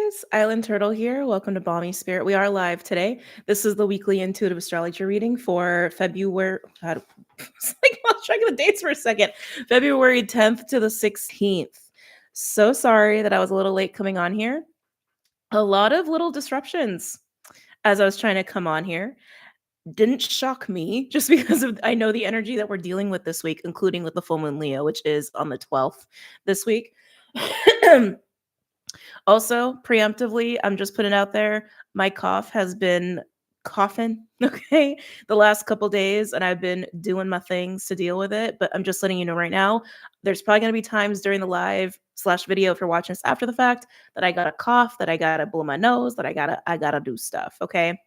guys, Island Turtle here. Welcome to BOMISpirit. We are live today. This is the weekly intuitive astrology reading for February. God, it's like I was checking the dates for a second. February 10th to the 16th. So sorry that I was a little late coming on here. A lot of little disruptions as I was trying to come on here. Didn't shock me just because of I know the energy that we're dealing with this week, including with the full moon Leo, which is on the 12th this week. Also, preemptively, I'm just putting out there, my cough has been coughing, okay, the last couple days, and I've been doing my things to deal with it. But I'm just letting you know right now, there's probably going to be times during the live slash video, if you're watching this after the fact, that I got to cough, that I got to blow my nose, that I gotta do stuff, okay?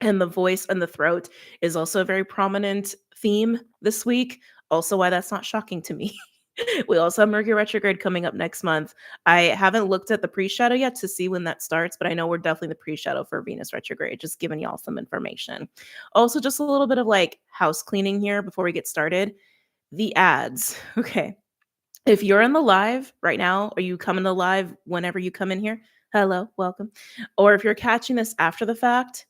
And the voice and the throat is also a very prominent theme this week. Also, why that's not shocking to me. We also have Mercury retrograde coming up next month. I haven't looked at the pre-shadow yet to see when that starts, but I know we're definitely the pre-shadow for Venus retrograde, just giving y'all some information. Also, just a little bit of like house cleaning here before we get started. The ads. Okay. If you're in the live right now, or you come in the live whenever you come in here, hello, welcome. Or if you're catching this after the fact,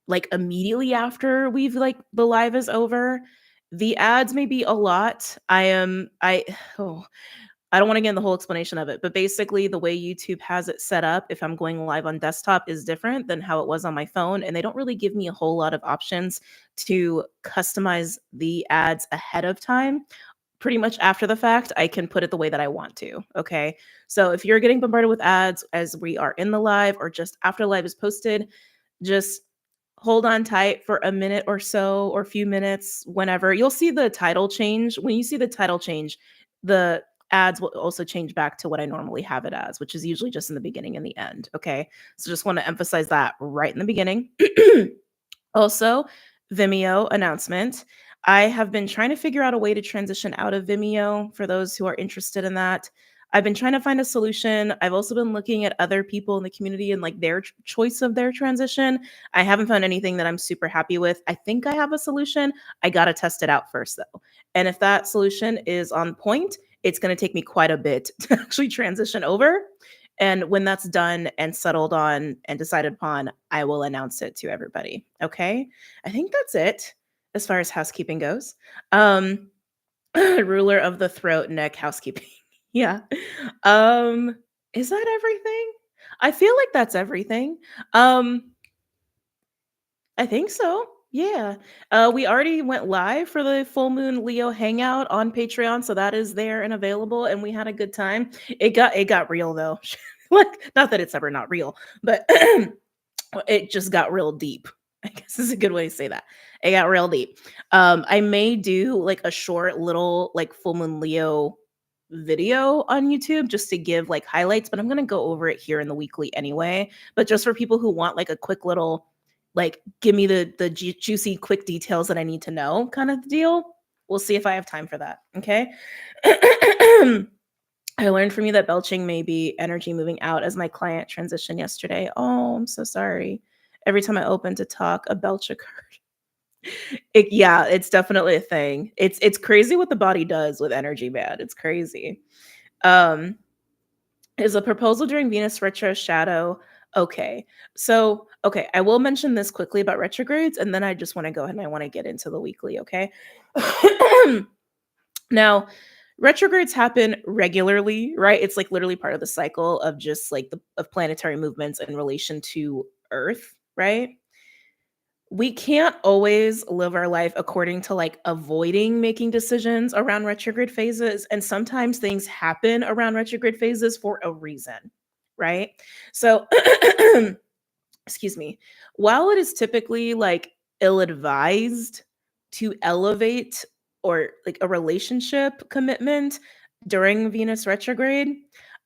like immediately after we've like the live is over, the ads may be a lot. Oh, I don't want to get in the whole explanation of it, but basically the way YouTube has it set up, if I'm going live on desktop, is different than how it was on my phone. And they don't really give me a whole lot of options to customize the ads ahead of time. Pretty much after the fact, I can put it the way that I want to. Okay. So if you're getting bombarded with ads as we are in the live or just after live is posted, just hold on tight for a minute or so, or a few minutes, whenever. You'll see the title change. When you see the title change, the ads will also change back to what I normally have it as, which is usually just in the beginning and the end. Okay. So just want to emphasize that right in the beginning. Also, Vimeo announcement. I have been trying to figure out a way to transition out of Vimeo for those who are interested in that. I've been trying to find a solution. I've also been looking at other people in the community and like their choice of their transition. I haven't found anything that I'm super happy with. I think I have a solution. I got to test it out first though. And if that solution is on point, it's going to take me quite a bit to actually transition over. And when that's done and settled on and decided upon, I will announce it to everybody. Okay. I think that's it as far as housekeeping goes. Ruler of the throat, neck, housekeeping. Yeah. Um, is that everything? I feel like that's everything. Um, I think so. Yeah. We already went live for the full moon Leo hangout on Patreon, so that is there and available, and we had a good time. It got real though. Like, not that it's ever not real, but it just got real deep. I guess is a good way to say that. It got real deep. I may do like a short little like full moon Leo video on YouTube just to give like highlights, but I'm gonna go over it here in the weekly anyway. But just for people who want like a quick little like give me the juicy quick details that I need to know kind of deal. We'll see if I have time for that. Okay. I learned from you that belching may be energy moving out as my client transitioned yesterday. Oh, I'm so sorry. Every time I open to talk, a belch occurred. Yeah, it's definitely a thing. It's crazy what the body does with energy, man. It's crazy. Um, is a proposal during Venus retro shadow okay? So, okay, I will mention this quickly about retrogrades, and then I just want to go ahead and I want to get into the weekly, okay? Now, retrogrades happen regularly, right? It's like literally part of the cycle of just like of planetary movements in relation to Earth, right? We can't always live our life according to like avoiding making decisions around retrograde phases. And sometimes things happen around retrograde phases for a reason, right? So, excuse me, while it is typically like ill advised to elevate or like a relationship commitment during Venus retrograde,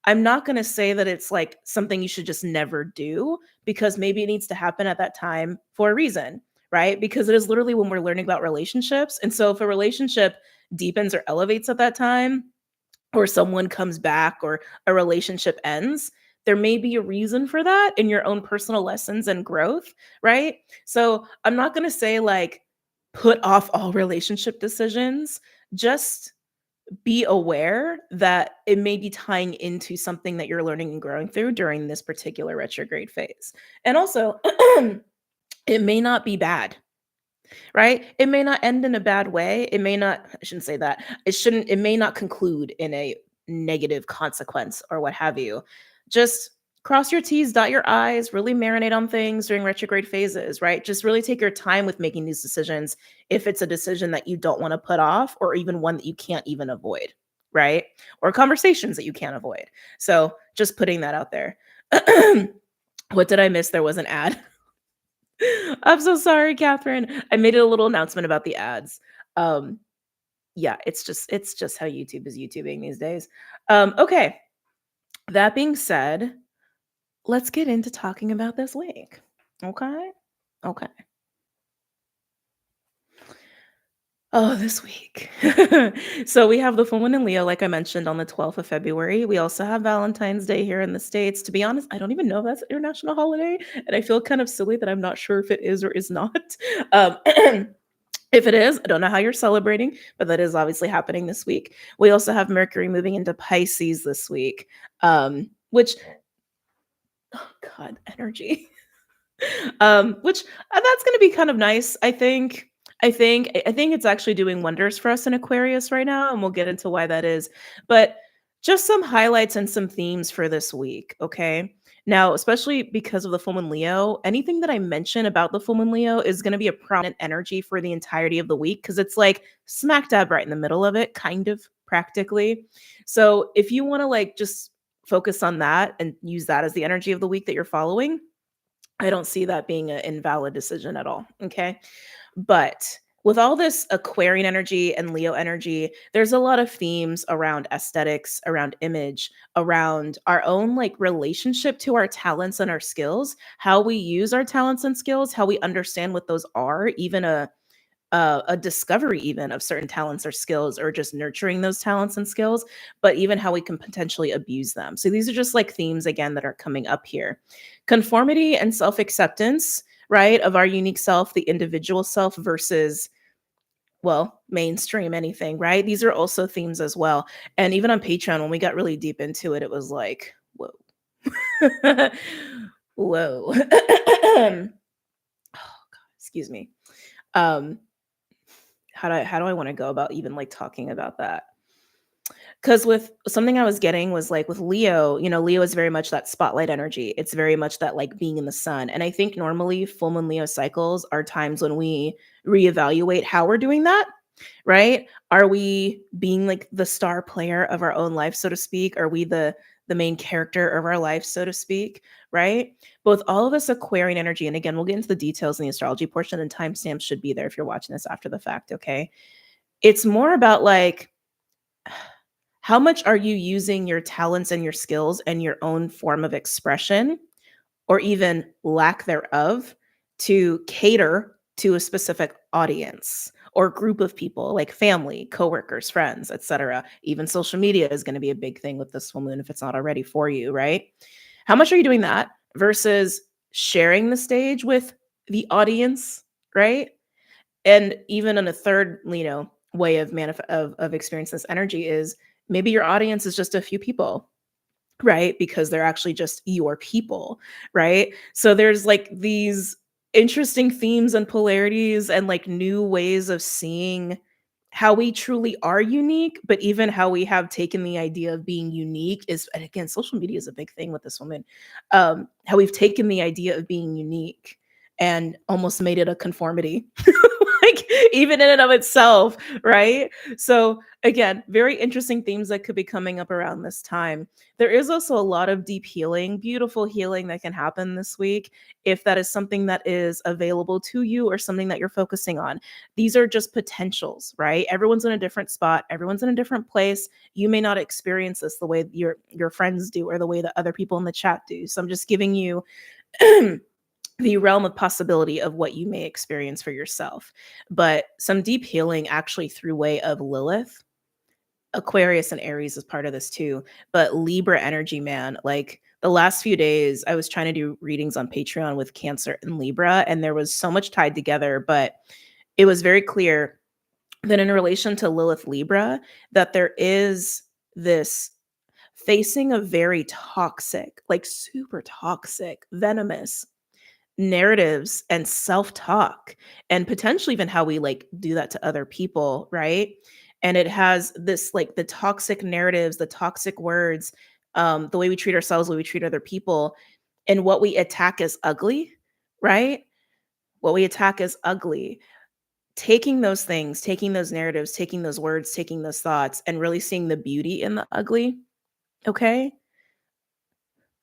I'm not going to say that it's like something you should just never do because maybe it needs to happen at that time for a reason, right? Because it is literally when we're learning about relationships. And so if a relationship deepens or elevates at that time, or someone comes back or a relationship ends, there may be a reason for that in your own personal lessons and growth, right? So I'm not going to say like put off all relationship decisions. Just be aware that it may be tying into something that you're learning and growing through during this particular retrograde phase. And also, it may not be bad, right? It may not end in a bad way. It may not, I shouldn't say that. It may not conclude in a negative consequence or what have you. Just cross your T's, dot your I's, really marinate on things during retrograde phases, right? Just really take your time with making these decisions if it's a decision that you don't want to put off or even one that you can't even avoid, right? Or conversations that you can't avoid. So just putting that out there. What did I miss? There was an ad. I'm so sorry, Catherine. I made a little announcement about the ads. Um, yeah, it's just how YouTube is YouTubing these days. Okay. That being said, let's get into talking about this week. Okay. Okay. Oh, this week. So we have the full moon in Leo, like I mentioned, on the 12th of February. We also have Valentine's Day here in the States. To be honest, I don't even know if that's an international holiday. And I feel kind of silly that I'm not sure if it is or is not. Um, If it is, I don't know how you're celebrating, but that is obviously happening this week. We also have Mercury moving into Pisces this week, which, oh God, energy. Which that's going to be kind of nice. I think it's actually doing wonders for us in Aquarius right now, and we'll get into why that is. But just some highlights and some themes for this week, okay? Now, especially because of the full moon Leo, anything that I mention about the full moon Leo is going to be a prominent energy for the entirety of the week because it's like smack dab right in the middle of it, kind of practically. So if you want to like just focus on that and use that as the energy of the week that you're following, I don't see that being an invalid decision at all. Okay. But with all this Aquarian energy and Leo energy, there's a lot of themes around aesthetics, around image, around our own like relationship to our talents and our skills, how we use our talents and skills, how we understand what those are, even a discovery even of certain talents or skills or just nurturing those talents and skills, but even how we can potentially abuse them. So these are just like themes again that are coming up here. Conformity and self-acceptance, right, of our unique self, the individual self versus, well, mainstream anything, right? These are also themes as well. And even on Patreon when we got really deep into it, it was like, whoa. Whoa. Oh God, excuse me. Um how do I want to go about even like talking about that? Because with something I was getting was like with Leo, Leo is very much that spotlight energy. It's very much that like being in the sun. And I think normally full moon Leo cycles are times when we reevaluate how we're doing that, right? Are we being like the star player of our own life, so to speak? Are we the main character of our life, so to speak, right? Both all of us Aquarian energy, and again, we'll get into the details in the astrology portion, and timestamps should be there if you're watching this after the fact, okay? It's more about like how much are you using your talents and your skills and your own form of expression or even lack thereof to cater to a specific audience or group of people like family, coworkers, friends, etc. Even social media is going to be a big thing with this full moon if it's not already for you, right? How much are you doing that versus sharing the stage with the audience, right? And even in a third, way of of experiencing this energy is maybe your audience is just a few people, right? Because they're actually just your people, right? So there's like these interesting themes and polarities and like new ways of seeing how we truly are unique, but even how we have taken the idea of being unique is, and again, social media is a big thing with this woman. How we've taken the idea of being unique and almost made it a conformity, like even in and of itself, right? So again, very interesting themes that could be coming up around this time. There is also a lot of deep healing, beautiful healing that can happen this week if that is something that is available to you or something that you're focusing on. These are just potentials, right? Everyone's in a different spot, everyone's in a different place. You may not experience this the way your friends do or the way that other people in the chat do. So I'm just giving you the realm of possibility of what you may experience for yourself. But some deep healing actually through way of Lilith. Aquarius and Aries is part of this too, but Libra energy, man, like the last few days I was trying to do readings on Patreon with Cancer and Libra and there was so much tied together, but it was very clear then in relation to Lilith Libra, that there is this facing a very toxic, like super toxic, venomous narratives and self-talk, and potentially even how we like do that to other people, right? And it has this like the toxic narratives, the toxic words, the way we treat ourselves, the way we treat other people, and what we attack as ugly, right? What we attack as ugly, taking those things, taking those narratives, taking those words, taking those thoughts, and really seeing the beauty in the ugly, okay?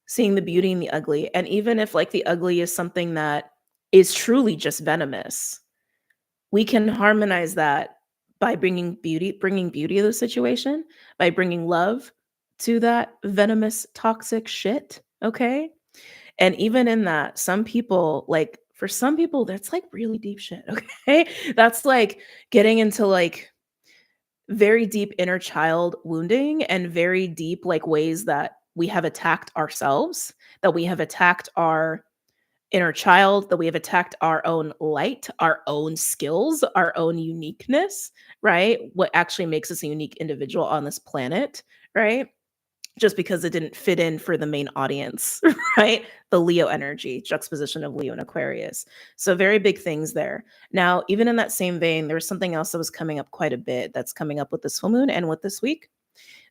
Seeing the beauty in the ugly. And even if like the ugly is something that is truly just venomous, we can harmonize that by bringing beauty to the situation, by bringing love to that venomous, toxic shit, okay? And even in that, some people, like for some people, that's like really deep shit, okay? That's like getting into like very deep inner child wounding and very deep like ways that we have attacked ourselves, that we have attacked our inner child, that we have attacked our own light, our own skills, our own uniqueness, right? What actually makes us a unique individual on this planet, right? Just because it didn't fit in for the main audience, right? The Leo energy, juxtaposition of Leo and Aquarius. So, very big things there. Now, even in that same vein, there was something else that was coming up quite a bit that's coming up with this full moon and with this week.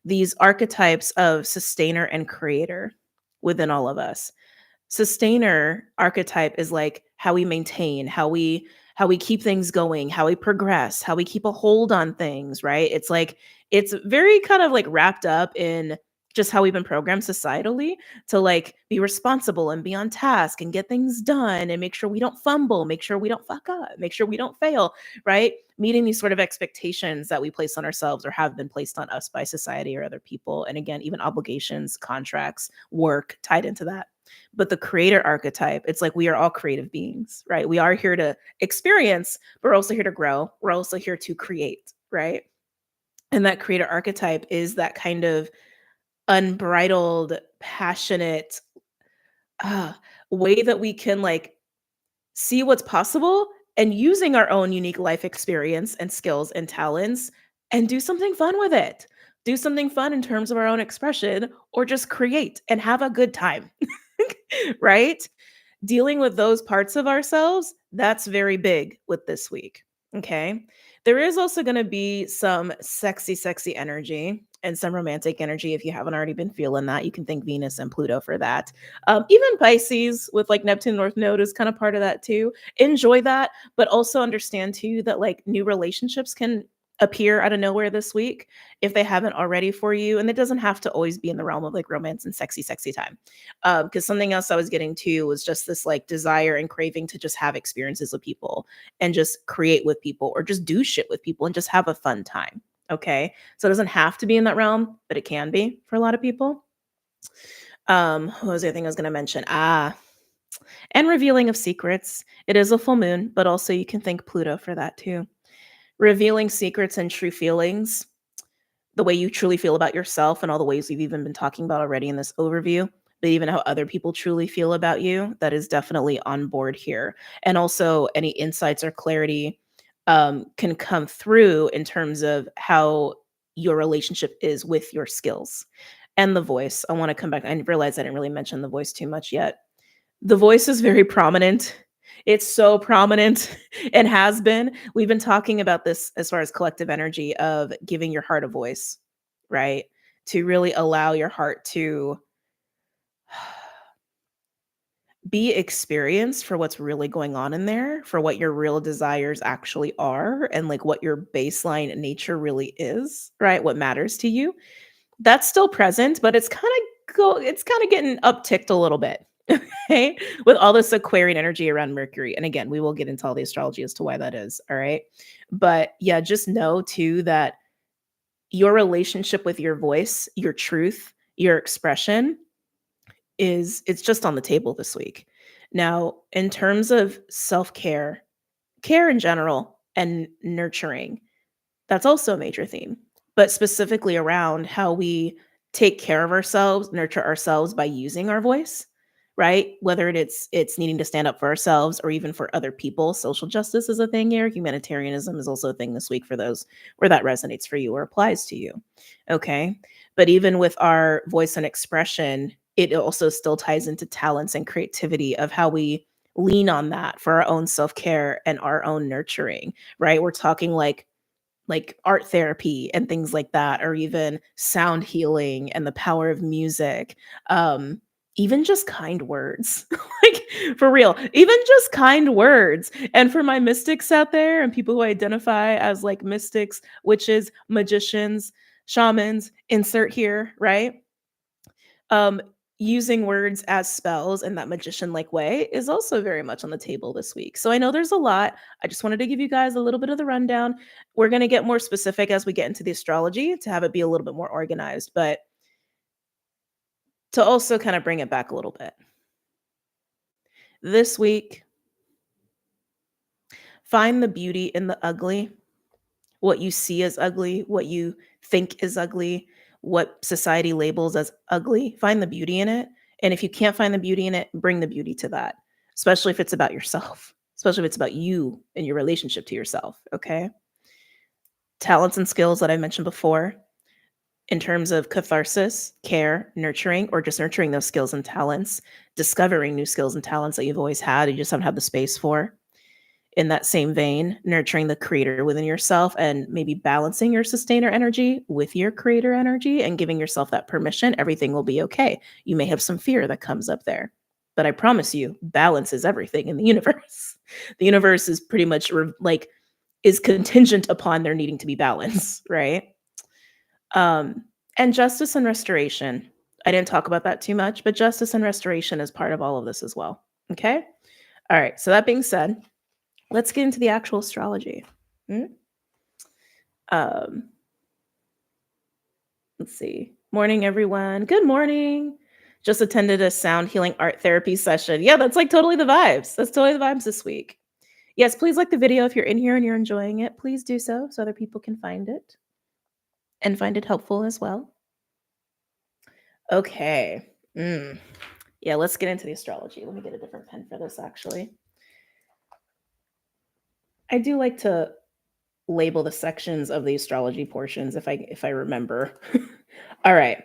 These archetypes of sustainer and creator within all of us. Sustainer archetype is like how we maintain, how we keep things going, how we progress, how we keep a hold on things, right? It's like it's very kind of like wrapped up in just how we've been programmed societally to like be responsible and be on task and get things done and make sure we don't fumble, make sure we don't fuck up, make sure we don't fail, right? Meeting these sort of expectations that we place on ourselves or have been placed on us by society or other people. And again, even obligations, contracts, work tied into that. But the creator archetype, it's like we are all creative beings, right? We are here to experience, but we're also here to grow. We're also here to create, right? And that creator archetype is that kind of unbridled, passionate uh, way that we can like see what's possible and using our own unique life experience and skills and talents and do something fun with it. Do something fun in terms of our own expression or just create and have a good time. Right? Dealing with those parts of ourselves, that's very big with this week. Okay. There is also going to be some sexy, sexy energy and some romantic energy. If you haven't already been feeling that, you can thank Venus and Pluto for that. Even Pisces with like Neptune North Node is kind of part of that too. Enjoy that, but also understand too that like new relationships can appear out of nowhere this week if they haven't already for you. And it doesn't have to always be in the realm of like romance and sexy, sexy time. Because something else I was getting to was just this like desire and craving to just have experiences with people and just create with people or just do shit with people and just have a fun time. Okay. So it doesn't have to be in that realm, but it can be for a lot of people. What was the other thing I was going to mention? And revealing of secrets. It is a full moon, but also you can thank Pluto for that too. Revealing secrets and true feelings, the way you truly feel about yourself and all the ways we've even been talking about already in this overview, but even how other people truly feel about you, that is definitely on board here. And also any insights or clarity can come through in terms of how your relationship is with your skills and the voice. I want to come back. I realized I didn't really mention the voice too much yet. The voice is very prominent. It's so prominent and has been. We've been talking about this as far as collective energy of giving your heart a voice, right? To really allow your heart to be experienced for what's really going on in there, for what your real desires actually are, and like what your baseline nature really is, right? What matters to you. That's still present, but it's kind of getting upticked a little bit. Okay. With all this Aquarian energy around Mercury. And again, we will get into all the astrology as to why that is. All right. But yeah, just know too that your relationship with your voice, your truth, your expression it's just on the table this week. Now, in terms of self-care, care in general, and nurturing, that's also a major theme, but specifically around how we take care of ourselves, nurture ourselves by using our voice, right? Whether it's needing to stand up for ourselves or even for other people. Social justice is a thing here. Humanitarianism is also a thing this week for those where that resonates for you or applies to you. Okay. But even with our voice and expression, it also still ties into talents and creativity of how we lean on that for our own self-care and our own nurturing, right? We're talking like art therapy and things like that, or even sound healing and the power of music. Even just kind words. Like for real, even just kind words. And for my mystics out there and people who identify as like mystics, witches, magicians, shamans, insert here, right? um Using words as spells in that magician like way is also very much on the table this week. So I know there's a lot. I just wanted to give you guys a little bit of the rundown. We're going to get more specific as we get into the astrology to have it be a little bit more organized, but to also kind of bring it back a little bit. This week, find the beauty in the ugly. What you see as ugly, what you think is ugly, what society labels as ugly, find the beauty in it. And if you can't find the beauty in it, bring the beauty to that, especially if it's about yourself, especially if it's about you and your relationship to yourself. Okay. Talents and skills that I mentioned before in terms of catharsis, care, nurturing, or just nurturing those skills and talents, discovering new skills and talents that you've always had, you just haven't had the space for. In that same vein, nurturing the creator within yourself and maybe balancing your sustainer energy with your creator energy and giving yourself that permission, everything will be okay. You may have some fear that comes up there, but I promise you, balance is everything in the universe. The universe is pretty much like is contingent upon there needing to be balance, right? Um, and justice and restoration. I didn't talk about that too much, but justice and restoration is part of all of this as well. Okay. All right. So that being said, let's get into the actual astrology. Hmm? Um, let's see. Morning, everyone. Good morning. Just attended a sound healing art therapy session. Yeah, that's like totally the vibes. That's totally the vibes this week. Yes, please like the video if you're in here and you're enjoying it. Please do so other people can find it and find it helpful as well. Okay. Yeah, let's get into the astrology. Let me get a different pen for this, actually. I do like to label the sections of the astrology portions if I remember. All right.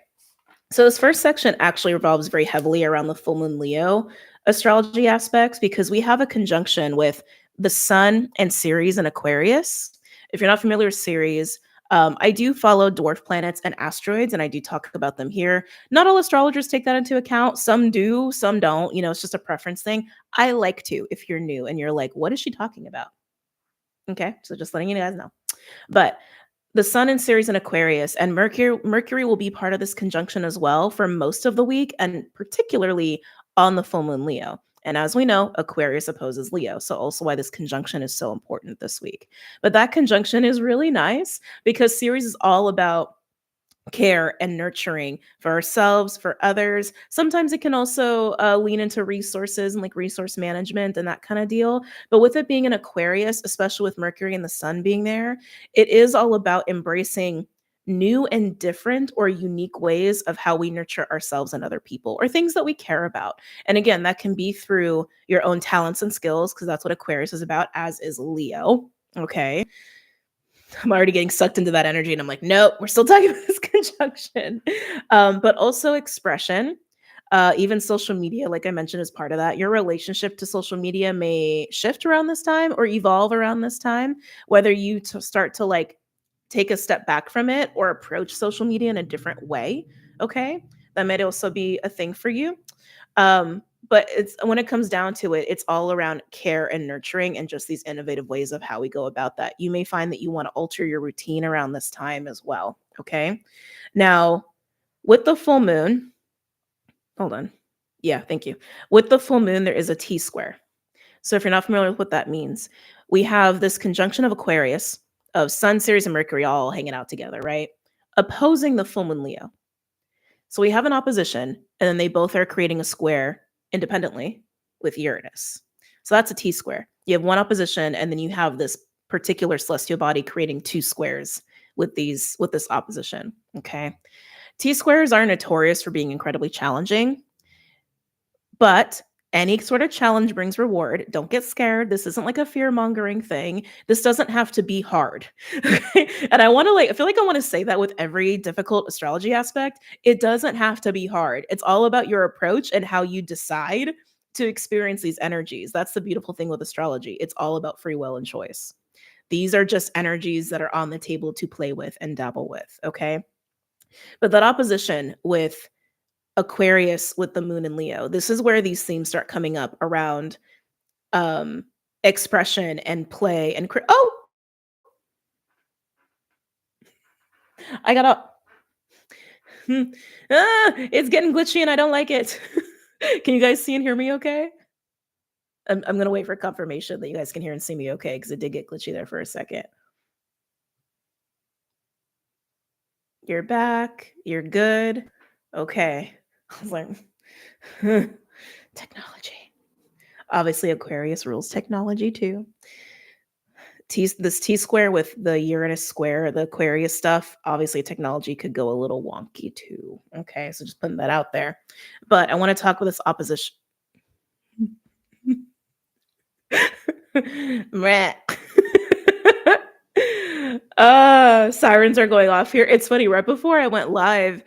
So this first section actually revolves very heavily around the full moon Leo astrology aspects because we have a conjunction with the sun and Ceres in Aquarius. If you're not familiar with Ceres, I do follow dwarf planets and asteroids, and I do talk about them here. Not all astrologers take that into account. Some do, some don't. You know, it's just a preference thing. I like to if you're new and you're like, what is she talking about? Okay, so just letting you guys know. But the sun in Ceres and Aquarius and Mercury will be part of this conjunction as well for most of the week, and particularly on the full moon Leo. And as we know, Aquarius opposes Leo. So also why this conjunction is so important this week. But that conjunction is really nice because Ceres is all about care and nurturing for ourselves, for others. Sometimes it can also lean into resources and like resource management and that kind of deal. But with it being an Aquarius, especially with Mercury and the sun being there, it is all about embracing new and different or unique ways of how we nurture ourselves and other people or things that we care about. And again, that can be through your own talents and skills because that's what Aquarius is about, as is Leo. Okay. I'm already getting sucked into that energy and I'm like, nope, we're still talking about this conjunction. But also expression, even social media, like I mentioned, is part of that. Your relationship to social media may shift around this time or evolve around this time, whether you start to like take a step back from it or approach social media in a different way. Okay. That might also be a thing for you. But it's when it comes down to it, it's all around care and nurturing and just these innovative ways of how we go about that. You may find that you want to alter your routine around this time as well. Okay. Now, with the full moon, hold on. Yeah, thank you. With the full moon, there is a T square. So if you're not familiar with what that means, we have this conjunction of Aquarius, of Sun, Ceres, and Mercury all hanging out together, right? Opposing the full moon Leo. So we have an opposition, and then they both are creating a square independently with Uranus. So that's a T square. You have one opposition, and then you have this particular celestial body creating two squares with this opposition. Okay. T squares are notorious for being incredibly challenging, But any sort of challenge brings reward. Don't get scared. This isn't like a fear-mongering thing. This doesn't have to be hard. Okay? And I feel like I want to say that with every difficult astrology aspect. It doesn't have to be hard. It's all about your approach and how you decide to experience these energies. That's the beautiful thing with astrology. It's all about free will and choice. These are just energies that are on the table to play with and dabble with, okay? But that opposition with Aquarius with the moon in Leo. This is where these themes start coming up around um expression and play and oh, I got a it's getting glitchy and I don't like it. Can you guys see and hear me okay? I'm gonna wait for confirmation that you guys can hear and see me okay because it did get glitchy there for a second. You're back. You're good. Okay. I was like, technology. Obviously, Aquarius rules technology too. This T square with the Uranus square, the Aquarius stuff, obviously technology could go a little wonky too. Okay, so just putting that out there. But I want to talk with this opposition. Meh. Sirens are going off here. It's funny, right before I went live,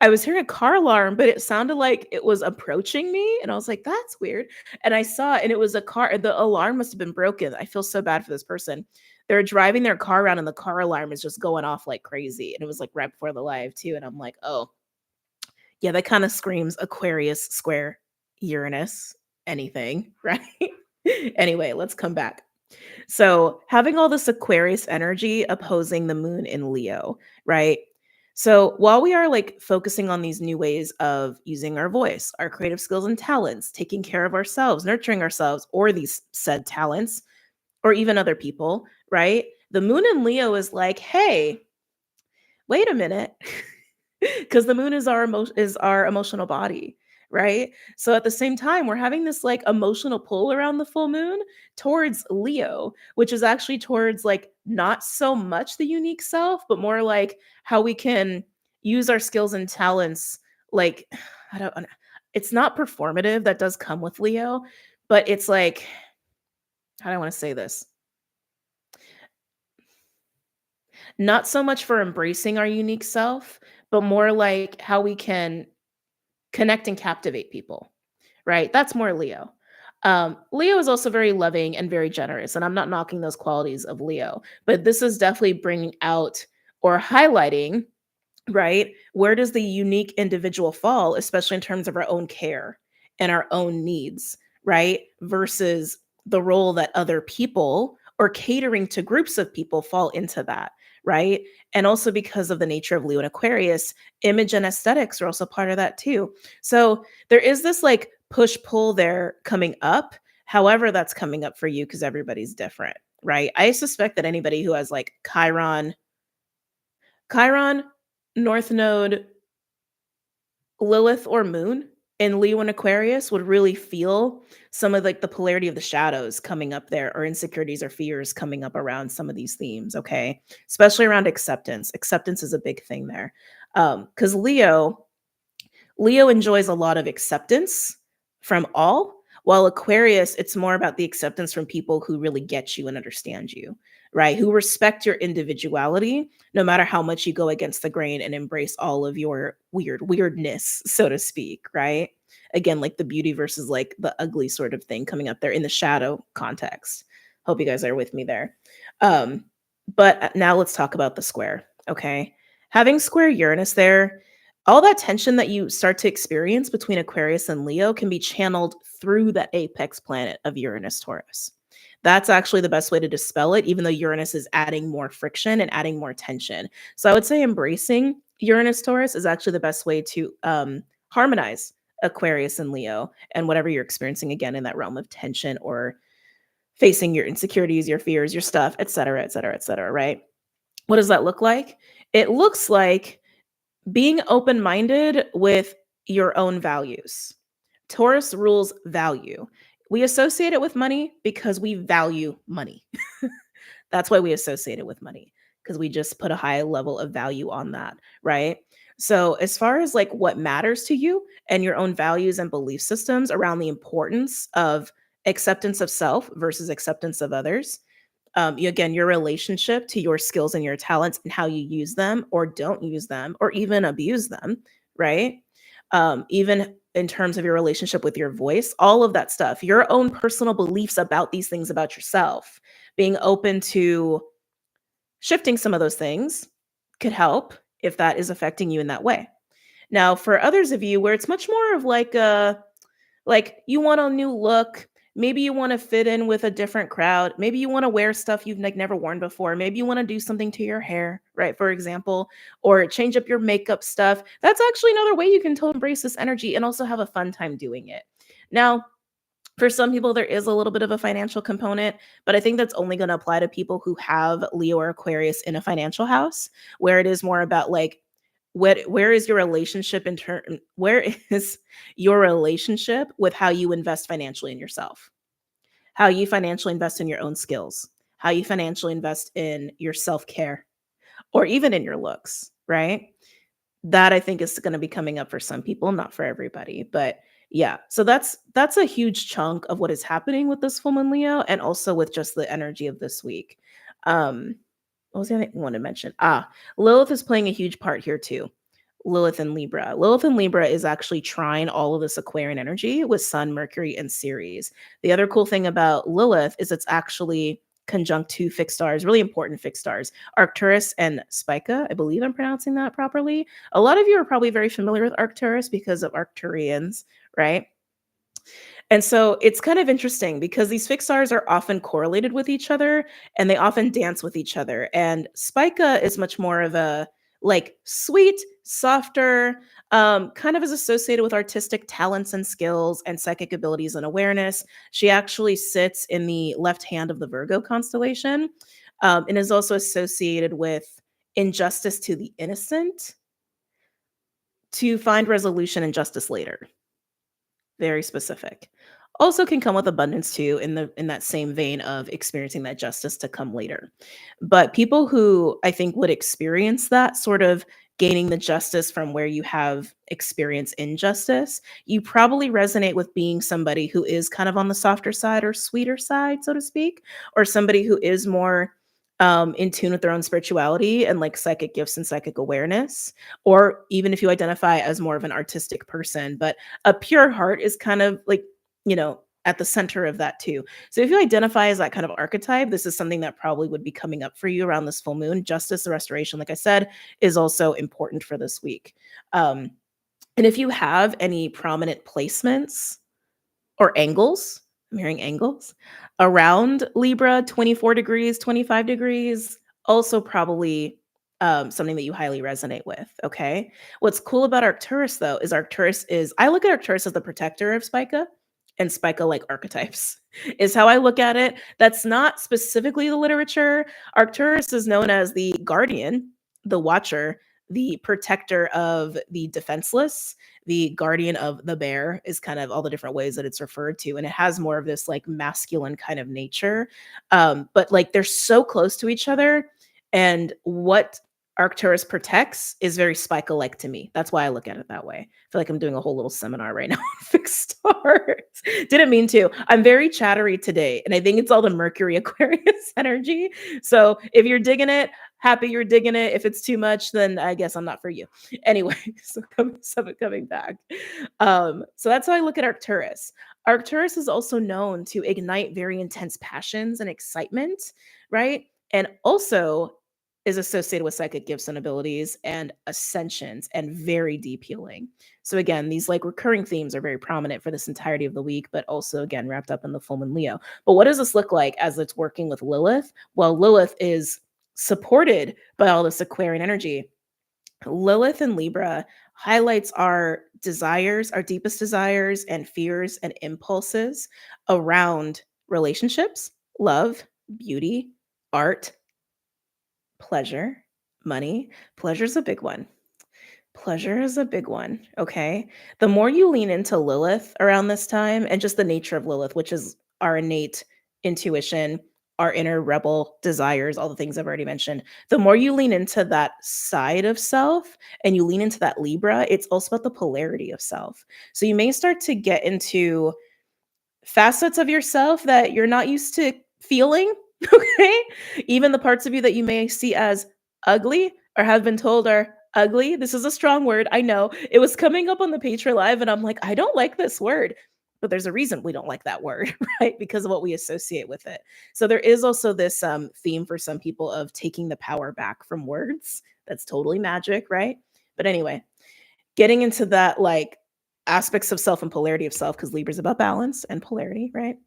I was hearing a car alarm, but it sounded like it was approaching me, and I was like, "That's weird." And I saw it, and it was a car. The alarm must have been broken. I feel so bad for this person. They're driving their car around, and the car alarm is just going off like crazy. And it was like right before the live too. And I'm like, "Oh, yeah, that kind of screams Aquarius square Uranus anything, right?" Anyway, let's come back. So, having all this Aquarius energy opposing the moon in Leo, right? So, while we are like focusing on these new ways of using our voice, our creative skills and talents, taking care of ourselves, nurturing ourselves, or these said talents, or even other people, right? The moon in Leo is like, hey, wait a minute. Because the moon is is our emotional body, right? So at the same time we're having this like emotional pull around the full moon towards Leo, which is actually towards like not so much the unique self but more like how we can use our skills and talents, like I don't it's not performative. That does come with Leo, but it's like, how do I want to say this, not so much for embracing our unique self but more like how we can connect and captivate people, right? That's more Leo. Leo is also very loving and very generous, and I'm not knocking those qualities of Leo, but this is definitely bringing out or highlighting, right? Where does the unique individual fall, especially in terms of our own care and our own needs, right? Versus the role that other people or catering to groups of people fall into that, right? And also because of the nature of Leo and Aquarius, image and aesthetics are also part of that too. So there is this like push pull there coming up. However, that's coming up for you because everybody's different, right? I suspect that anybody who has like Chiron, North Node, Lilith, or Moon in Leo and Aquarius would really feel some of like the polarity of the shadows coming up there, or insecurities or fears coming up around some of these themes, okay? Especially around acceptance. Acceptance is a big thing there. Because Leo enjoys a lot of acceptance from all, while Aquarius, it's more about the acceptance from people who really get you and understand you, right? Who respect your individuality, no matter how much you go against the grain and embrace all of your weirdness, so to speak, right? Again, like the beauty versus like the ugly sort of thing coming up there in the shadow context. Hope you guys are with me there. Um, but now let's talk about the square, okay? Having square Uranus there, all that tension that you start to experience between Aquarius and Leo can be channeled through the apex planet of Uranus Taurus. That's actually the best way to dispel it, even though Uranus is adding more friction and adding more tension. So I would say embracing Uranus Taurus is actually the best way to harmonize Aquarius and Leo and whatever you're experiencing again in that realm of tension or facing your insecurities, your fears, your stuff, et cetera, et cetera, et cetera, right? What does that look like? It looks like being open minded with your own values. Taurus rules value. We associate it with money because we value money. That's why we associate it with money, because we just put a high level of value on that, right? So, as far as like what matters to you and your own values and belief systems around the importance of acceptance of self versus acceptance of others, again, your relationship to your skills and your talents and how you use them or don't use them or even abuse them, right? Even in terms of your relationship with your voice, all of that stuff, your own personal beliefs about these things about yourself, being open to shifting some of those things could help if that is affecting you in that way. Now, for others of you where it's much more of like you want a new look, maybe you want to fit in with a different crowd, maybe you want to wear stuff you've like never worn before, maybe you want to do something to your hair, right? For example, or change up your makeup stuff. That's actually another way you can embrace this energy and also have a fun time doing it. Now, for some people, there is a little bit of a financial component, but I think that's only going to apply to people who have Leo or Aquarius in a financial house, where it is more about like, where is your relationship in turn? Where is your relationship with how you invest financially in yourself? How you financially invest in your own skills? How you financially invest in your self care, or even in your looks, right? That I think is gonna be coming up for some people, not for everybody, but yeah. So that's a huge chunk of what is happening with this full moon Leo and also with just the energy of this week. Um, what was the other thing I wanted to mention? Lilith is playing a huge part here too. Lilith and Libra. Lilith and Libra is actually trying all of this Aquarian energy with Sun, Mercury, and Ceres. The other cool thing about Lilith is it's actually conjunct two fixed stars, really important fixed stars, Arcturus and Spica. I believe I'm pronouncing that properly. A lot of you are probably very familiar with Arcturus because of Arcturians, right? And so it's kind of interesting because these fixed stars are often correlated with each other and they often dance with each other. And Spica is much more of a like sweet, softer, kind of is associated with artistic talents and skills and psychic abilities and awareness. She actually sits in the left hand of the Virgo constellation, and is also associated with injustice to the innocent to find resolution and justice later. Very specific. Also can come with abundance too in that same vein of experiencing that justice to come later. But people who I think would experience that sort of gaining the justice from where you have experience injustice, you probably resonate with being somebody who is kind of on the softer side or sweeter side, so to speak, or somebody who is more in tune with their own spirituality and like psychic gifts and psychic awareness, or even if you identify as more of an artistic person. But a pure heart is kind of like, at the center of that too. So if you identify as that kind of archetype, this is something that probably would be coming up for you around this full moon. Justice, the restoration, like I said, is also important for this week. Um, and if you have any prominent placements or angles, I'm hearing angles around Libra, 24 degrees, 25 degrees, also probably something that you highly resonate with. Okay. What's cool about Arcturus, though, is I look at Arcturus as the protector of Spica and Spica like archetypes, is how I look at it. That's not specifically the literature. Arcturus is known as the guardian, the watcher, the protector of the defenseless, the guardian of the bear is kind of all the different ways that it's referred to, and it has more of this like masculine kind of nature, but like they're so close to each other, and what Arcturus protects is very Spica-like to me. That's why I look at it that way. I feel like I'm doing a whole little seminar right now on fixed stars. Didn't mean to. I'm very chattery today, and I think it's all the Mercury Aquarius energy. So if you're digging it, happy you're digging it. If it's too much, then I guess I'm not for you. Anyway, coming back. So that's how I look at Arcturus. Arcturus is also known to ignite very intense passions and excitement, right? And also is associated with psychic gifts and abilities and ascensions and very deep healing. So again, these like recurring themes are very prominent for this entirety of the week, but also again wrapped up in the full moon Leo. But what does this look like as it's working with Lilith? Well, Lilith is supported by all this Aquarian energy. Lilith and Libra highlights our desires, our deepest desires and fears and impulses around relationships, love, beauty, art, pleasure, money. Pleasure is a big one. Pleasure is a big one. Okay. The more you lean into Lilith around this time and just the nature of Lilith, which is our innate intuition, our inner rebel desires, all the things I've already mentioned. The more you lean into that side of self and you lean into that Libra, it's also about the polarity of self. So you may start to get into facets of yourself that you're not used to feeling, okay? Even the parts of you that you may see as ugly or have been told are ugly. This is a strong word. I know. It was coming up on the Patreon Live, and I'm like, I don't like this word. But there's a reason we don't like that word, right? Because of what we associate with it. So there is also this theme for some people of taking the power back from words. That's totally magic, right? But anyway, getting into that like aspects of self and polarity of self, because Libra's about balance and polarity, right?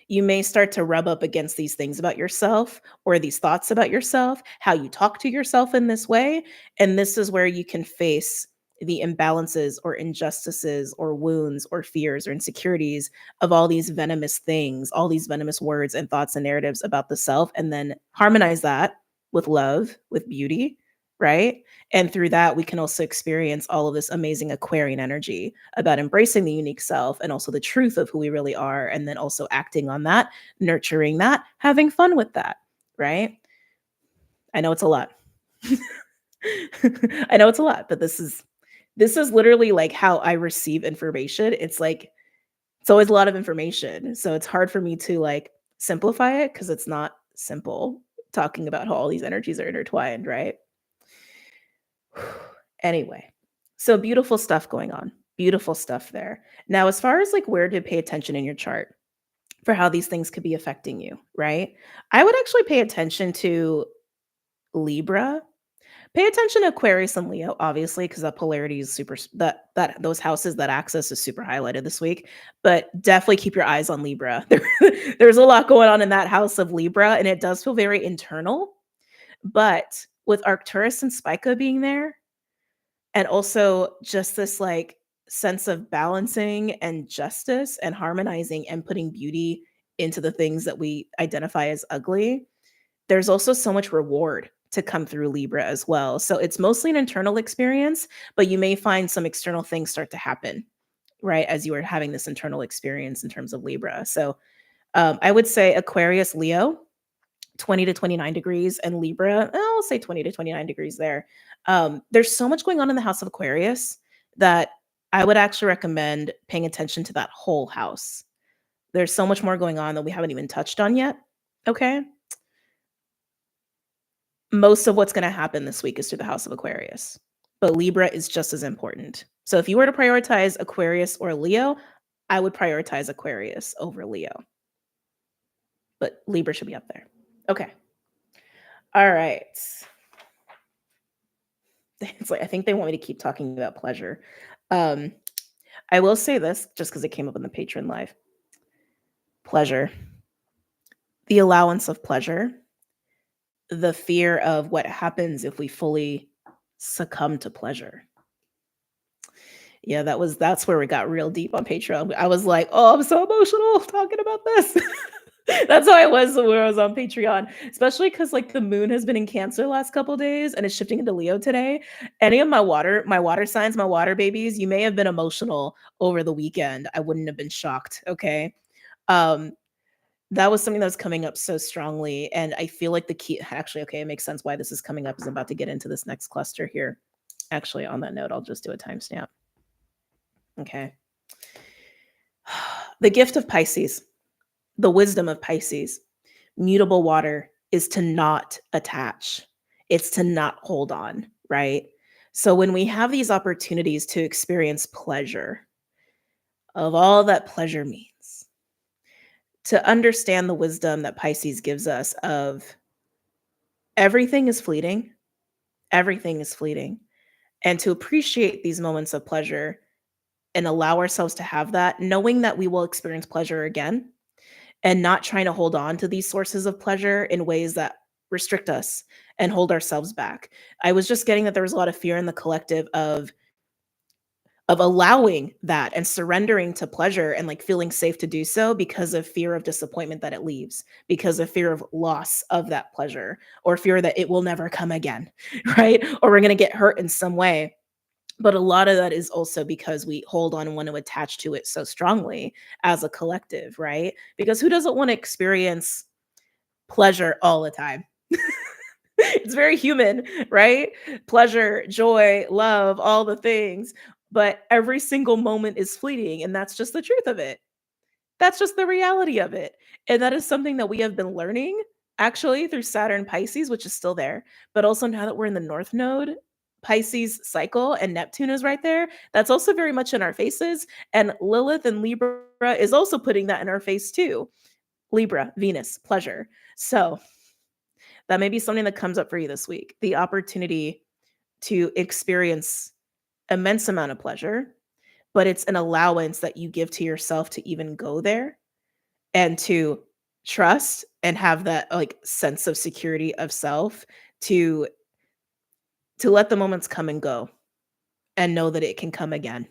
You may start to rub up against these things about yourself or these thoughts about yourself, how you talk to yourself in this way. And this is where you can face the imbalances or injustices or wounds or fears or insecurities of all these venomous things, all these venomous words and thoughts and narratives about the self, and then harmonize that with love, with beauty, right? And through that, we can also experience all of this amazing Aquarian energy about embracing the unique self and also the truth of who we really are. And then also acting on that, nurturing that, having fun with that, right? I know it's a lot. I know it's a lot, but this is literally like how I receive information. It's like it's always a lot of information. So it's hard for me to like simplify it because it's not simple talking about how all these energies are intertwined, right? Anyway, so beautiful stuff going on. Beautiful stuff there. Now, as far as like where to pay attention in your chart for how these things could be affecting you, right? I would actually pay attention to Libra. Pay attention to Aquarius and Leo, obviously, because that polarity is super that those houses, that axis is super highlighted this week. But definitely keep your eyes on Libra. There's a lot going on in that house of Libra, and it does feel very internal. But with Arcturus and Spica being there, and also just this like sense of balancing and justice and harmonizing and putting beauty into the things that we identify as ugly, there's also so much reward to come through Libra as well. So it's mostly an internal experience, but you may find some external things start to happen, right? As you are having this internal experience in terms of Libra. So I would say Aquarius, Leo, 20 to 29 degrees, and Libra, I'll say 20 to 29 degrees there. There's so much going on in the house of Aquarius that I would actually recommend paying attention to that whole house. There's so much more going on that we haven't even touched on yet. Okay. Most of what's going to happen this week is through the house of Aquarius, but Libra is just as important. So if you were to prioritize Aquarius or Leo, I would prioritize Aquarius over Leo, but Libra should be up there. Okay. All right. It's like I think they want me to keep talking about pleasure. I will say this just because it came up in the Patreon Live. Pleasure, the allowance of pleasure, the fear of what happens if we fully succumb to pleasure. Yeah, that's where we got real deep on Patreon. I was like, oh, I'm so emotional talking about this. That's how I was when I was on Patreon, especially because like the moon has been in Cancer the last couple days and it's shifting into Leo today. Any of my water signs, my water babies, you may have been emotional over the weekend. I wouldn't have been shocked. Okay. Um, that was something that was coming up so strongly. And I feel like the key actually, okay, it makes sense why this is coming up, is I'm about to get into this next cluster here. Actually, on that note, I'll just do a timestamp. Okay. The gift of Pisces, the wisdom of Pisces, mutable water, is to not attach. It's to not hold on, right? So when we have these opportunities to experience pleasure, of all that pleasure means, to understand the wisdom that Pisces gives us of everything is fleeting, everything is fleeting, and to appreciate these moments of pleasure and allow ourselves to have that, knowing that we will experience pleasure again and not trying to hold on to these sources of pleasure in ways that restrict us and hold ourselves back. I was just getting that there was a lot of fear in the collective of allowing that and surrendering to pleasure and like feeling safe to do so because of fear of disappointment that it leaves, because of fear of loss of that pleasure, or fear that it will never come again, right? Or we're going to get hurt in some way. But a lot of that is also because we hold on and want to attach to it so strongly as a collective, right? Because who doesn't want to experience pleasure all the time. It's very human, right? Pleasure, joy, love, all the things. But every single moment is fleeting. And that's just the truth of it. That's just the reality of it. And that is something that we have been learning actually through Saturn Pisces, which is still there. But also now that we're in the North Node, Pisces cycle and Neptune is right there. That's also very much in our faces. And Lilith and Libra is also putting that in our face too. Libra, Venus, pleasure. So that may be something that comes up for you this week. The opportunity to experience immense amount of pleasure, but it's an allowance that you give to yourself to even go there and to trust and have that like sense of security of self to let the moments come and go and know that it can come again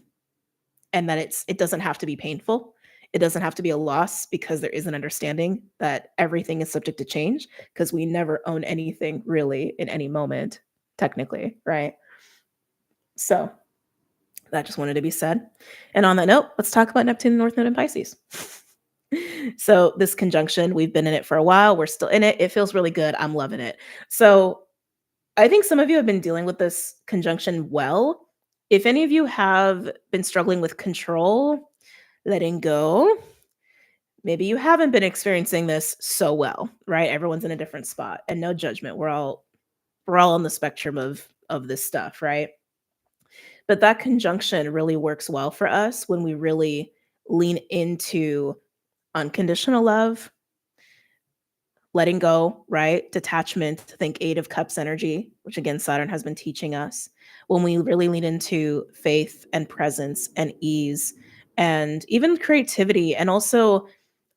and that it doesn't have to be painful. It doesn't have to be a loss because there is an understanding that everything is subject to change because we never own anything really in any moment, technically, right? So that just wanted to be said. And on that note, let's talk about Neptune, North Node, and Pisces. So this conjunction, we've been in it for a while. We're still in it. It feels really good. I'm loving it. So I think some of you have been dealing with this conjunction well. If any of you have been struggling with control, letting go, maybe you haven't been experiencing this so well, right? Everyone's in a different spot and no judgment. We're all on the spectrum of this stuff, right? But that conjunction really works well for us when we really lean into unconditional love, letting go, right? Detachment, think Eight of Cups energy, which again, Saturn has been teaching us. When we really lean into faith and presence and ease and even creativity and also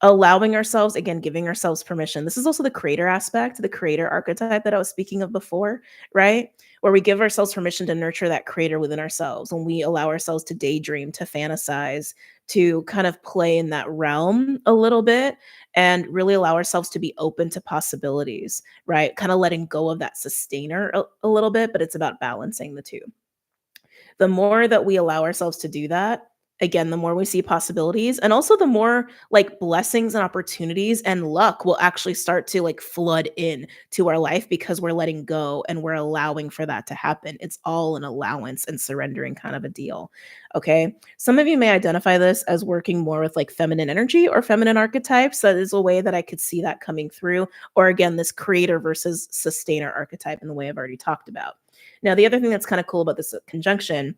allowing ourselves, again, giving ourselves permission. This is also the creator aspect, the creator archetype that I was speaking of before, right? Where we give ourselves permission to nurture that creator within ourselves, when we allow ourselves to daydream, to fantasize, to kind of play in that realm a little bit and really allow ourselves to be open to possibilities, right? Kind of letting go of that sustainer a little bit, but it's about balancing the two. The more that we allow ourselves to do that, again, the more we see possibilities and also the more like blessings and opportunities and luck will actually start to like flood in to our life because we're letting go and we're allowing for that to happen. It's all an allowance and surrendering kind of a deal. Okay. Some of you may identify this as working more with like feminine energy or feminine archetypes. That is a way that I could see that coming through. Or again, this creator versus sustainer archetype in the way I've already talked about. Now, the other thing that's kind of cool about this conjunction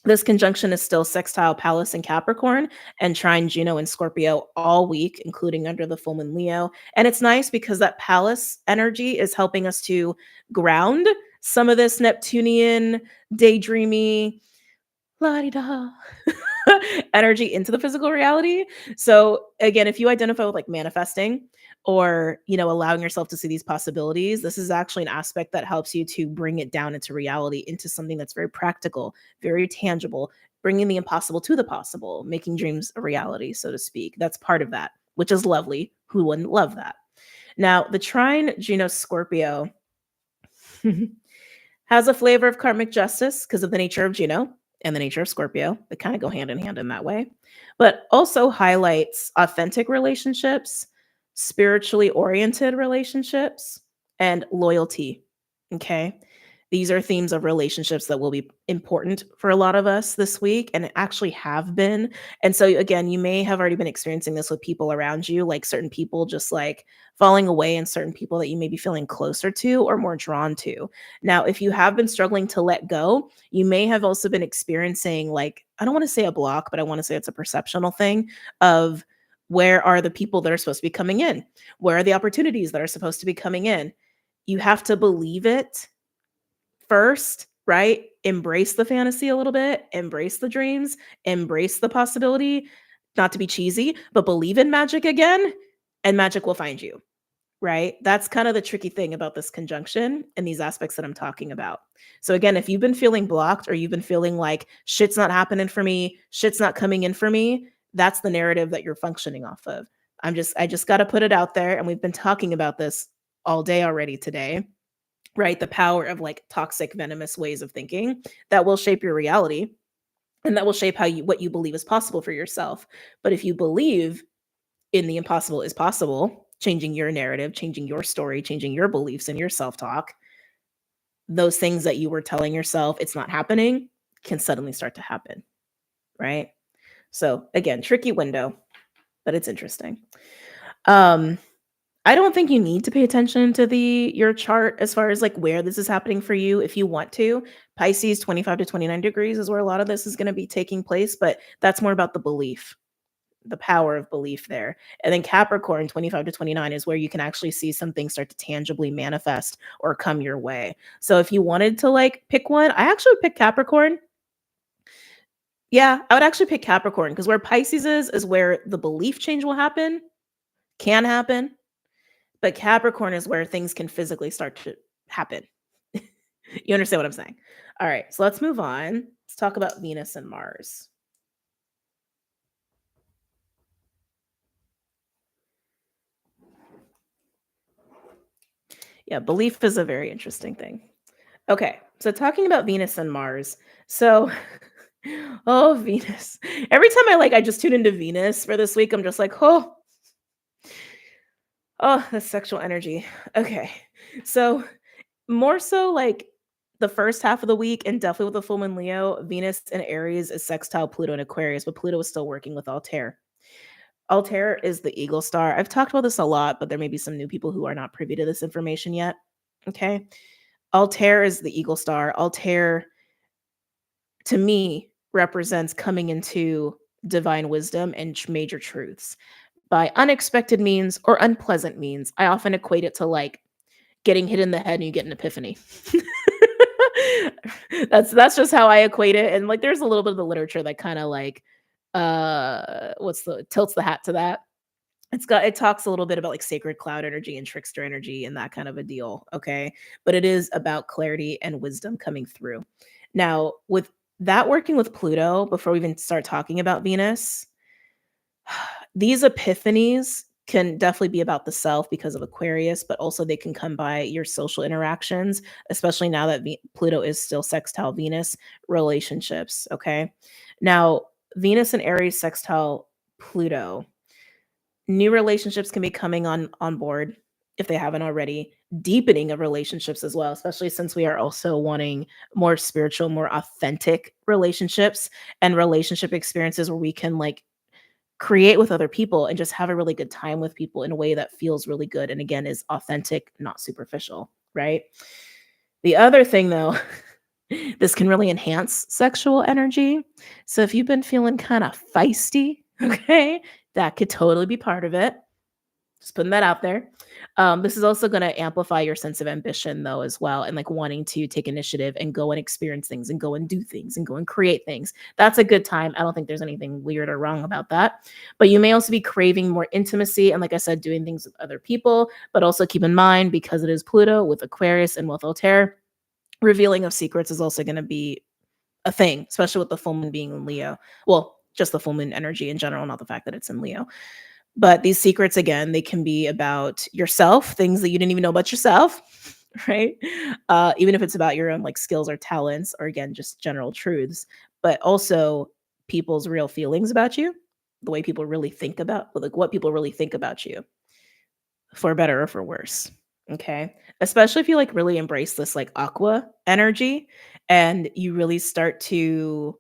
is still sextile Pallas in Capricorn and trine Juno in Scorpio all week, including under the full moon Leo. And it's nice because that Pallas energy is helping us to ground some of this Neptunian, daydreamy, la-di-da energy into the physical reality. So again, if you identify with like manifesting or, allowing yourself to see these possibilities, this is actually an aspect that helps you to bring it down into reality, into something that's very practical, very tangible, bringing the impossible to the possible, making dreams a reality, so to speak. That's part of that, which is lovely. Who wouldn't love that? Now, the trine Juno Scorpio has a flavor of karmic justice because of the nature of Juno and the nature of Scorpio. They kind of go hand in hand in that way, but also highlights authentic relationships, spiritually oriented relationships, and loyalty. Okay. These are themes of relationships that will be important for a lot of us this week and actually have been. And so, again, you may have already been experiencing this with people around you, like certain people just like falling away and certain people that you may be feeling closer to or more drawn to. Now, if you have been struggling to let go, you may have also been experiencing, like, I don't want to say a block, but I want to say it's a perceptional thing of where are the people that are supposed to be coming in? Where are the opportunities that are supposed to be coming in? You have to believe it first, right? Embrace the fantasy a little bit, embrace the dreams, embrace the possibility, not to be cheesy, but believe in magic again, and magic will find you, right? That's kind of the tricky thing about this conjunction and these aspects that I'm talking about. So, again, if you've been feeling blocked or you've been feeling like shit's not happening for me, shit's not coming in for me, that's the narrative that you're functioning off of. I just got to put it out there. And we've been talking about this all day already today, right? The power of like toxic, venomous ways of thinking that will shape your reality and that will shape what you believe is possible for yourself. But if you believe in the impossible is possible, changing your narrative, changing your story, changing your beliefs and your self-talk, those things that you were telling yourself it's not happening can suddenly start to happen, right? So again, tricky window, but it's interesting. Um, I don't think you need to pay attention to the your chart as far as like where this is happening for you if you want to. Pisces 25 to 29 degrees is where a lot of this is going to be taking place, but that's more about the belief, the power of belief there. And then Capricorn 25 to 29 is where you can actually see some things start to tangibly manifest or come your way. So if you wanted to like pick one, I actually would pick Capricorn. Yeah, I would actually pick Capricorn because where Pisces is where the belief change will happen, can happen, but Capricorn is where things can physically start to happen. You understand what I'm saying? All right, so let's move on. Let's talk about Venus and Mars. Yeah, belief is a very interesting thing. Okay, so talking about Venus and Mars. So, oh, Venus. Every time I just tune into Venus for this week, I'm just like, oh, that's sexual energy. Okay, so more so like the first half of the week, and definitely with the full moon Leo, Venus in Aries is sextile Pluto and Aquarius, but Pluto is still working with Altair. Altair is the eagle star. I've talked about this a lot, but there may be some new people who are not privy to this information yet. Okay. Altair is the eagle star. Altair, to me, represents coming into divine wisdom and major truths by unexpected means or unpleasant means. I often equate it to like getting hit in the head and you get an epiphany. That's just how I equate it. And like there's a little bit of the literature that kind of like what's the tilts the hat to that. It talks a little bit about like sacred cloud energy and trickster energy and that kind of a deal, okay? But it is about clarity and wisdom coming through. Now, with that working with Pluto, before we even start talking about Venus, these epiphanies can definitely be about the self because of Aquarius, but also they can come by your social interactions, especially now that Pluto is still sextile Venus, relationships, okay? Now, Venus and Aries sextile Pluto, new relationships can be coming on board if they haven't already, deepening of relationships as well, especially since we are also wanting more spiritual, more authentic relationships and relationship experiences where we can like create with other people and just have a really good time with people in a way that feels really good and again is authentic, not superficial, right? The other thing though, this can really enhance sexual energy. So if you've been feeling kind of feisty, okay, that could totally be part of it. Just putting that out there. This is also going to amplify your sense of ambition, though, as well, and like wanting to take initiative and go and experience things and go and do things and go and create things. That's a good time. I don't think there's anything weird or wrong about that. But you may also be craving more intimacy and, like I said, doing things with other people. But also keep in mind, because it is Pluto with Aquarius and with Altair, revealing of secrets is also going to be a thing, especially with the full moon being in Leo. Well, just the full moon energy in general, not the fact that it's in Leo. But these secrets, again, they can be about yourself, things that you didn't even know about yourself, right? Even if it's about your own like skills or talents, or again, just general truths, but also people's real feelings about you, the way people really think about, like what people really think about you, for better or for worse. Okay. Especially if you like really embrace this like aqua energy and you really start to,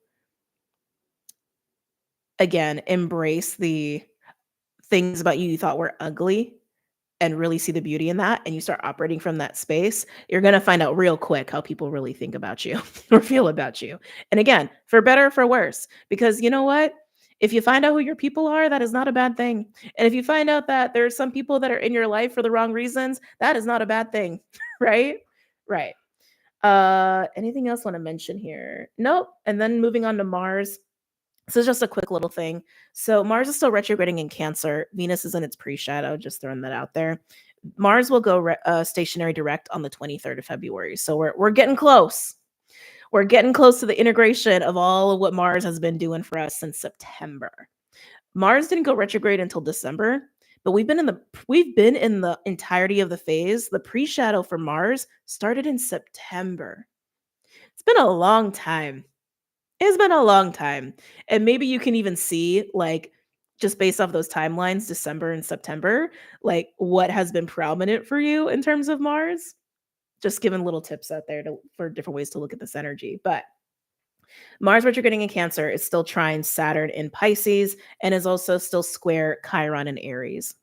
again, embrace the things about you thought were ugly and really see the beauty in that and you start operating from that space, you're going to find out real quick how people really think about you or feel about you. And again, for better or for worse, because you know what? If you find out who your people are, that is not a bad thing. And if you find out that there's some people that are in your life for the wrong reasons, that is not a bad thing, right? Right. Anything else want to mention here? Nope. And then moving on to Mars. So just a quick little thing. So Mars is still retrograding in Cancer. Venus is in its pre-shadow, just throwing that out there. Mars will go stationary direct on the 23rd of February. So we're getting close. We're getting close to the integration of all of what Mars has been doing for us since September. Mars didn't go retrograde until December, but we've been in the entirety of the phase. The pre-shadow for Mars started in September. It's been a long time. It's been a long time. And maybe you can even see like just based off those timelines, December and September, like what has been prominent for you in terms of Mars. Just giving little tips out there for different ways to look at this energy. But Mars retrograding in Cancer is still trine Saturn in Pisces and is also still square Chiron in Aries.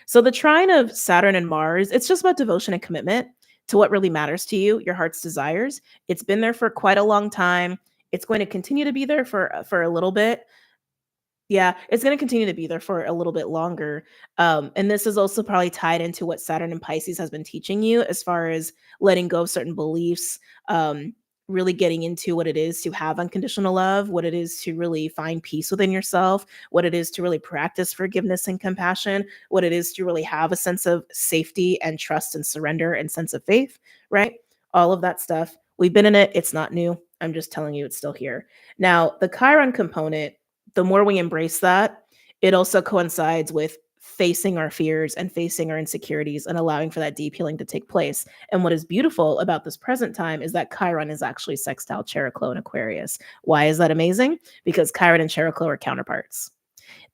So the trine of Saturn and Mars, it's just about devotion and commitment to what really matters to you, your heart's desires. It's been there for quite a long time. It's going to continue to be there for a little bit. Yeah, it's gonna continue to be there for a little bit longer, and this is also probably tied into what Saturn and Pisces has been teaching you as far as letting go of certain beliefs, really getting into what it is to have unconditional love, what it is to really find peace within yourself, what it is to really practice forgiveness and compassion, what it is to really have a sense of safety and trust and surrender and sense of faith, right? All of that stuff. We've been in it, it's not new. I'm just telling you it's still here. Now, the Chiron component, the more we embrace that, it also coincides with facing our fears and facing our insecurities and allowing for that deep healing to take place. And what is beautiful about this present time is that Chiron is actually sextile Chariklo in Aquarius. Why is that amazing? Because Chiron and Chariklo are counterparts.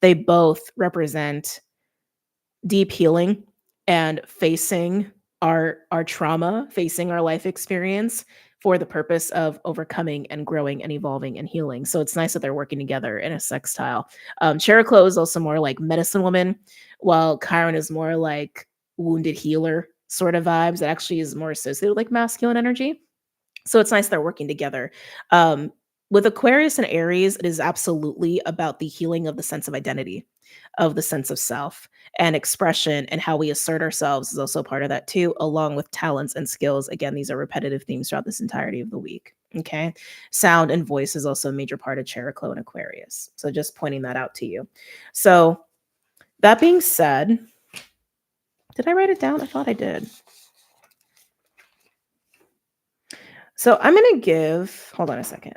They both represent deep healing and facing our trauma, facing our life experience for the purpose of overcoming and growing and evolving and healing. So it's nice that they're working together in a sextile. Chariklo is also more like medicine woman, while Chiron is more like wounded healer sort of vibes. That actually is more associated with like masculine energy. So it's nice they're working together. With Aquarius and Aries, it is absolutely about the healing of the sense of identity, of the sense of self and expression, and how we assert ourselves is also part of that too, along with talents and skills. Again, these are repetitive themes throughout this entirety of the week. Okay. Sound and voice is also a major part of Chariklo and Aquarius. So just pointing that out to you. So that being said, did I write it down? I thought I did. So I'm going to give, hold on a second.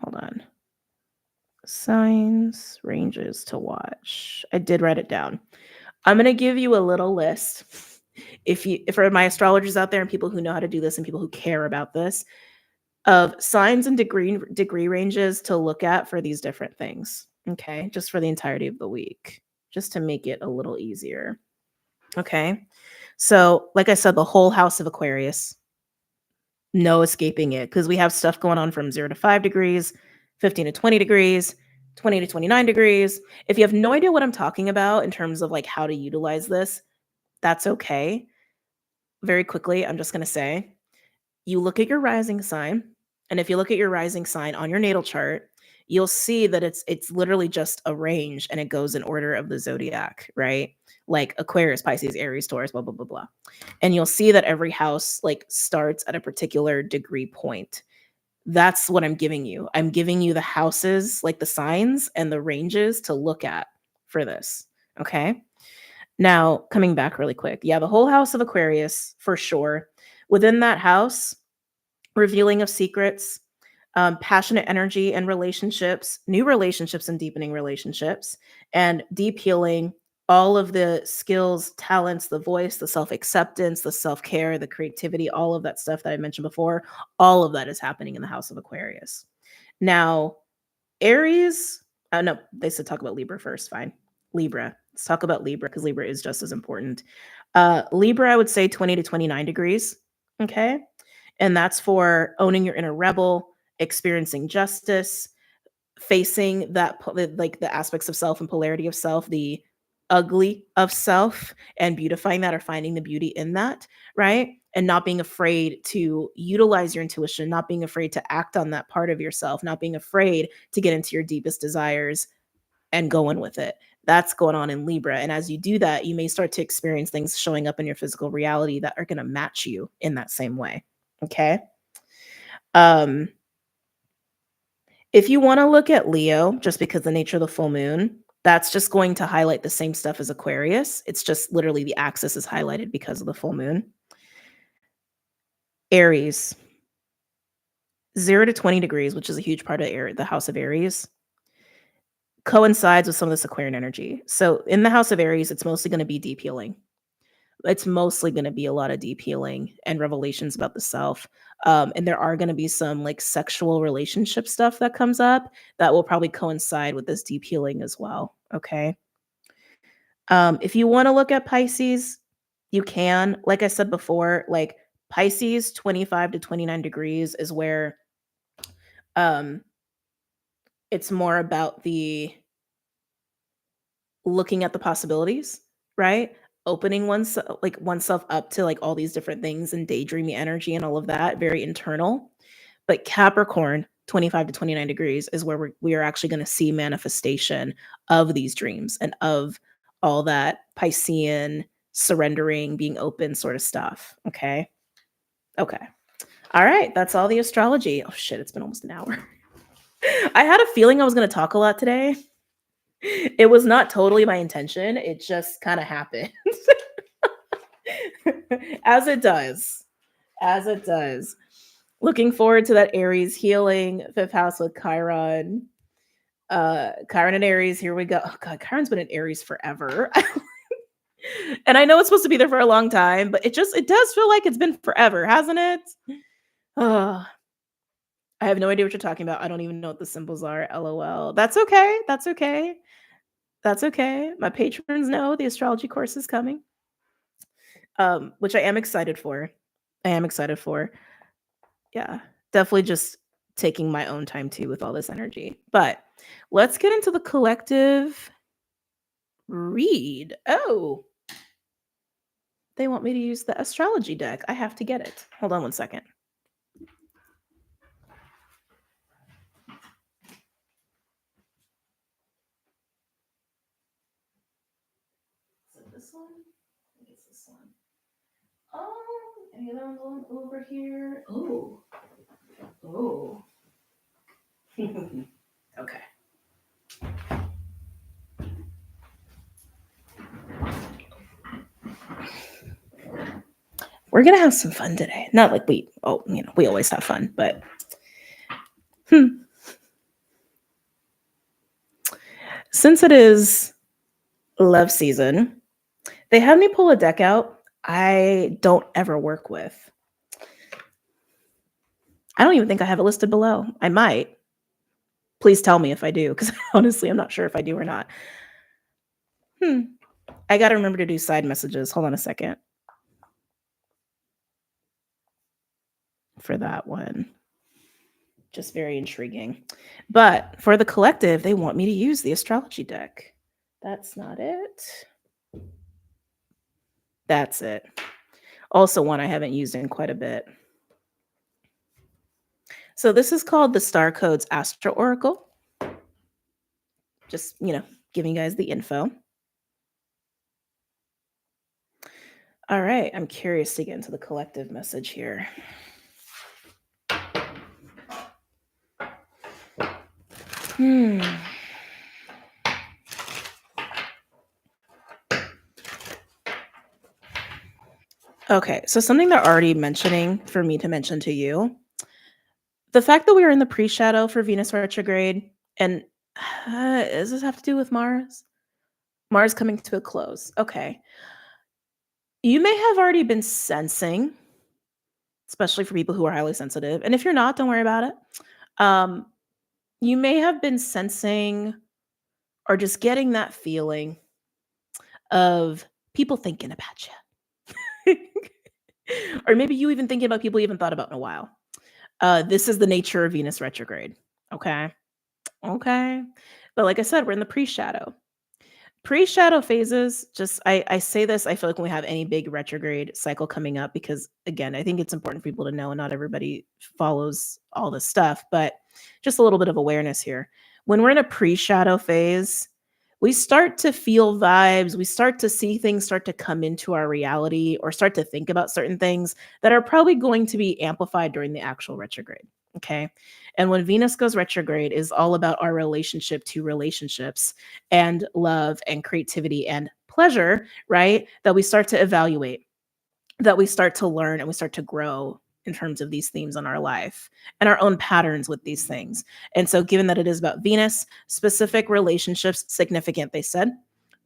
Hold on. Signs, ranges to watch. I did write it down. I'm going to give you a little list. If for my astrologers out there and people who know how to do this and people who care about this, of signs and degree ranges to look at for these different things. Okay, just for the entirety of the week, just to make it a little easier. Okay, so like I said, the whole house of Aquarius, no escaping it, because we have stuff going on from 0 to 5 degrees, 15 to 20 degrees, 20 to 29 degrees. If you have no idea what I'm talking about in terms of like how to utilize this, that's okay. Very quickly, I'm just going to say, you look at your rising sign, and if you look at your rising sign on your natal chart, you'll see that it's literally just a range, and it goes in order of the zodiac, right? Like Aquarius, Pisces, Aries, Taurus, blah blah blah blah. And you'll see that every house like starts at a particular degree point. That's what I'm giving you. I'm giving you the houses, like the signs and the ranges to look at for this. Okay. Now, coming back really quick. Yeah, the whole house of Aquarius for sure. Within that house, revealing of secrets, passionate energy and relationships, new relationships and deepening relationships, and deep healing, all of the skills, talents, the voice, the self-acceptance, the self-care, the creativity, all of that stuff that I mentioned before, all of that is happening in the house of Aquarius. Now, Aries, no, they said talk about Libra first, fine. Libra, let's talk about Libra because Libra is just as important. Libra, I would say 20 to 29 degrees, okay? And that's for owning your inner rebel, experiencing justice, facing that like the aspects of self and polarity of self, the ugly of self, and beautifying that or finding the beauty in that, right? And not being afraid to utilize your intuition, not being afraid to act on that part of yourself, not being afraid to get into your deepest desires and going with it. That's going on in Libra. And as you do that, you may start to experience things showing up in your physical reality that are going to match you in that same way. Okay. If you want to look at Leo, just because the nature of the full moon, that's just going to highlight the same stuff as Aquarius. It's just literally the axis is highlighted because of the full moon. Aries, 0 to 20 degrees, which is a huge part of the house of Aries, coincides with some of this Aquarian energy. So in the house of Aries, it's mostly going to be deep healing. It's mostly going to be a lot of deep healing and revelations about the self. And there are going to be some like sexual relationship stuff that comes up that will probably coincide with this deep healing as well. Okay. If you want to look at Pisces, you can. Like I said before, like Pisces 25 to 29 degrees is where um it's more about the looking at the possibilities, right? Opening oneself up to like all these different things and daydreamy energy and all of that, very internal. But Capricorn, 25 to 29 degrees is where we are actually going to see manifestation of these dreams and of all that Piscean surrendering, being open sort of stuff. Okay. Okay. All right. That's all the astrology. Oh shit, it's been almost an hour. I had a feeling I was going to talk a lot today. It was not totally my intention. It just kind of happened. As it does. As it does. Looking forward to that Aries healing, fifth house with Chiron. Chiron and Aries, here we go. Oh god, Chiron's been in Aries forever. And I know it's supposed to be there for a long time, but it does feel like it's been forever, hasn't it? Oh, I have no idea what you're talking about. I don't even know what the symbols are. LOL. That's okay. That's okay. That's okay. My patrons know the astrology course is coming. Which I am excited for. I am excited for. Yeah. Definitely just taking my own time too with all this energy. But let's get into the collective read. Oh, they want me to use the astrology deck. I have to get it. Hold on one second. Is it this one? I think it's this one. Oh, any other one over here? Oh. Oh. Okay. We're gonna have some fun today. Not like we always have fun, but since it is love season, they had me pull a deck out I don't ever work with. I don't even think I have it listed below. I might. Please tell me if I do, because honestly, I'm not sure if I do or not. I got to remember to do side messages. Hold on a second. For that one. Just very intriguing. But for the collective, they want me to use the astrology deck. That's not it. That's it. Also one I haven't used in quite a bit. So this is called the Star Codes Astro Oracle. Just, giving you guys the info. All right, I'm curious to get into the collective message here. Okay, so something they're already mentioning for me to mention to you. The fact that we are in the pre-shadow for Venus retrograde, and does this have to do with Mars? Mars coming to a close. Okay. You may have already been sensing, especially for people who are highly sensitive, and if you're not, don't worry about it. You may have been sensing or just getting that feeling of people thinking about you. Or maybe you even thinking about people you haven't thought about in a while. This is the nature of Venus retrograde. Okay. But like I said, we're in the pre-shadow. Pre-shadow phases, just I say this, I feel like when we have any big retrograde cycle coming up, because again, I think it's important for people to know, and not everybody follows all this stuff, but just a little bit of awareness here. When we're in a pre-shadow phase, we start to feel vibes, we start to see things start to come into our reality, or start to think about certain things that are probably going to be amplified during the actual retrograde. Okay. And when Venus goes retrograde is all about our relationship to relationships and love and creativity and pleasure, right? That we start to evaluate, that we start to learn, and we start to grow in terms of these themes in our life and our own patterns with these things. And so given that it is about Venus, specific relationships, significant, they said,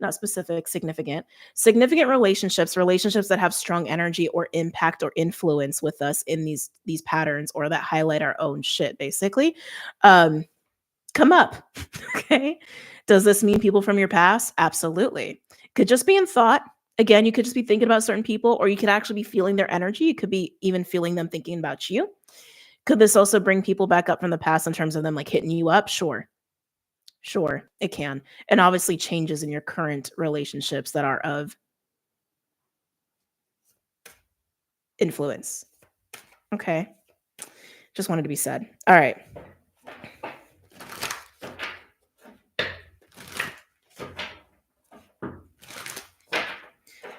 not specific, significant. Significant relationships, relationships that have strong energy or impact or influence with us in these patterns, or that highlight our own shit, basically, um, come up. Okay. Does this mean people from your past? Absolutely. Could just be in thought. Again, you could just be thinking about certain people, or you could actually be feeling their energy. You could be even feeling them thinking about you. Could this also bring people back up from the past in terms of them like hitting you up? Sure. Sure, it can. And obviously changes in your current relationships that are of influence. Okay. Just wanted to be said. All right.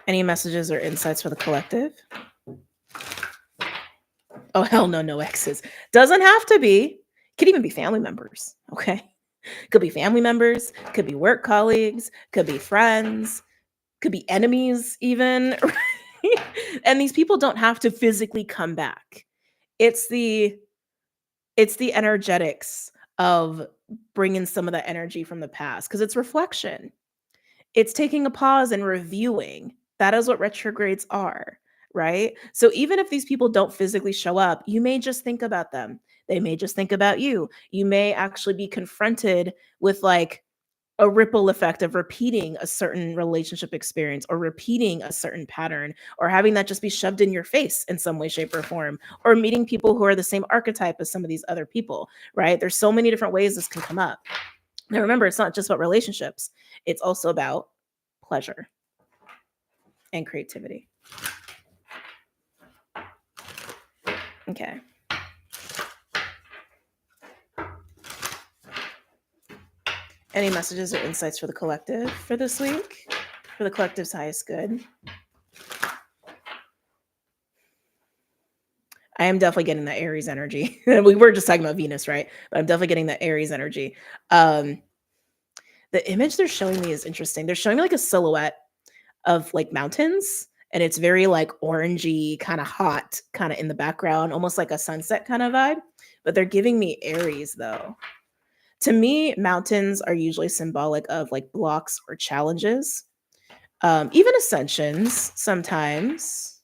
Any messages or insights for the collective? Oh, hell no, no exes. Doesn't have to be. Could even be family members. Okay. Could be family members, could be work colleagues, could be friends, could be enemies, even. Right? And these people don't have to physically come back. It's the energetics of bringing some of that energy from the past, because it's reflection. It's taking a pause and reviewing. That is what retrogrades are, right? So even if these people don't physically show up, you may just think about them. They may just think about you. You may actually be confronted with like a ripple effect of repeating a certain relationship experience, or repeating a certain pattern, or having that just be shoved in your face in some way, shape, or form, or meeting people who are the same archetype as some of these other people, right? There's so many different ways this can come up. Now, remember, it's not just about relationships, it's also about pleasure and creativity. Okay. Any messages or insights for the collective for this week? For the collective's highest good? I am definitely getting that Aries energy. We were just talking about Venus, right? But I'm definitely getting that Aries energy. The image they're showing me is interesting. They're showing me like a silhouette of like mountains, and it's very like orangey, kind of hot, kind of in the background, almost like a sunset kind of vibe. But they're giving me Aries though. To me, mountains are usually symbolic of like blocks or challenges, even ascensions sometimes.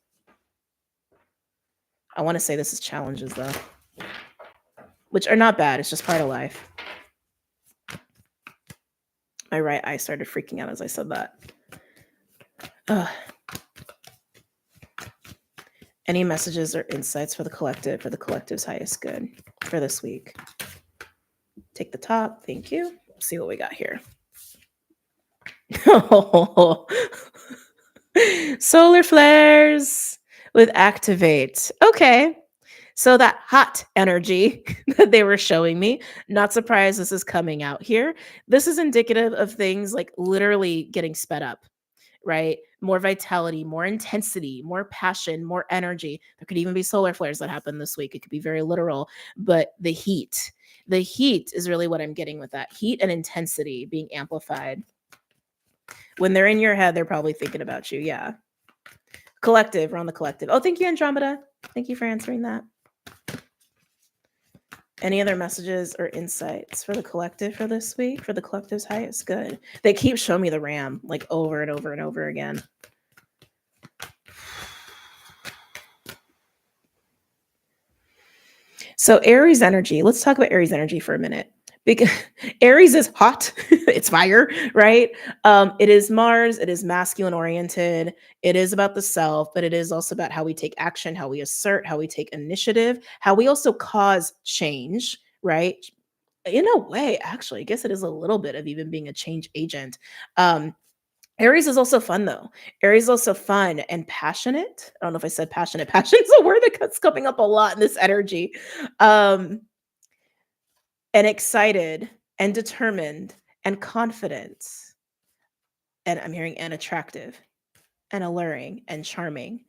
I want to say this is challenges though, which are not bad. It's just part of life. My right eye started freaking out as I said that. Ugh. Any messages or insights for the collective, for the collective's highest good for this week? Take the top. Thank you. Let's see what we got here. Solar flares with activate. Okay. So that hot energy that they were showing me, not surprised this is coming out here. This is indicative of things like literally getting sped up, right? More vitality, more intensity, more passion, more energy. There could even be solar flares that happen this week. It could be very literal, but the heat is really what I'm getting with that. Heat and intensity being amplified. When they're in your head, they're probably thinking about you. Yeah. Collective, we're on the collective. Oh, thank you, Andromeda. Thank you for answering that. Any other messages or insights for the collective for this week? For the collective's highest good. They keep showing me the RAM like over and over and over again. So Aries energy, let's talk about Aries energy for a minute. Because Aries is hot, it's fire, right? It is Mars, it is masculine oriented, it is about the self, but it is also about how we take action, how we assert, how we take initiative, how we also cause change, right? In a way, actually, I guess it is a little bit of even being a change agent. Aries is also fun though. Aries is also fun and passionate. I don't know if I said passionate. Passion is a word that's coming up a lot in this energy. Um, and excited and determined and confident. And I'm hearing and attractive and alluring and charming.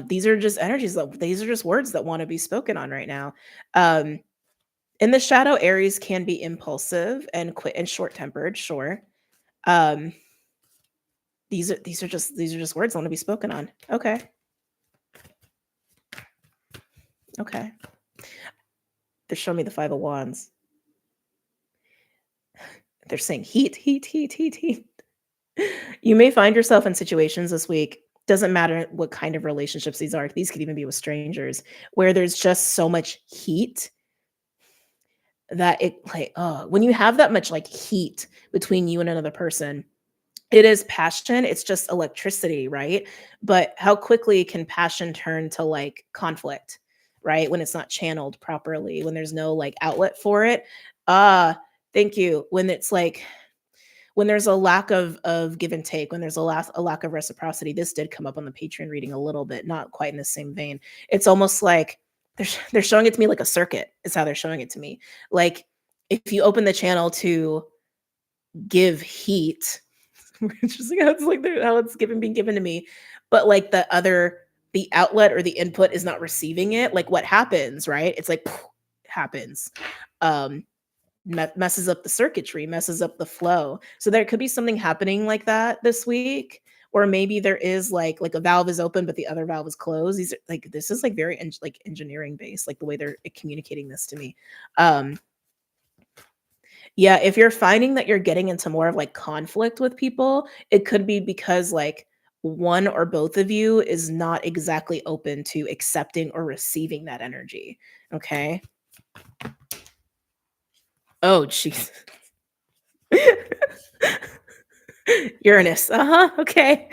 These are just energies these are just words that want to be spoken on right now. In the shadow, Aries can be impulsive and quick and short-tempered, sure. Um, these are just words that want to be spoken on. Okay. Okay. They're showing me the Five of Wands. They're saying heat, heat, heat, heat, heat. You may find yourself in situations this week, doesn't matter what kind of relationships these are, these could even be with strangers, where there's just so much heat that it like, when you have that much like heat between you and another person, it is passion, it's just electricity, right? But how quickly can passion turn to like conflict, right? When it's not channeled properly, when there's no like outlet for it. Ah, thank you. When it's like when there's a lack of give and take, when there's a lack of reciprocity. This did come up on the Patreon reading a little bit, not quite in the same vein. It's almost like they're showing it to me like a circuit is how they're showing it to me. Like if you open the channel to give heat, which is like how it's given being given to me, but like the outlet or the input is not receiving it. Like what happens, right? It's like happens. Um, messes up the circuitry, messes up the flow. So there could be something happening like that this week, or maybe there is like a valve is open but the other valve is closed. These are like this is like very like engineering based, like the way they're communicating this to me. Um, yeah, if you're finding that you're getting into more of like conflict with people, it could be because like one or both of you is not exactly open to accepting or receiving that energy. Okay. Oh, jeez. Uranus. Uh-huh. Okay.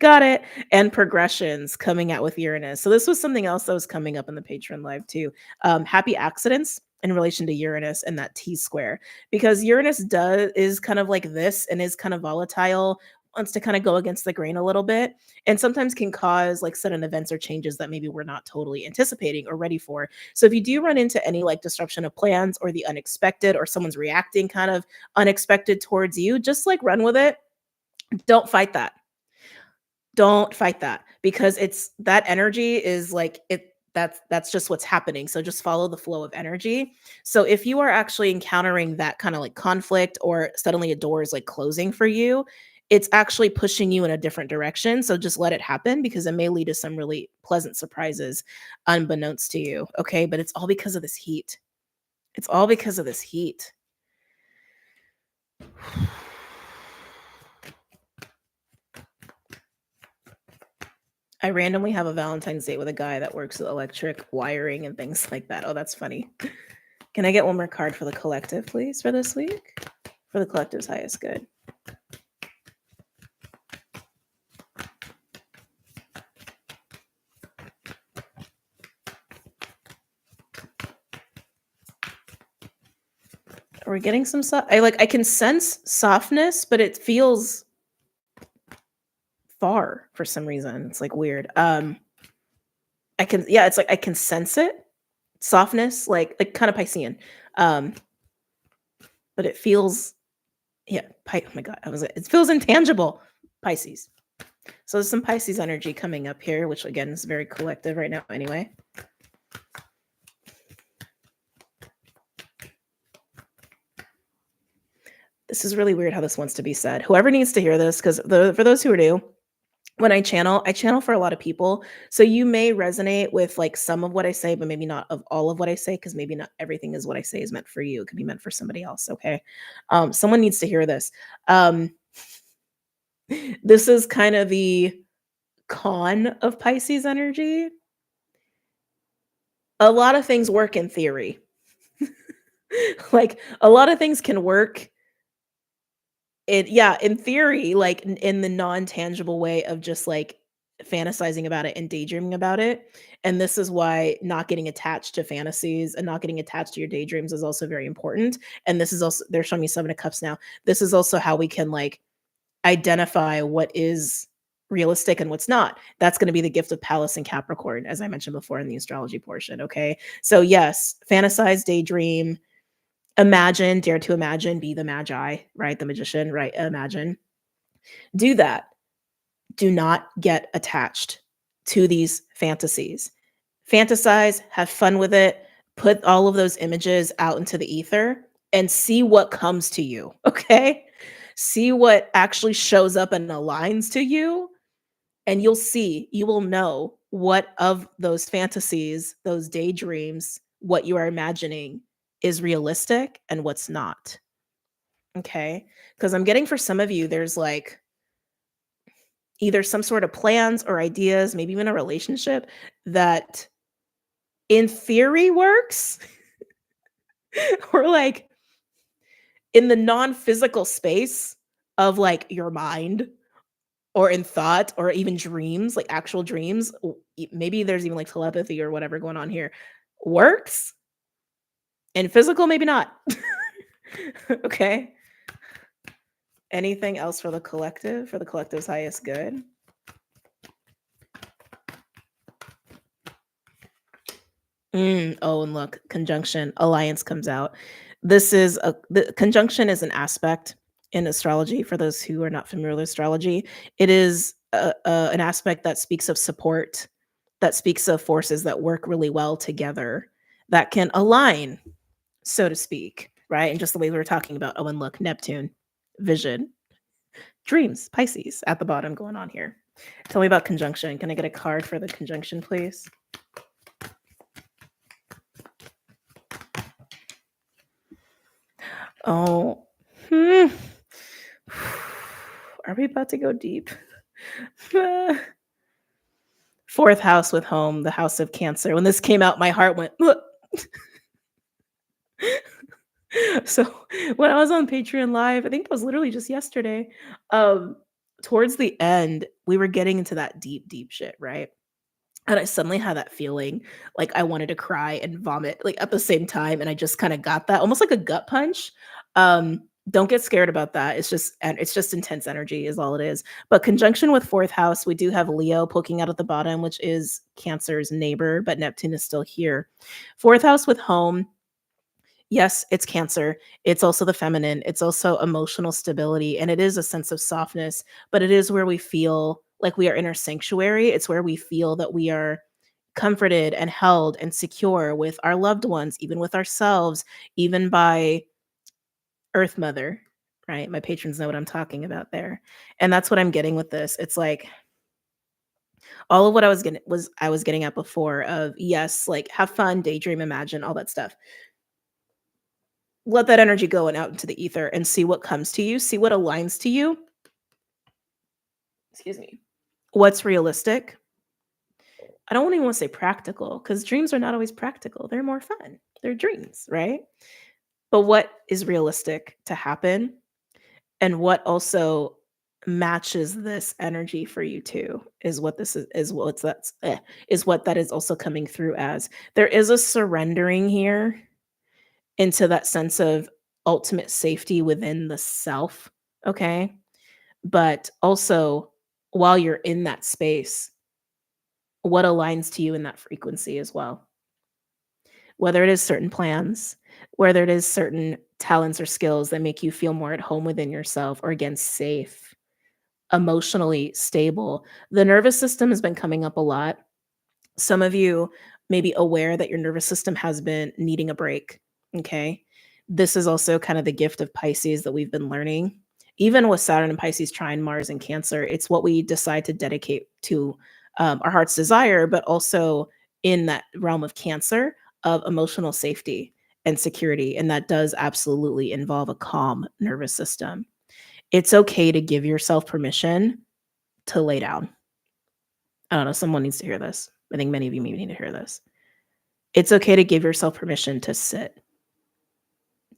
Got it. And progressions coming out with Uranus. So this was something else that was coming up in the Patreon live too. Happy accidents in relation to Uranus and that T square. Because Uranus does is kind of like this and is kind of volatile, wants to kind of go against the grain a little bit, and sometimes can cause like sudden events or changes that maybe we're not totally anticipating or ready for. So if you do run into any like disruption of plans or the unexpected or someone's reacting kind of unexpected towards you, just like run with it. Don't fight that. Don't fight that because it's that energy is like it that's just what's happening. So just follow the flow of energy. So if you are actually encountering that kind of like conflict or suddenly a door is like closing for you, it's actually pushing you in a different direction. So just let it happen because it may lead to some really pleasant surprises unbeknownst to you. Okay. But it's all because of this heat. It's all because of this heat. I randomly have a Valentine's date with a guy that works with electric wiring and things like that. Oh, that's funny. Can I get one more card for the collective, please, for this week? For the collective's highest good. Are we getting some I can sense softness, but it feels far for some reason. It's like weird. It's like I can sense it. Softness, like kind of Piscean. Um, but it feels oh my god, it feels intangible. Pisces. So there's some Pisces energy coming up here, which again is very collective right now anyway. This is really weird how this wants to be said. Whoever needs to hear this, because for those who are new, when I channel for a lot of people. So you may resonate with like some of what I say, but maybe not of all of what I say, because maybe not everything is what I say is meant for you. It could be meant for somebody else. Okay. Someone needs to hear this. This is kind of the con of Pisces energy. A lot of things work in theory. Like a lot of things can work in theory, like in the non-tangible way of just like fantasizing about it and daydreaming about it. And this is why not getting attached to fantasies and not getting attached to your daydreams is also very important. And this is also they're showing me 7 of Cups now. This is also how we can like identify what is realistic and what's not. That's going to be the gift of Pallas and Capricorn, as I mentioned before in the astrology portion. Okay. So yes, fantasize, daydream, imagine, dare to imagine, be the magi, right? The magician, right? Imagine. Do that. Do not get attached to these fantasies. Fantasize, have fun with it, put all of those images out into the ether and see what comes to you, okay? See what actually shows up and aligns to you, and you will know what of those fantasies, those daydreams, what you are imagining is realistic and what's not. Okay. Because I'm getting for some of you, there's like either some sort of plans or ideas, maybe even a relationship that in theory works or like in the non-physical space of like your mind or in thought or even dreams, like actual dreams, maybe there's even like telepathy or whatever going on here, works, and physical, maybe not. Okay. Anything else for the collective, for the collective's highest good? Oh, and look, conjunction, alliance comes out. The conjunction is an aspect in astrology. For those who are not familiar with astrology, it is an aspect that speaks of support, that speaks of forces that work really well together, that can align, so to speak, right? And just the way we were talking about. Oh, and look, Neptune, vision, dreams, Pisces at the bottom going on here. Tell me about conjunction. Can I get a card for the conjunction, please? Oh, hmm. Are we about to go deep? Fourth house with home, the house of Cancer. When this came out, my heart went. So when I was on Patreon Live, I think it was literally just yesterday. Um, Towards the end, we were getting into that deep, deep shit, right? And I suddenly had that feeling like I wanted to cry and vomit like at the same time. And I just kind of got that almost like a gut punch. Don't get scared about that. It's just intense energy is all it is. But conjunction with fourth house, we do have Leo poking out at the bottom, which is Cancer's neighbor, but Neptune is still here. Fourth house with home. Yes, it's Cancer. It's also the feminine. It's also emotional stability. And it is a sense of softness, but it is where we feel like we are in our sanctuary. It's where we feel that we are comforted and held and secure with our loved ones, even with ourselves, even by Earth Mother, right? My patrons know what I'm talking about there. And that's what I'm getting with this. It's like all of what I was getting at before of yes, like have fun, daydream, imagine, all that stuff. Let that energy go and out into the ether and see what comes to you, see what aligns to you. Excuse me. What's realistic? I don't even want to say practical because dreams are not always practical. They're more fun. They're dreams, right? But what is realistic to happen and what also matches this energy for you too is what this is what's that's is what that is also coming through as. There is a surrendering here into that sense of ultimate safety within the self, okay? But also while you're in that space, what aligns to you in that frequency as well? Whether it is certain plans, whether it is certain talents or skills that make you feel more at home within yourself or again safe, emotionally stable. The nervous system has been coming up a lot. Some of you may be aware that your nervous system has been needing a break. Okay. This is also kind of the gift of Pisces that we've been learning. Even with Saturn and Pisces trine Mars and Cancer, it's what we decide to dedicate to our heart's desire, but also in that realm of Cancer of emotional safety and security. And that does absolutely involve a calm nervous system. It's okay to give yourself permission to lay down. I don't know, someone needs to hear this. I think many of you maybe need to hear this. It's okay to give yourself permission to sit,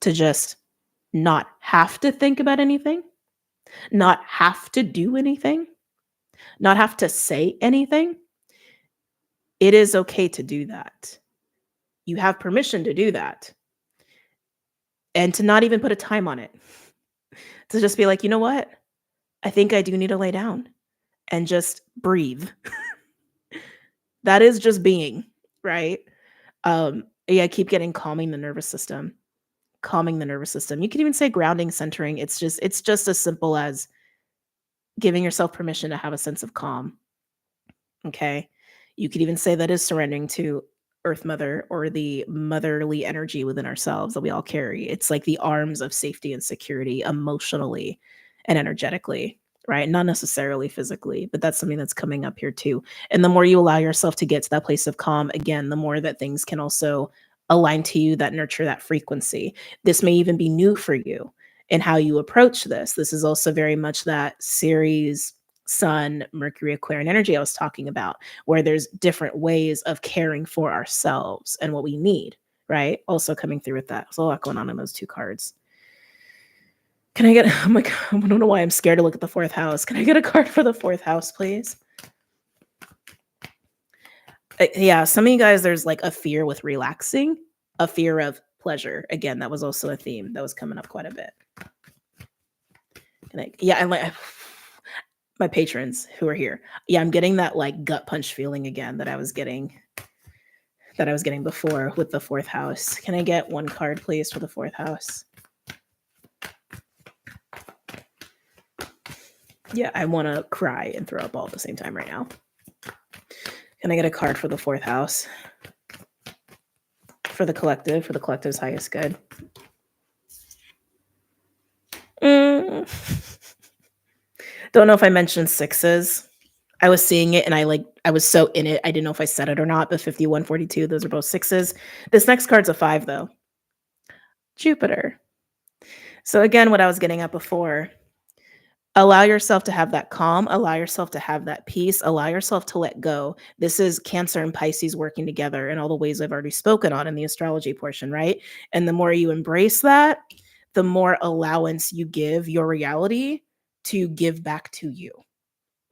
to just not have to think about anything, not have to do anything, not have to say anything. It is okay to do that. You have permission to do that and to not even put a time on it. To just be like, you know what? I think I do need to lay down and just breathe. That is just being, right? Yeah, keep getting calming the nervous system. Calming the nervous system. You can even say grounding, centering. It's just as simple as giving yourself permission to have a sense of calm. Okay. You could even say that is surrendering to Earth Mother or the motherly energy within ourselves that we all carry. It's like the arms of safety and security emotionally and energetically, right? Not necessarily physically, but that's something that's coming up here too. And the more you allow yourself to get to that place of calm, again, the more that things can also align to you that nurture that frequency. This may even be new for you. in how you approach this. This is also very much that series Sun, Mercury, Aquarian energy I was talking about, where there's different ways of caring for ourselves and what we need, right? Also coming through with that. There's a lot going on in those two cards. Can I get, I'm like, I don't know why I'm scared to look at the fourth house. Can I get a card for the fourth house, please? Yeah, some of you guys, there's like a fear with relaxing, a fear of pleasure. Again, that was also a theme that was coming up quite a bit. And yeah, and like my patrons who are here. Yeah, I'm getting that like gut punch feeling again that I was getting before with the fourth house. Can I get one card, please, for the fourth house? Yeah, I want to cry and throw up all at the same time right now. Can I get a card for the fourth house? For the collective's highest good. Don't know if I mentioned sixes. I was seeing it and I was so in it. I didn't know if I said it or not, but 51, 42, those are both sixes. This next card's a 5 though. Jupiter. So again, what I was getting at before, allow yourself to have that calm, allow yourself to have that peace, allow yourself to let go. This is Cancer and Pisces working together in all the ways I've already spoken on in the astrology portion, right? And the more you embrace that, the more allowance you give your reality to give back to you.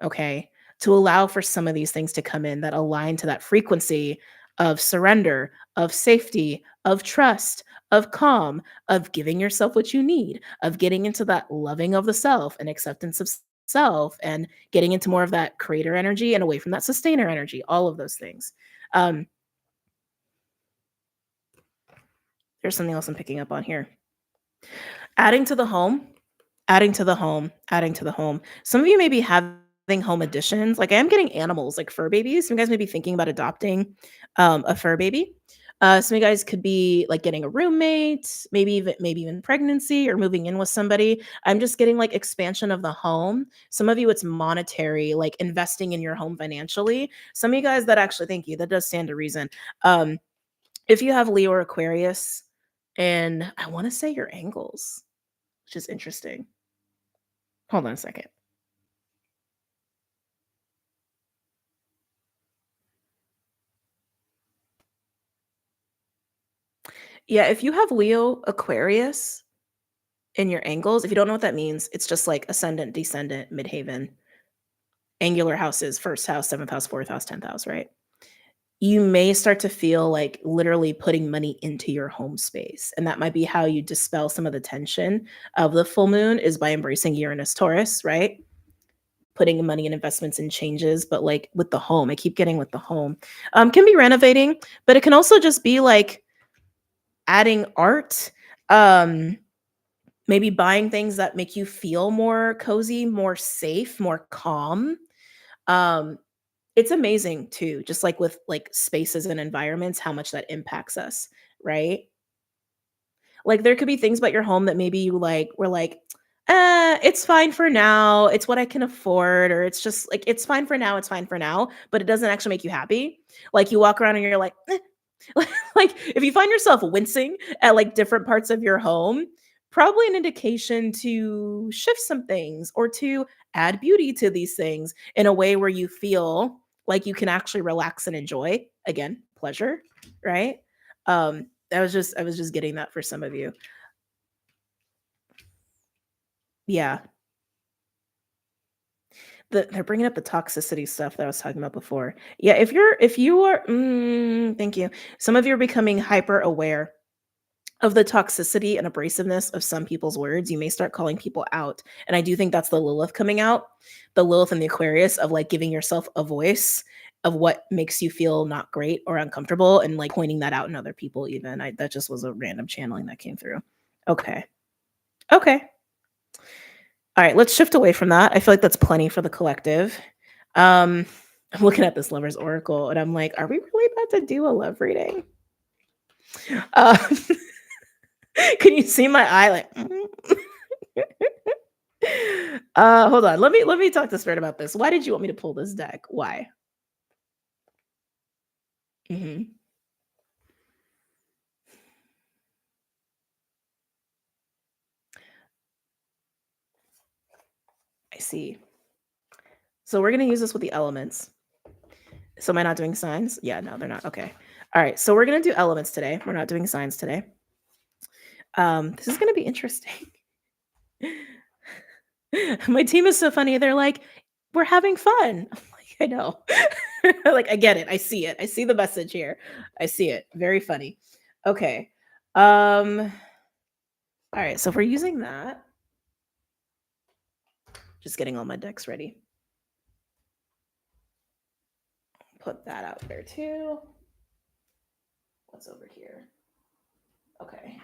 Okay? To allow for some of these things to come in that align to that frequency of surrender, of safety, of trust, of calm, of giving yourself what you need, of getting into that loving of the self and acceptance of self and getting into more of that creator energy and away from that sustainer energy, all of those things. There's something else I'm picking up on here. Adding to the home, adding to the home, adding to the home. Some of you may be having home additions. Like I am getting animals, like fur babies. Some of you guys may be thinking about adopting a fur baby. Some of you guys could be like getting a roommate, maybe even pregnancy or moving in with somebody. I'm just getting like expansion of the home. Some of you it's monetary, like investing in your home financially. Some of you guys that actually, thank you, that does stand to reason. If you have Leo or Aquarius, and I want to say your angles, which is interesting. Hold on a second. Yeah, if you have Leo, Aquarius in your angles, if you don't know what that means, it's just like ascendant, descendant, midhaven, angular houses, first house, seventh house, fourth house, 10th house, right? You may start to feel like literally putting money into your home space. And that might be how you dispel some of the tension of the full moon is by embracing Uranus, Taurus, right? Putting money in investments and changes, but like with the home, I keep getting with the home. Can be renovating, but it can also just be like adding art, maybe buying things that make you feel more cozy, more safe, more calm. Um, it's amazing too, just like with like spaces and environments, how much that impacts us, right? Like there could be things about your home that maybe you like were like, it's fine for now. It's what I can afford, or it's just like it's fine for now, it's fine for now, but it doesn't actually make you happy. Like you walk around and you're like, like if you find yourself wincing at like different parts of your home, probably an indication to shift some things or to add beauty to these things in a way where you feel like you can actually relax and enjoy again pleasure, right? I was just getting that for some of you. Yeah, they're bringing up the toxicity stuff that I was talking about before. Yeah, if you are, thank you. Some of you are becoming hyper aware of the toxicity and abrasiveness of some people's words. You may start calling people out, and I do think that's the Lilith coming out, the Lilith and the Aquarius of like giving yourself a voice of what makes you feel not great or uncomfortable, and like pointing that out in other people. Even that just was a random channeling that came through. Okay, okay. All right, let's shift away from that. I feel like that's plenty for the collective. I'm looking at this lover's oracle and I'm like, are we really about to do a love reading? Uh, can you see my eye? Like, hold on. Let me talk to Spirit about this. Why did you want me to pull this deck? Why? Hmm. see. So we're going to use this with the elements. So am I not doing signs? Yeah, no, they're not. Okay. All right. So we're going to do elements today. We're not doing signs today. This is going to be interesting. My team is so funny. They're like, we're having fun. I'm like, I know. Like, I get it. I see it. I see the message here. I see it. Very funny. Okay. All right. So if we're using that, just getting all my decks ready. Put that out there too. What's over here? Okay.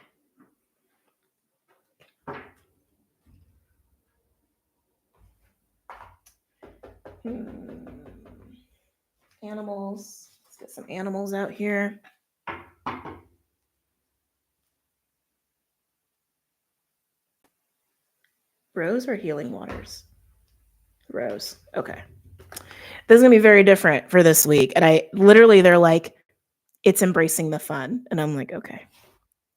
Animals. Let's get some animals out here. Rose or healing waters? Rose. Okay. This is going to be very different for this week. And they're like, it's embracing the fun. And I'm like, okay.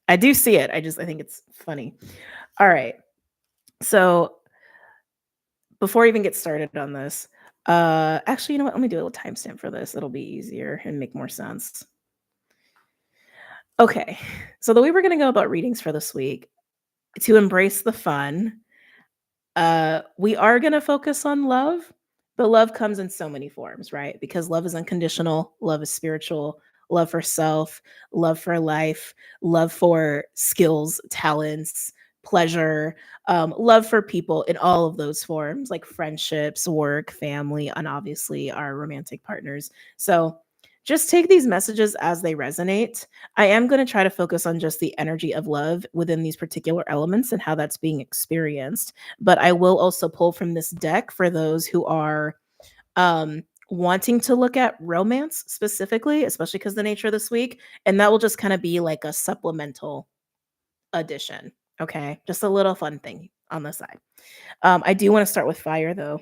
I do see it. I think it's funny. All right. So before I even get started on this, actually, you know what? Let me do a little timestamp for this. It'll be easier and make more sense. Okay. So the way we're going to go about readings for this week, to embrace the fun, we are going to focus on love, but love comes in so many forms, right? Because love is unconditional, love is spiritual, love for self, love for life, love for skills, talents, pleasure, love for people in all of those forms, like friendships, work, family, and obviously our romantic partners. So just take these messages as they resonate. I am going to try to focus on just the energy of love within these particular elements and how that's being experienced. But I will also pull from this deck for those who are wanting to look at romance specifically, especially because the nature of this week. And that will just kind of be like a supplemental addition. Okay. Just a little fun thing on the side. I do want to start with fire though,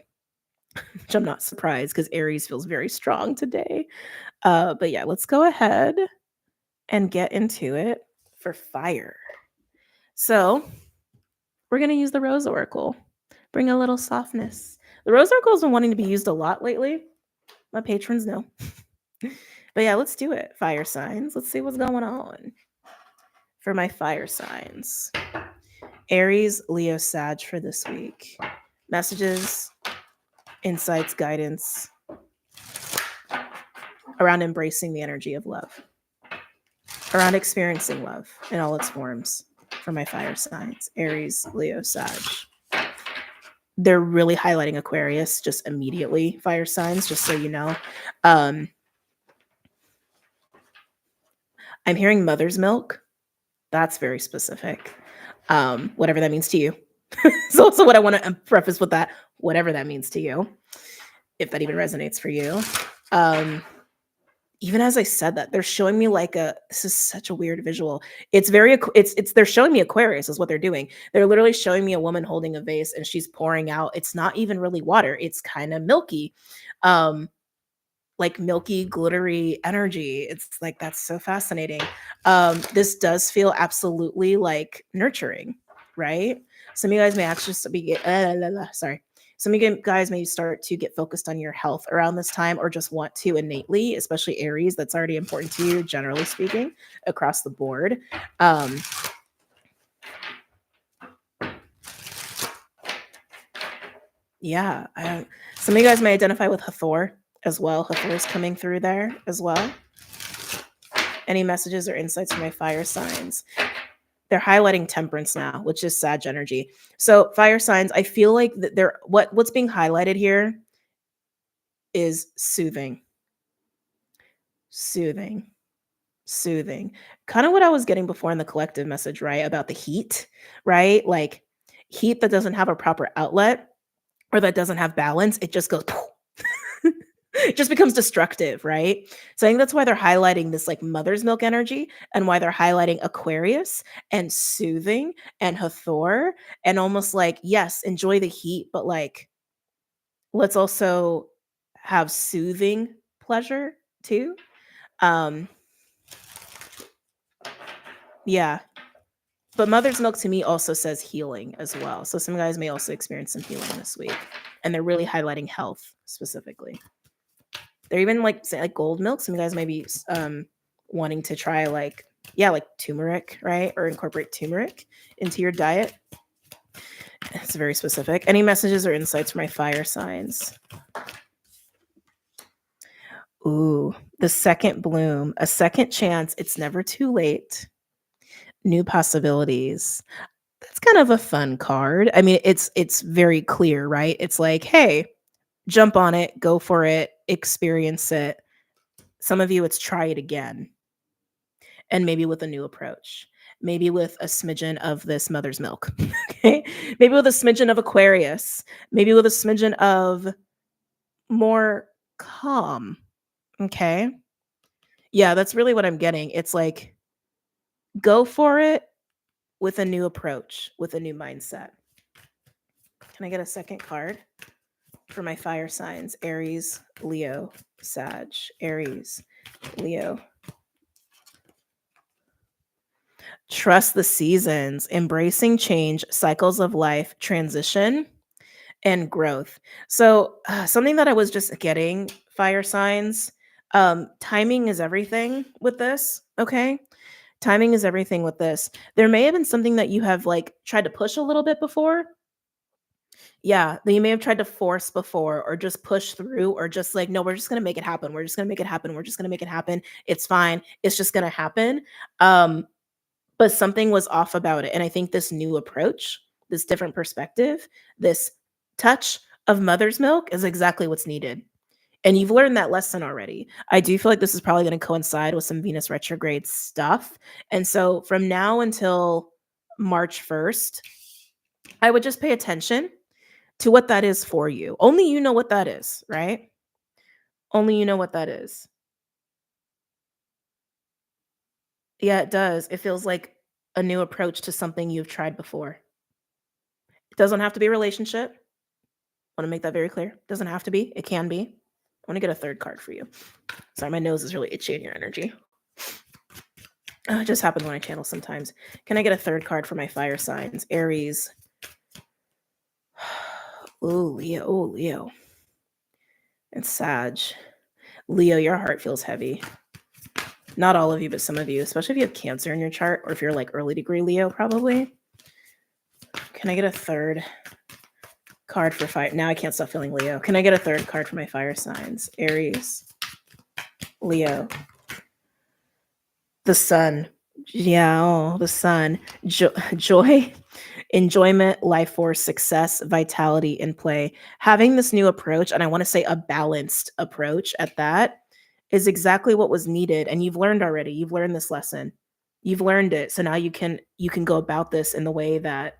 which I'm not surprised because Aries feels very strong today. But yeah, let's go ahead and get into it for fire. So we're going to use the Rose Oracle. Bring a little softness. The Rose Oracle has been wanting to be used a lot lately. My patrons know. But yeah, let's do it. Fire signs. Let's see what's going on for my fire signs. Aries, Leo, Sag for this week. Messages, insights, guidance around embracing the energy of love, around experiencing love in all its forms for my fire signs. Aries, Leo, Sag. They're really highlighting Aquarius just immediately, fire signs, just so you know. I'm hearing mother's milk. That's very specific. Whatever that means to you. It's also what I want to preface with that, whatever that means to you, if that even resonates for you. Even as I said that, they're showing me like this is such a weird visual. They're showing me Aquarius is what they're doing. They're literally showing me a woman holding a vase and she's pouring out. It's not even really water. It's kind of milky, like milky, glittery energy. It's like, that's so fascinating. This does feel absolutely like nurturing, right? Some of you guys may actually be, sorry. Some of you guys may start to get focused on your health around this time, or just want to innately, especially Aries, that's already important to you, generally speaking, across the board. Yeah, some of you guys may identify with Hathor as well. Hathor is coming through there as well. Any messages or insights from my fire signs? They're highlighting temperance now, which is Sag energy. So fire signs, I feel like what's being highlighted here is soothing. Kind of what I was getting before in the collective message, right? About the heat, right? Like heat that doesn't have a proper outlet or that doesn't have balance, it just goes it just becomes destructive, right? So I think that's why they're highlighting this like mother's milk energy, and why they're highlighting Aquarius and soothing and Hathor, and almost like, yes, enjoy the heat, but like, let's also have soothing pleasure too. Yeah. But mother's milk to me also says healing as well. So some guys may also experience some healing this week. and they're really highlighting health specifically. They're even like say like gold milk. Some of you guys might be wanting to try like like turmeric, right? Or incorporate turmeric into your diet. It's very specific. Any messages or insights for my fire signs? Ooh, the second bloom, a second chance. It's never too late. New possibilities. That's kind of a fun card. I mean, it's very clear, right? It's like, hey, jump on it, go for it, experience it. Some of you, it's try it again, and maybe with a new approach. Maybe with a smidgen of this mother's milk. Okay. Maybe with a smidgen of Aquarius. Maybe with a smidgen of more calm. Okay. Yeah, that's really what I'm getting. It's like, go for it with a new approach, with a new mindset. Can I get a second card for my fire signs? Aries, Leo, Sag. Aries, Leo. Trust the seasons, embracing change, cycles of life, transition, and growth. So, something that I was just getting, fire signs, timing is everything with this. Okay. Timing is everything with this. There may have been something that you have like tried to push a little bit before. Yeah, that you may have tried to force before or just push through or just like, no, we're just gonna make it happen. We're just gonna make it happen. We're just gonna make it happen. It's fine. It's just gonna happen. Um, but something was off about it. And I think this new approach, this different perspective, this touch of mother's milk is exactly what's needed. And you've learned that lesson already. I do feel like this is probably going to coincide with some Venus retrograde stuff. And so from now until March 1st, I would just pay attention to what that is for you. Only you know what that is, right? Only you know what that is. Yeah, it does. It feels like a new approach to something you've tried before. It doesn't have to be a relationship. I want to make that very clear. It doesn't have to be. It can be. I want to get a third card for you. Sorry, my nose is really itchy in your energy. It just happens when I channel sometimes. Can I get a third card for my fire signs? Aries. Ooh, Leo. Oh, Leo. And Sag. Leo, your heart feels heavy. Not all of you, but some of you, especially if you have Cancer in your chart or if you're like early degree Leo, probably. Can I get a third card for fire? Now I can't stop feeling Leo. Can I get a third card for my fire signs? Aries. Leo. The sun. Yeah, oh, the sun. Joy, enjoyment, life force, success, vitality, in play. Having this new approach, and I want to say a balanced approach at that, is exactly what was needed. And you've learned already. You've learned this lesson. You've learned it. So now you can go about this in the way that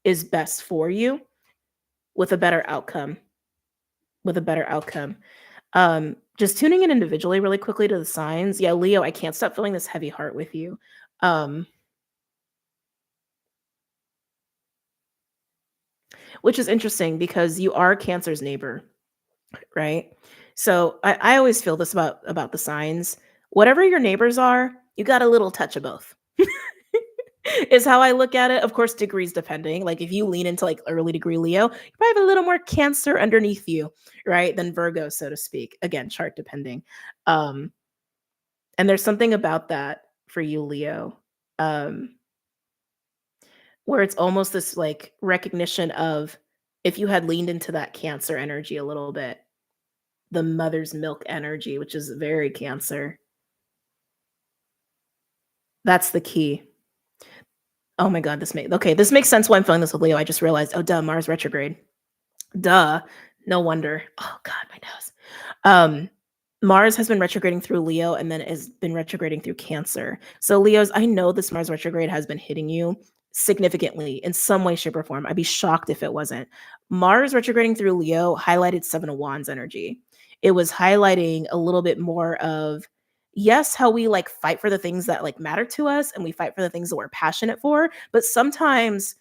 is best for you with a better outcome. With a better outcome. Just tuning in individually really quickly to the signs. Yeah, Leo, I can't stop feeling this heavy heart with you. Which is interesting because you are Cancer's neighbor, right? So I always feel this about the signs. Whatever your neighbors are, you got a little touch of both. Is how I look at it. Of course, degrees depending. Like if you lean into like early degree Leo, you probably have a little more Cancer underneath you, right? Than Virgo, so to speak. Again, chart depending. And there's something about that for you, Leo, where it's almost this like recognition of if you had leaned into that Cancer energy a little bit, the mother's milk energy, which is very Cancer. That's the key. Oh my God, this makes sense why I'm feeling this with Leo. I just realized, oh, duh, Mars retrograde. Duh. No wonder. Oh God, my nose. Mars has been retrograding through Leo and then has been retrograding through Cancer. So Leos, I know this Mars retrograde has been hitting you significantly in some way, shape, or form. I'd be shocked if it wasn't. Mars retrograding through Leo highlighted Seven of Wands energy. It was highlighting a little bit more of, yes, how we like fight for the things that like matter to us and we fight for the things that we're passionate for, but sometimes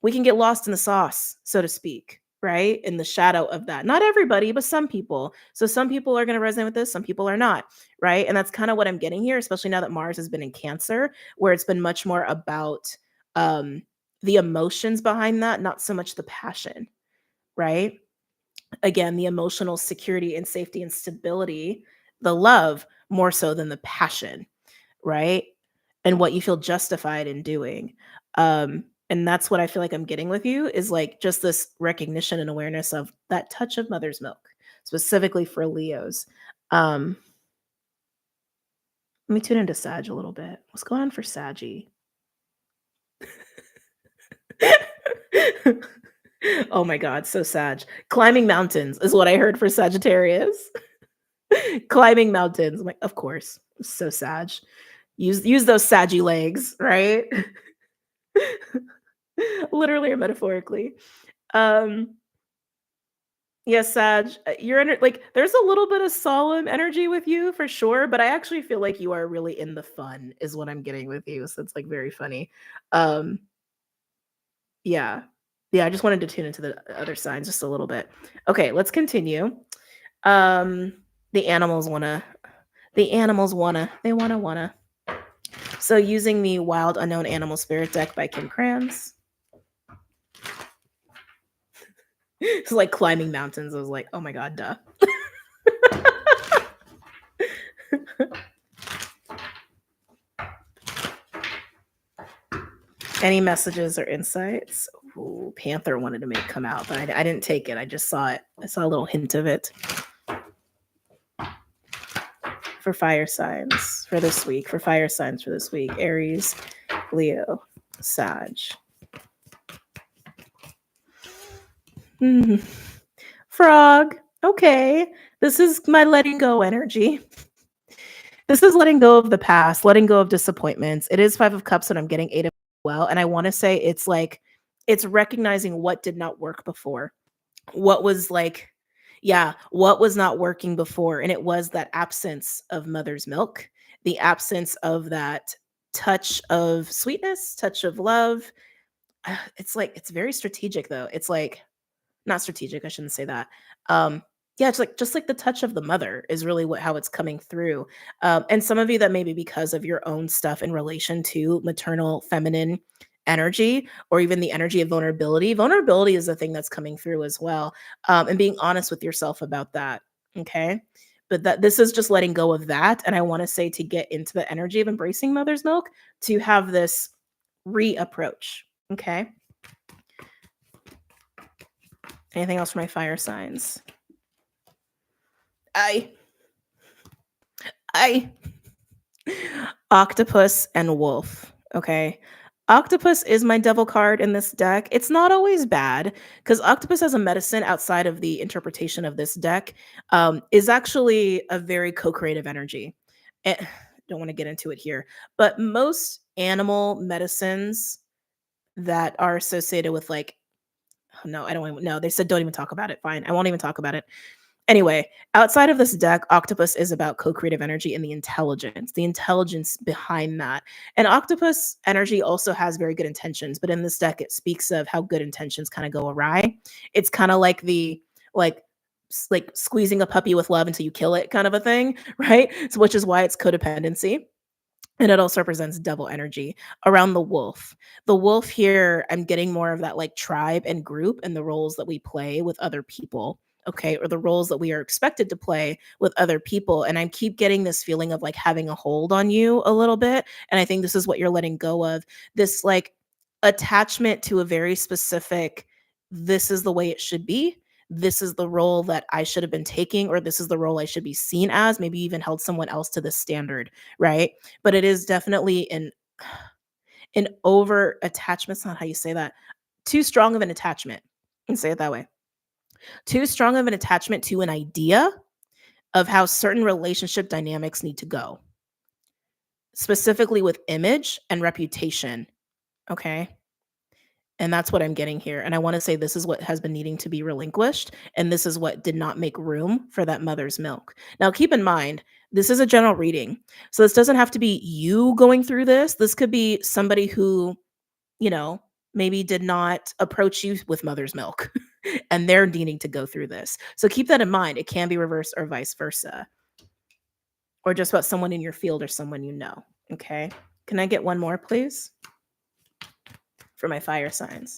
we can get lost in the sauce, so to speak, right? In the shadow of that. Not everybody, but some people. So some people are going to resonate with this, some people are not, right? And that's kind of what I'm getting here, especially now that Mars has been in Cancer, where it's been much more about the emotions behind that, not so much the passion, right? Again, the emotional security and safety and stability, the love more so than the passion, right? And what you feel justified in doing. And that's what I feel like I'm getting with you is like just this recognition and awareness of that touch of mother's milk, specifically for Leos. Um, Let me tune into Sag a little bit. What's going on for Saggy? Oh my God, so Sag. Climbing mountains is what I heard for Sagittarius. Climbing mountains. I'm like, of course. So Sag. Use those saggy legs, right? Literally or metaphorically. Um, yes, Sag, you're in like there's a little bit of solemn energy with you for sure, but I actually feel like you are really in the fun, is what I'm getting with you. So it's like very funny. Um, yeah. Yeah, I just wanted to tune into the other signs just a little bit. Okay, let's continue. Um, the animals wanna. So using the Wild Unknown Animal Spirit deck by Kim Krans. It's like climbing mountains. I was like, oh my God, duh. Any messages or insights? Ooh, Panther wanted to make come out, but I didn't take it. I just saw it. I saw a little hint of it. For fire signs for this week. Aries, Leo, Sag. Frog. Okay. This is my letting go energy. This is letting go of the past, letting go of disappointments. It is 5 of Cups, and I'm getting 8 of well. And I want to say it's like it's recognizing what did not work before. What was like, yeah, what was not working before. And it was that absence of mother's milk, the absence of that touch of sweetness, touch of love. It's like it's very strategic though. It's like not strategic, I shouldn't say that. Yeah, it's like just like the touch of the mother is really what how it's coming through. And some of you that maybe because of your own stuff in relation to maternal feminine energy or even the energy of vulnerability. Vulnerability is a thing that's coming through as well. And being honest with yourself about that. Okay. But that this is just letting go of that. And I want to say to get into the energy of embracing mother's milk, to have this reapproach. Okay. Anything else for my fire signs? I Octopus and Wolf. Okay. Octopus is my devil card in this deck. It's not always bad because Octopus as a medicine outside of the interpretation of this deck is actually a very co-creative energy. Don't want to get into it here, but most animal medicines that are associated with like, oh, no, I don't even know. They said don't even talk about it. Fine. I won't even talk about it. Anyway, outside of this deck, Octopus is about co-creative energy and the intelligence behind that. And Octopus energy also has very good intentions, but in this deck, it speaks of how good intentions kind of go awry. It's kind of like the like like squeezing a puppy with love until you kill it kind of a thing, right? So, which is why it's codependency. And it also represents devil energy around the wolf. The wolf here, I'm getting more of that like tribe and group and the roles that we play with other people. Okay. Or the roles that we are expected to play with other people. And I keep getting this feeling of like having a hold on you a little bit. And I think this is what you're letting go of, this like attachment to a very specific, this is the way it should be. This is the role that I should have been taking, or this is the role I should be seen as, maybe even held someone else to this standard. Right. But it is definitely an over attachment's not how you say that. Too strong of an attachment. And say it that way. Too strong of an attachment to an idea of how certain relationship dynamics need to go, specifically with image and reputation. Okay. And that's what I'm getting here. And I want to say this is what has been needing to be relinquished. And this is what did not make room for that mother's milk. Now, keep in mind, this is a general reading. So this doesn't have to be you going through this. This could be somebody who, you know, maybe did not approach you with mother's milk and they're needing to go through this. So keep that in mind. It can be reversed or vice versa, or just about someone in your field or someone you know. Okay. Can I get one more, please? For my fire signs.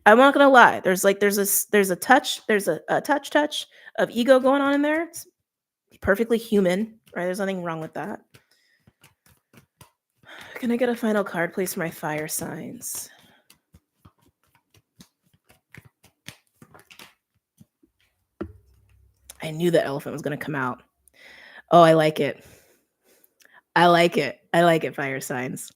I'm not gonna lie. There's a touch, a touch of ego going on in there. It's perfectly human, right? There's nothing wrong with that. Can I get a final card, please, for my fire signs? I knew the elephant was gonna come out. Oh, I like it. I like it. I like it, fire signs.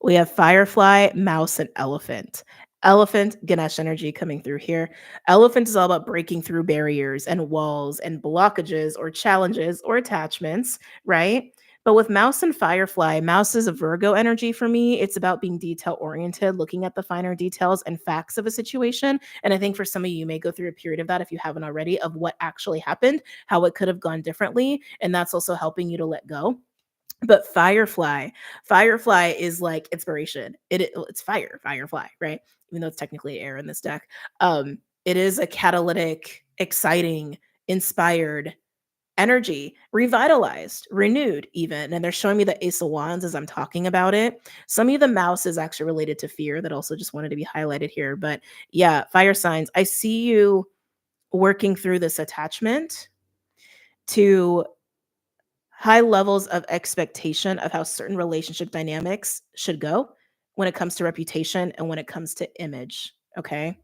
We have firefly, mouse, and elephant. Elephant, Ganesh energy coming through here. Elephant is all about breaking through barriers and walls and blockages or challenges or attachments, right? But with mouse and firefly, mouse is a Virgo energy for me. It's about being detail oriented, looking at the finer details and facts of a situation. And I think for some of you, you may go through a period of that if you haven't already, of what actually happened, how it could have gone differently. And that's also helping you to let go. But firefly is like inspiration. It's firefly, right? Even though it's technically air in this deck. It is a catalytic, exciting, inspired energy, revitalized, renewed even. And they're showing me the Ace of Wands as I'm talking about it. Some of the mouse is actually related to fear that also just wanted to be highlighted here. But yeah, fire signs. I see you working through this attachment to high levels of expectation of how certain relationship dynamics should go when it comes to reputation and when it comes to image. Okay.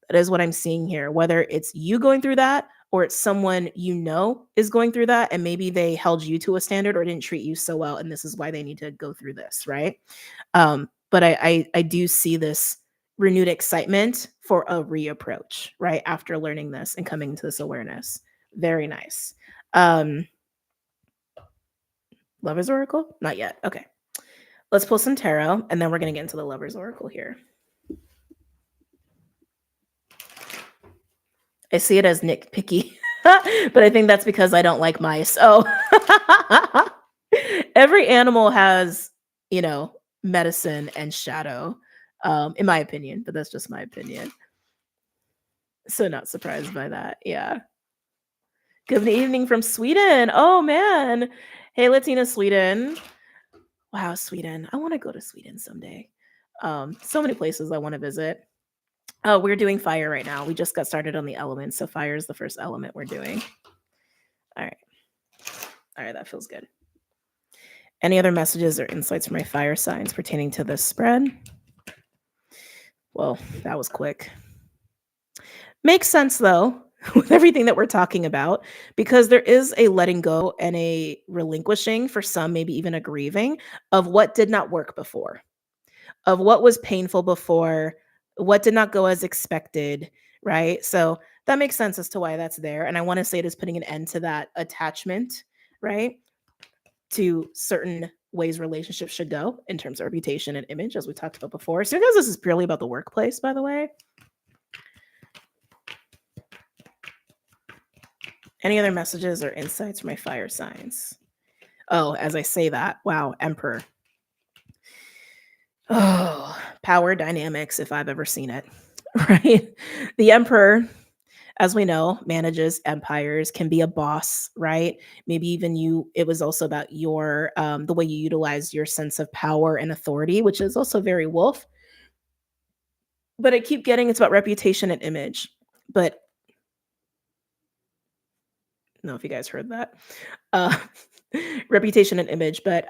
That is what I'm seeing here. Whether it's you going through that or it's someone you know is going through that, and maybe they held you to a standard or didn't treat you so well, and this is why they need to go through this, right? But I do see this renewed excitement for a reapproach, right? After learning this and coming to this awareness. Very nice. Lover's Oracle? Not yet. Okay. Let's pull some tarot, and then we're going to get into the Lover's Oracle here. I see it as nitpicky, but I think that's because I don't like mice. Oh, every animal has, medicine and shadow, in my opinion, but that's just my opinion. So not surprised by that. Yeah. Good evening from Sweden. Oh, man. Hey, Latina Sweden. Wow, Sweden. I want to go to Sweden someday. So many places I want to visit. Oh, we're doing fire right now. We just got started on the elements, so fire is the first element we're doing. All right. All right, that feels good. Any other messages or insights from my fire signs pertaining to this spread? Well, that was quick. Makes sense, though, with everything that we're talking about, because there is a letting go and a relinquishing for some, maybe even a grieving of what did not work before, of what was painful before, what did not go as expected, right? So that makes sense as to why that's there. And I want to say it is putting an end to that attachment, right? To certain ways relationships should go in terms of reputation and image, as we talked about before. So because this is purely about the workplace, by the way. Any other messages or insights from my fire signs? Oh, as I say that, wow, Emperor. Oh, power dynamics, if I've ever seen it, right? The Emperor, as we know, manages empires, can be a boss, right? Maybe even it was also about your, the way you utilize your sense of power and authority, which is also very wolf. But I keep getting it's about reputation and image. But I don't know if you guys heard that. Uh, reputation and image, but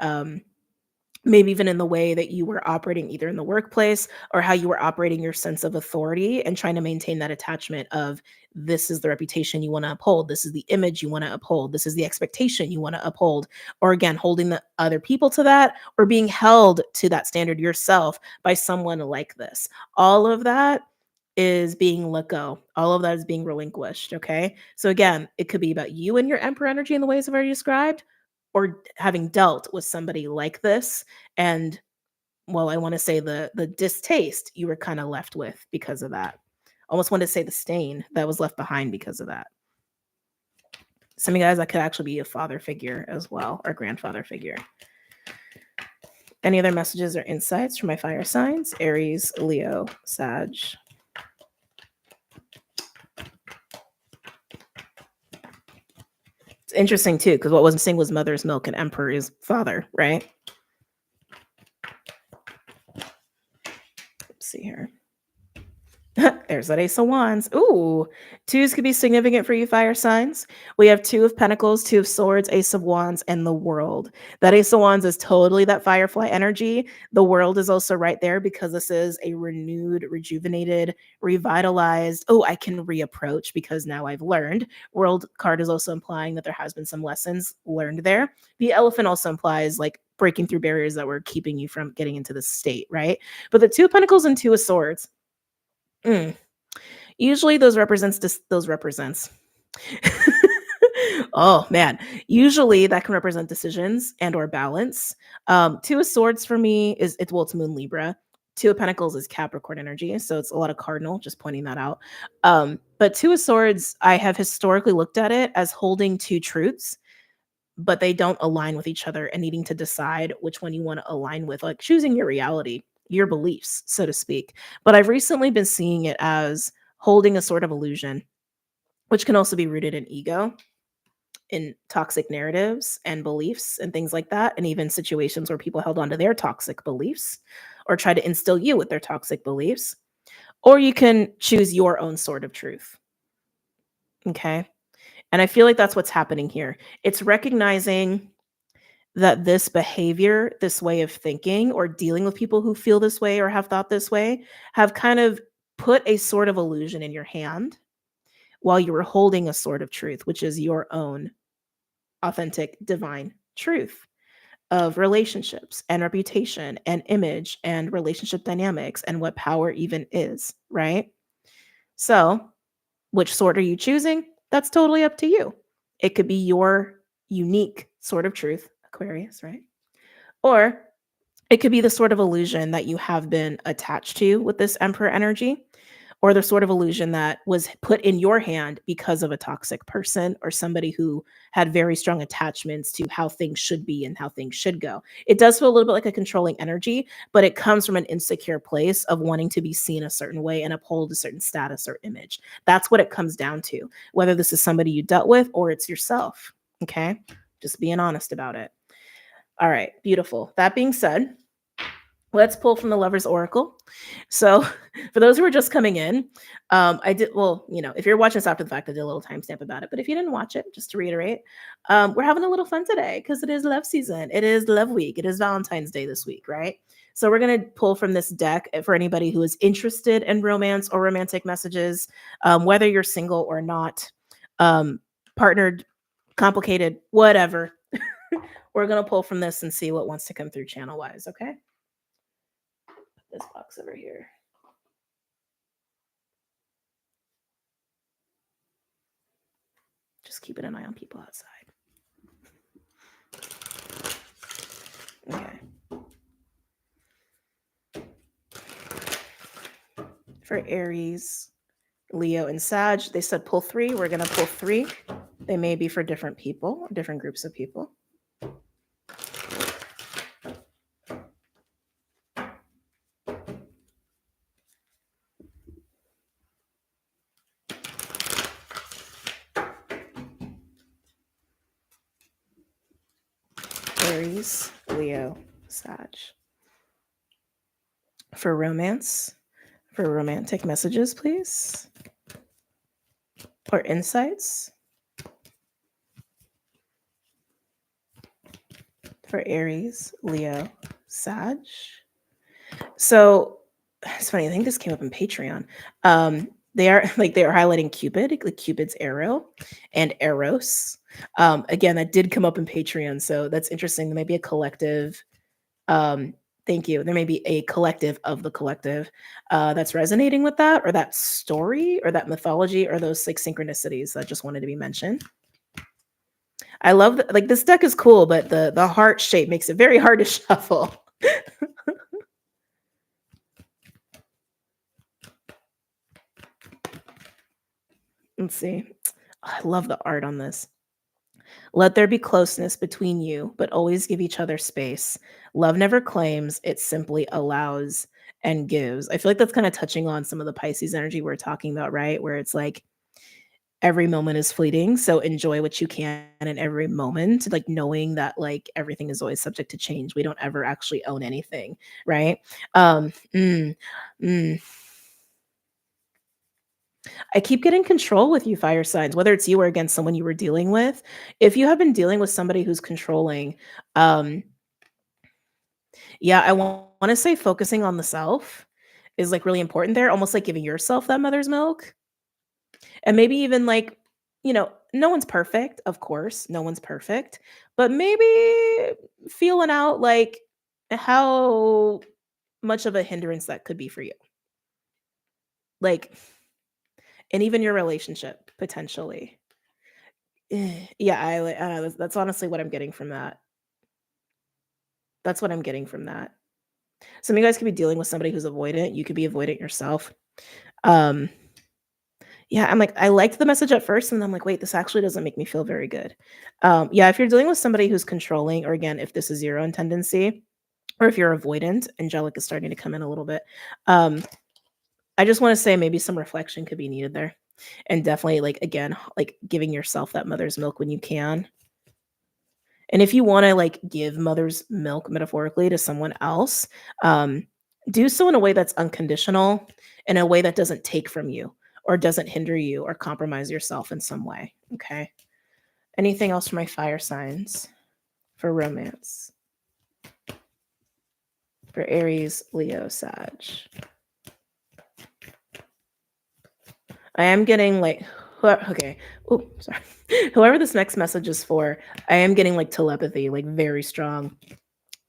maybe even in the way that you were operating either in the workplace or how you were operating your sense of authority and trying to maintain that attachment of this is the reputation you want to uphold. This is the image you want to uphold. This is the expectation you want to uphold. Or again, holding the other people to that or being held to that standard yourself by someone like this. All of that is being let go. All of that is being relinquished. Okay. So again, it could be about you and your emperor energy in the ways I've already described, or having dealt with somebody like this. And well, I want to say the distaste you were kind of left with because of that. Almost want to say the stain that was left behind because of that. Some of you guys, that could actually be a father figure as well, or grandfather figure. Any other messages or insights from my fire signs? Aries, Leo, Sag. It's interesting too, because what was missing was mother's milk and emperor is father, right? Let's see here. There's that Ace of Wands. Ooh, twos could be significant for you fire signs. We have Two of Pentacles, Two of Swords, Ace of Wands, and the World. That Ace of Wands is totally that Firefly energy. The World is also right there because this is a renewed, rejuvenated, revitalized. Oh, I can reapproach because now I've learned. World card is also implying that there has been some lessons learned there. The Elephant also implies like breaking through barriers that were keeping you from getting into this state, right? But the Two of Pentacles and Two of Swords. Mm. Usually those represents. Oh man. Usually that can represent decisions and or balance. Two of Swords for me is it's Moon Libra. Two of Pentacles is Capricorn energy, so it's a lot of cardinal, just pointing that out. But Two of Swords, I have historically looked at it as holding two truths, but they don't align with each other and needing to decide which one you want to align with, like choosing your reality, your beliefs, so to speak. But I've recently been seeing it as holding a sort of illusion, which can also be rooted in ego, in toxic narratives and beliefs and things like that, and even situations where people held on to their toxic beliefs or try to instill you with their toxic beliefs. Or you can choose your own sort of truth. Okay. And I feel like that's what's happening here. It's recognizing that this behavior, this way of thinking, or dealing with people who feel this way or have thought this way, have kind of put a sort of illusion in your hand while you were holding a sort of truth, which is your own authentic divine truth of relationships and reputation and image and relationship dynamics and what power even is, right? So, which sort are you choosing? That's totally up to you. It could be your unique sort of truth, Aquarius, right? Or it could be the sort of illusion that you have been attached to with this Emperor energy, or the sort of illusion that was put in your hand because of a toxic person or somebody who had very strong attachments to how things should be and how things should go. It does feel a little bit like a controlling energy, but it comes from an insecure place of wanting to be seen a certain way and uphold a certain status or image. That's what it comes down to, whether this is somebody you dealt with or it's yourself. Okay. Just being honest about it. All right. Beautiful. That being said, let's pull from the Lover's Oracle. So, for those who are just coming in, I did, well, if you're watching this after the fact, I did a little timestamp about it. But if you didn't watch it, just to reiterate, we're having a little fun today because it is love season. It is love week. It is Valentine's Day this week, right? So, we're going to pull from this deck for anybody who is interested in romance or romantic messages, whether you're single or not, partnered, complicated, whatever. We're going to pull from this and see what wants to come through channel wise, okay? This box over here. Just keeping an eye on people outside. Okay. For Aries, Leo, and Sag, they said pull 3. We're going to pull 3. They may be for different people, different groups of people. Aries, Leo, Sag. For romance, for romantic messages, please. Or insights. For Aries, Leo, Sag. So it's funny. I think this came up in Patreon. They are highlighting Cupid, like Cupid's arrow, and Eros. Again, that did come up in Patreon, so that's interesting. There may be a collective. Thank you. There may be a collective of the collective that's resonating with that, or that story, or that mythology, or those like synchronicities that just wanted to be mentioned. I love like this deck is cool, but the heart shape makes it very hard to shuffle. Let's see. I love the art on this. Let there be closeness between you, but always give each other space. Love never claims, it simply allows and gives. I feel like that's kind of touching on some of the Pisces energy we're talking about, right? Where it's like every moment is fleeting. So enjoy what you can in every moment, like knowing that like everything is always subject to change. We don't ever actually own anything, right? Um, mm, mm. I keep getting control with you fire signs, whether it's you or against someone you were dealing with. If you have been dealing with somebody who's controlling, um, yeah, I wanna say focusing on the self is, like, really important there, almost like giving yourself that mother's milk, and maybe even, like, no one's perfect, of course, no one's perfect, but maybe feeling out, like, how much of a hindrance that could be for you. Like, and even your relationship, potentially. Yeah, that's honestly what I'm getting from that. That's what I'm getting from that. Some of you guys could be dealing with somebody who's avoidant, you could be avoidant yourself. Um, yeah, I'm like, I liked the message at first, and then I'm like, "Wait, this actually doesn't make me feel very good." Yeah, if you're dealing with somebody who's controlling, or again, if this is your own tendency, or if you're avoidant, angelic is starting to come in a little bit. Um, I just wanna say maybe some reflection could be needed there, and definitely, like, again, like, giving yourself that mother's milk when you can. And if you wanna, like, give mother's milk metaphorically to someone else, um, do so in a way that's unconditional, in a way that doesn't take from you, or doesn't hinder you, or compromise yourself in some way, okay? Anything else for my fire signs for romance? For Aries, Leo, Sag. I am getting, like, okay. Oh, sorry. Whoever this next message is for, I am getting, like, telepathy, like, very strong.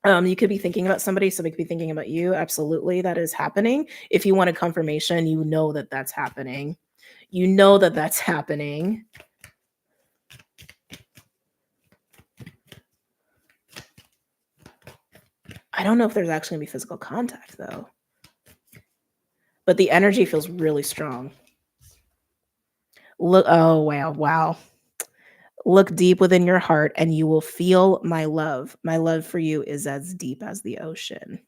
You could be thinking about somebody could be thinking about you. Absolutely, that is happening. If you want a confirmation, you know that that's happening. You know that that's happening. I don't know if there's actually gonna be physical contact though, but the energy feels really strong. Look, oh wow, wow. Look deep within your heart and you will feel my love. My love for you is as deep as the ocean.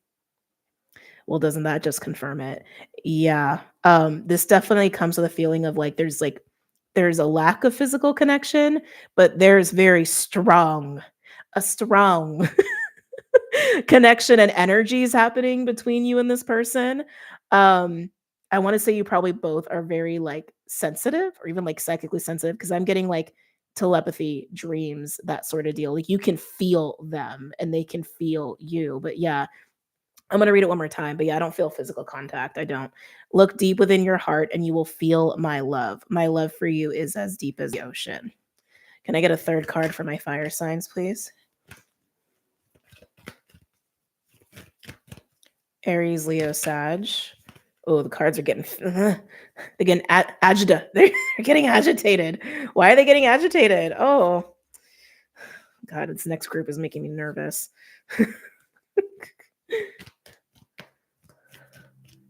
Well, doesn't that just confirm it? Yeah. This definitely comes with a feeling of there's a lack of physical connection, but there's very strong, a strong connection and energies happening between you and this person. Um, I want to say you probably both are very like sensitive or even like psychically sensitive because I'm getting like telepathy, dreams, that sort of deal. Like you can feel them and they can feel you. But yeah, I'm gonna read it one more time, but yeah, I don't feel physical contact. I don't. Look deep within your heart and you will feel my love. My love for you is as deep as the ocean. Can I get a third card for my fire signs, please? Aries, Leo, Sag. Oh, the cards are getting they're getting agita. They're getting agitated. Why are they getting agitated? Oh, God, this next group is making me nervous.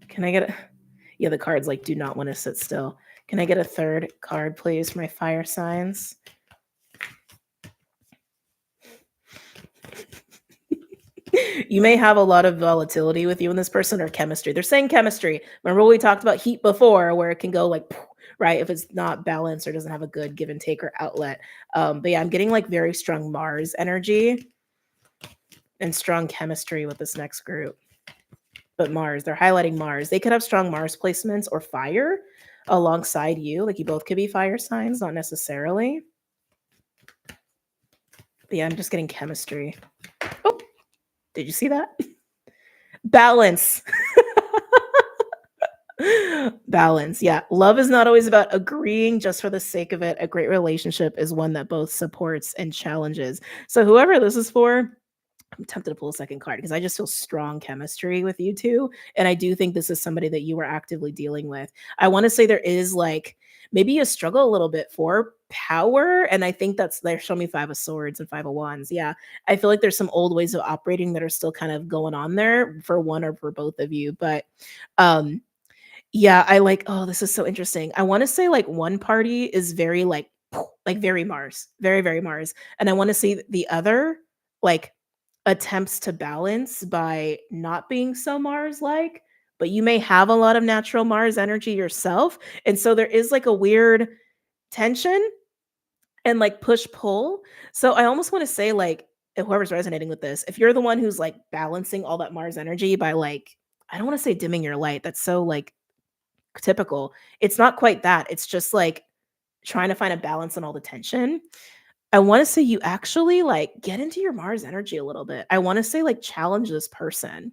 Can I get a yeah, the cards like do not want to sit still. Can I get a third card, please, for my fire signs? You may have a lot of volatility with you and this person or chemistry. They're saying chemistry. Remember we talked about heat before, where it can go like, right, if it's not balanced or doesn't have a good give and take or outlet. But yeah, I'm getting like very strong Mars energy and strong chemistry with this next group. But Mars, they're highlighting Mars. They could have strong Mars placements or fire alongside you. Like you both could be fire signs, not necessarily. But yeah, I'm just getting chemistry. Oh, did you see that? Balance. Balance. Yeah. Love is not always about agreeing just for the sake of it. A great relationship is one that both supports and challenges. So, whoever this is for, I'm tempted to pull a second card because I just feel strong chemistry with you two. And I do think this is somebody that you were actively dealing with. I want to say there is like maybe a struggle a little bit for power. And I think that's they're showing me Five of Swords and Five of Wands. Yeah. I feel like there's some old ways of operating that are still kind of going on there for one or for both of you. But um yeah, I like oh, this is so interesting. I wanna say, like, one party is very, like, very Mars, very, very Mars, and I wanna see the other, like, attempts to balance by not being so Mars-like, but you may have a lot of natural Mars energy yourself, and so there is, like, a weird tension and, like, push-pull. So I almost wanna say, like, if whoever's resonating with this, if you're the one who's, like, balancing all that Mars energy by, like I don't wanna say dimming your light, that's so, like typical. It's not quite that. It's just like trying to find a balance in all the tension. I wanna say you actually, like, get into your Mars energy a little bit. I wanna say, like, challenge this person,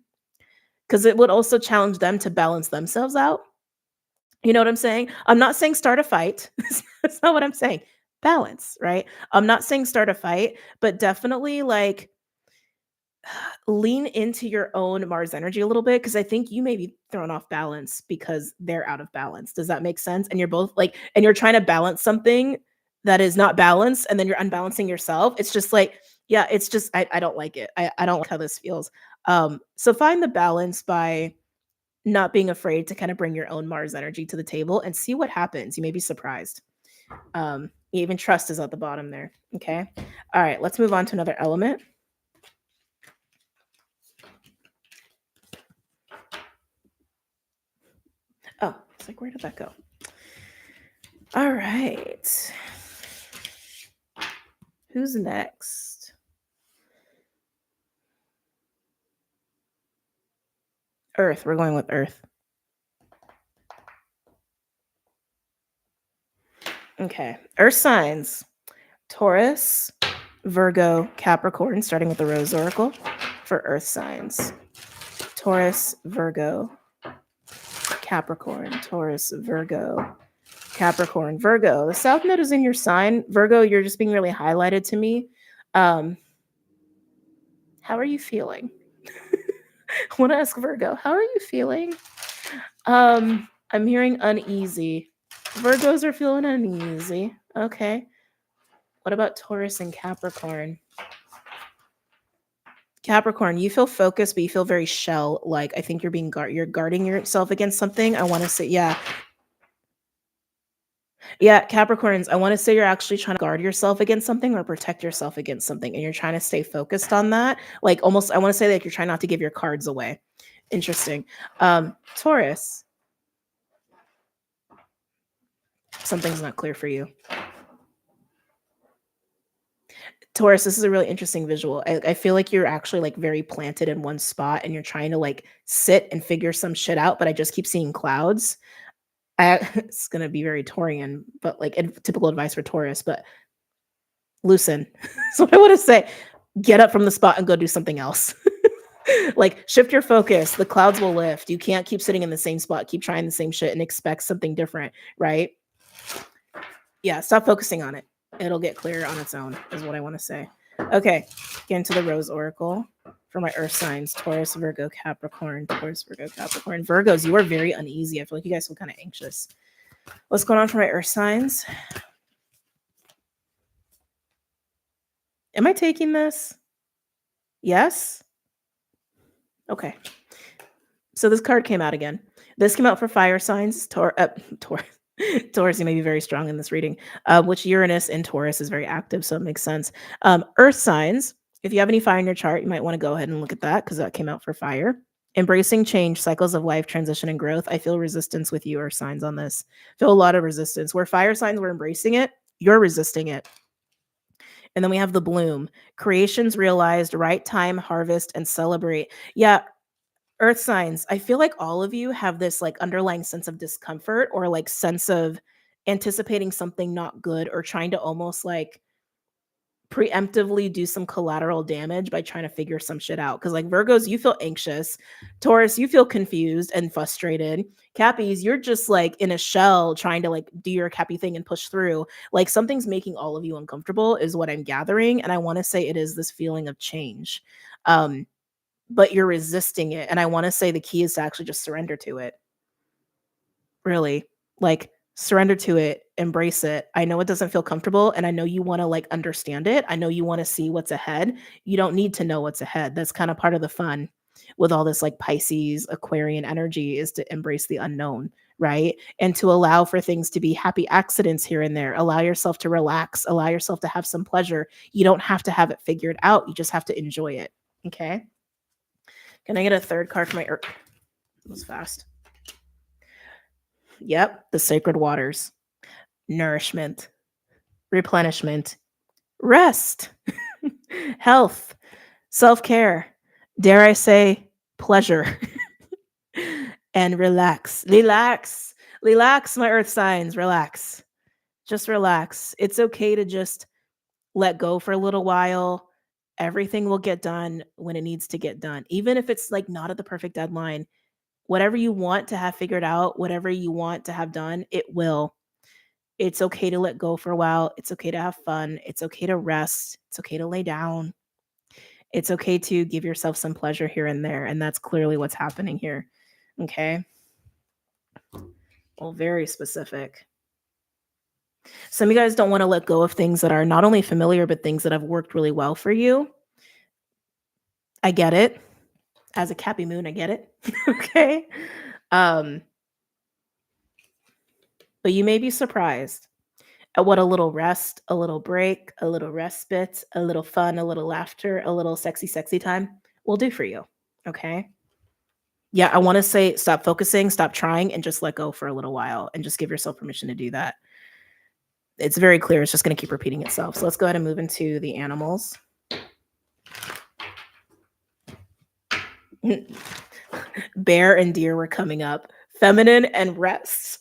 because it would also challenge them to balance themselves out. You know what I'm saying? I'm not saying start a fight. That's not what I'm saying. Balance, right? I'm not saying start a fight, but definitely, like, lean into your own Mars energy a little bit, because I think you may be thrown off balance because they're out of balance. Does that make sense? And you're both like, and you're trying to balance something that is not balanced, and then you're unbalancing yourself. It's just like, yeah, it's just, I don't like it. I don't like how this feels. So find the balance by not being afraid to kind of bring your own Mars energy to the table and see what happens. You may be surprised. Even trust is at the bottom there. Okay. All right. Let's move on to another element. Oh, it's like, where did that go? All right. Who's next? Earth. We're going with Earth. Okay. Earth signs: Taurus, Virgo, Capricorn, starting with the Rose Oracle for Earth signs. Taurus, Virgo, Capricorn, Taurus, Virgo, Capricorn, Virgo. The South Node is in your sign. Virgo, you're just being really highlighted to me. How are you feeling? I want to ask Virgo, how are you feeling? I'm hearing uneasy. Virgos are feeling uneasy. Okay. What about Taurus and Capricorn? Capricorn, you feel focused, but you feel very shell like. I think you're being you're guarding yourself against something. I want to say, yeah. Yeah, Capricorns, I want to say you're actually trying to guard yourself against something or protect yourself against something, and you're trying to stay focused on that. Like, almost, I want to say, like, you're trying not to give your cards away. Interesting. Taurus, something's not clear for you. Taurus, this is a really interesting visual. I feel like you're actually like very planted in one spot, and you're trying to like sit and figure some shit out, but I just keep seeing clouds. It's gonna be very Taurian, but like typical advice for Taurus, but loosen. That's what I want to say. Get up from the spot and go do something else. Like, shift your focus. The clouds will lift. You can't keep sitting in the same spot, keep trying the same shit and expect something different, right? Yeah, stop focusing on it. It'll get clear on its own, is what I want to say. Okay, get into the Rose Oracle for my Earth signs: Taurus, Virgo, Capricorn, Taurus, Virgo, Capricorn. Virgos, you are very uneasy. I feel like you guys feel kind of anxious. What's going on for my Earth signs? Am I taking this? Yes? Okay. So this card came out again. This came out for fire signs. Taurus, you may be very strong in this reading, which Uranus in Taurus is very active, so it makes sense. Earth signs, if you have any fire in your chart, you might want to go ahead and look at that, because that came out for fire. Embracing change, cycles of life, transition, and growth. I feel resistance with you, Earth signs, on this. Feel a lot of resistance. Where fire signs were embracing it, you're resisting it. And then we have the bloom. Creations realized, right time, harvest, and celebrate. Yeah, Earth signs, I feel like all of you have this like underlying sense of discomfort, or like sense of anticipating something not good, or trying to almost like preemptively do some collateral damage by trying to figure some shit out. Because like Virgos, you feel anxious. Taurus, you feel confused and frustrated. Cappies, you're just like in a shell trying to like do your Cappy thing and push through. Like, something's making all of you uncomfortable is what I'm gathering. And I want to say it is this feeling of change. But you're resisting it. And I want to say the key is to actually just surrender to it. Really, like, surrender to it, embrace it. I know it doesn't feel comfortable, and I know you want to like understand it. I know you want to see what's ahead. You don't need to know what's ahead. That's kind of part of the fun with all this like Pisces, Aquarian energy, is to embrace the unknown, right? And to allow for things to be happy accidents here and there. Allow yourself to relax, allow yourself to have some pleasure. You don't have to have it figured out. You just have to enjoy it. Okay. Can I get a third card for my Earth? That was fast. Yep, the sacred waters. Nourishment, replenishment, rest, health, self-care, dare I say, pleasure, and relax. Relax, my earth signs, relax. Just relax. It's okay to just let go for a little while. Everything will get done when it needs to get done. Even if it's like not at the perfect deadline, whatever you want to have figured out, whatever you want to have done, it will. It's okay to let go for a while. It's okay to have fun. It's okay to rest. It's okay to lay down. It's okay to give yourself some pleasure here and there. And that's clearly what's happening here. Okay. Well, very specific. Some of you guys don't want to let go of things that are not only familiar, but things that have worked really well for you. I get it. As a Cappy Moon, I get it. Okay. Um, but you may be surprised at what a little rest, a little break, a little respite, a little fun, a little laughter, a little sexy, sexy time will do for you. Okay. Yeah, I want to say stop focusing, stop trying, and just let go for a little while and just give yourself permission to do that. It's very clear. It's just going to keep repeating itself. So let's go ahead and move into the animals. Bear and deer were coming up. Feminine and rest.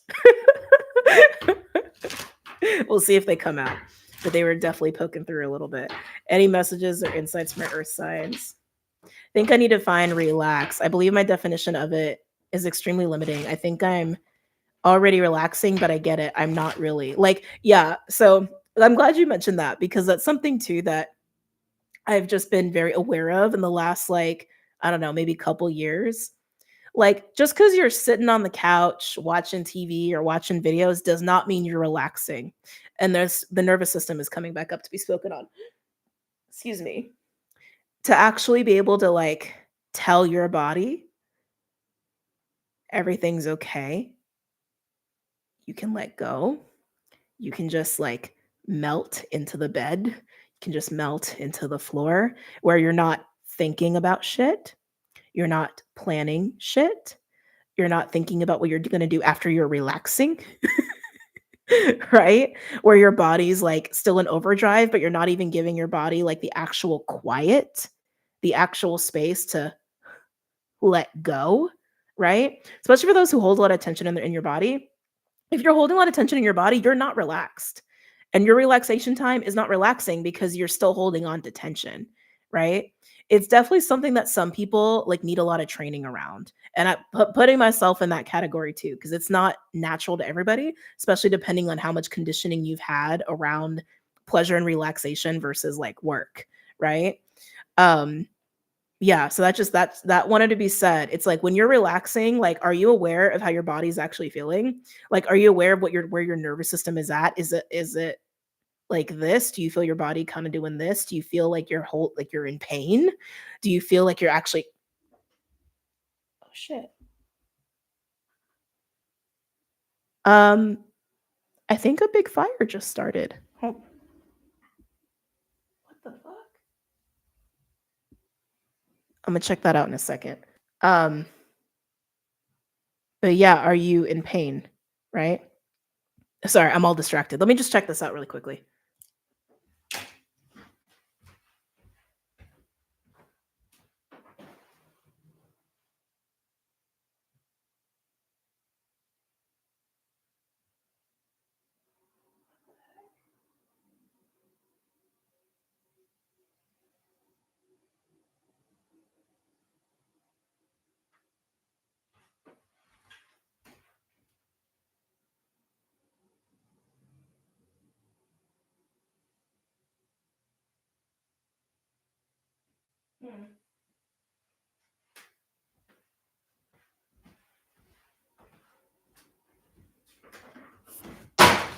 We'll see if they come out. But they were definitely poking through a little bit. Any messages or insights from my earth signs? I think I need to find relax. I believe my definition of it is extremely limiting. I think I'm already relaxing, but I get it. I'm not really. Like, yeah. So I'm glad you mentioned that because that's something too that I've just been very aware of in the last, like, I don't know, maybe couple years. Like, just because you're sitting on the couch watching TV or watching videos does not mean you're relaxing. And there's the nervous system is coming back up to be spoken on. Excuse me. To actually be able to like tell your body everything's okay, you can let go. You can just like melt into the bed. You can just melt into the floor where you're not thinking about shit. You're not planning shit. You're not thinking about what you're going to do after you're relaxing. Right? Where your body's like still in overdrive, but you're not even giving your body like the actual quiet, the actual space to let go, right? Especially for those who hold a lot of tension in your body. If you're holding a lot of tension in your body, you're not relaxed. And your relaxation time is not relaxing because you're still holding on to tension, right? It's definitely something that some people like need a lot of training around. And putting myself in that category too, because it's not natural to everybody, especially depending on how much conditioning you've had around pleasure and relaxation versus like work, right? Um, yeah, so that wanted to be said. It's like when you're relaxing, like, are you aware of how your body's actually feeling? Like, are you aware of where your nervous system is at? Is it like this? Do you feel your body kind of doing this? Do you feel like you're in pain? Do you feel like you're actually oh shit. Um, I think a big fire just started. What the fuck? I'm gonna check that out in a second. Um, but yeah, are you in pain? Right? Sorry, I'm all distracted. Let me just check this out really quickly.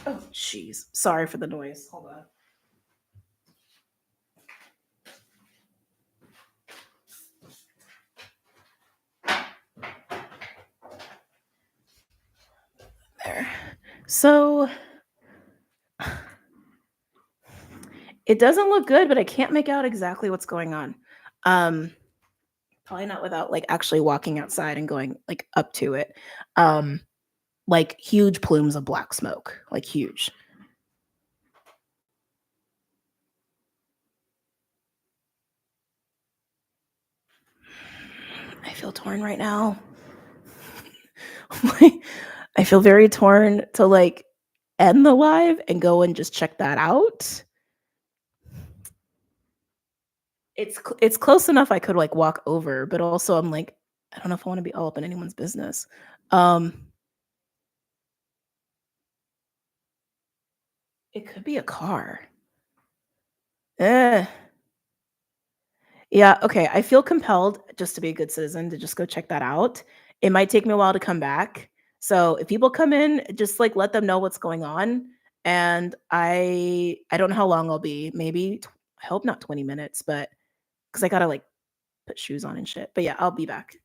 Oh, jeez. Sorry for the noise. Hold on. There. So it doesn't look good, but I can't make out exactly what's going on. Um, Probably not without like actually walking outside and going like up to it. Um, like huge plumes of black smoke, like huge. I feel torn right now. I feel very torn to, like, end the live and go and just check that out. It's close enough I could, like, walk over, but also I'm like, I don't know if I wanna be all up in anyone's business. Um, it could be a car. Eh. Yeah, okay, I feel compelled, just to be a good citizen, to just go check that out. It might take me a while to come back. So, if people come in, just, like, let them know what's going on, and I don't know how long I'll be, maybe I hope not 20 minutes, but because I gotta, like, put shoes on and shit. But yeah, I'll be back.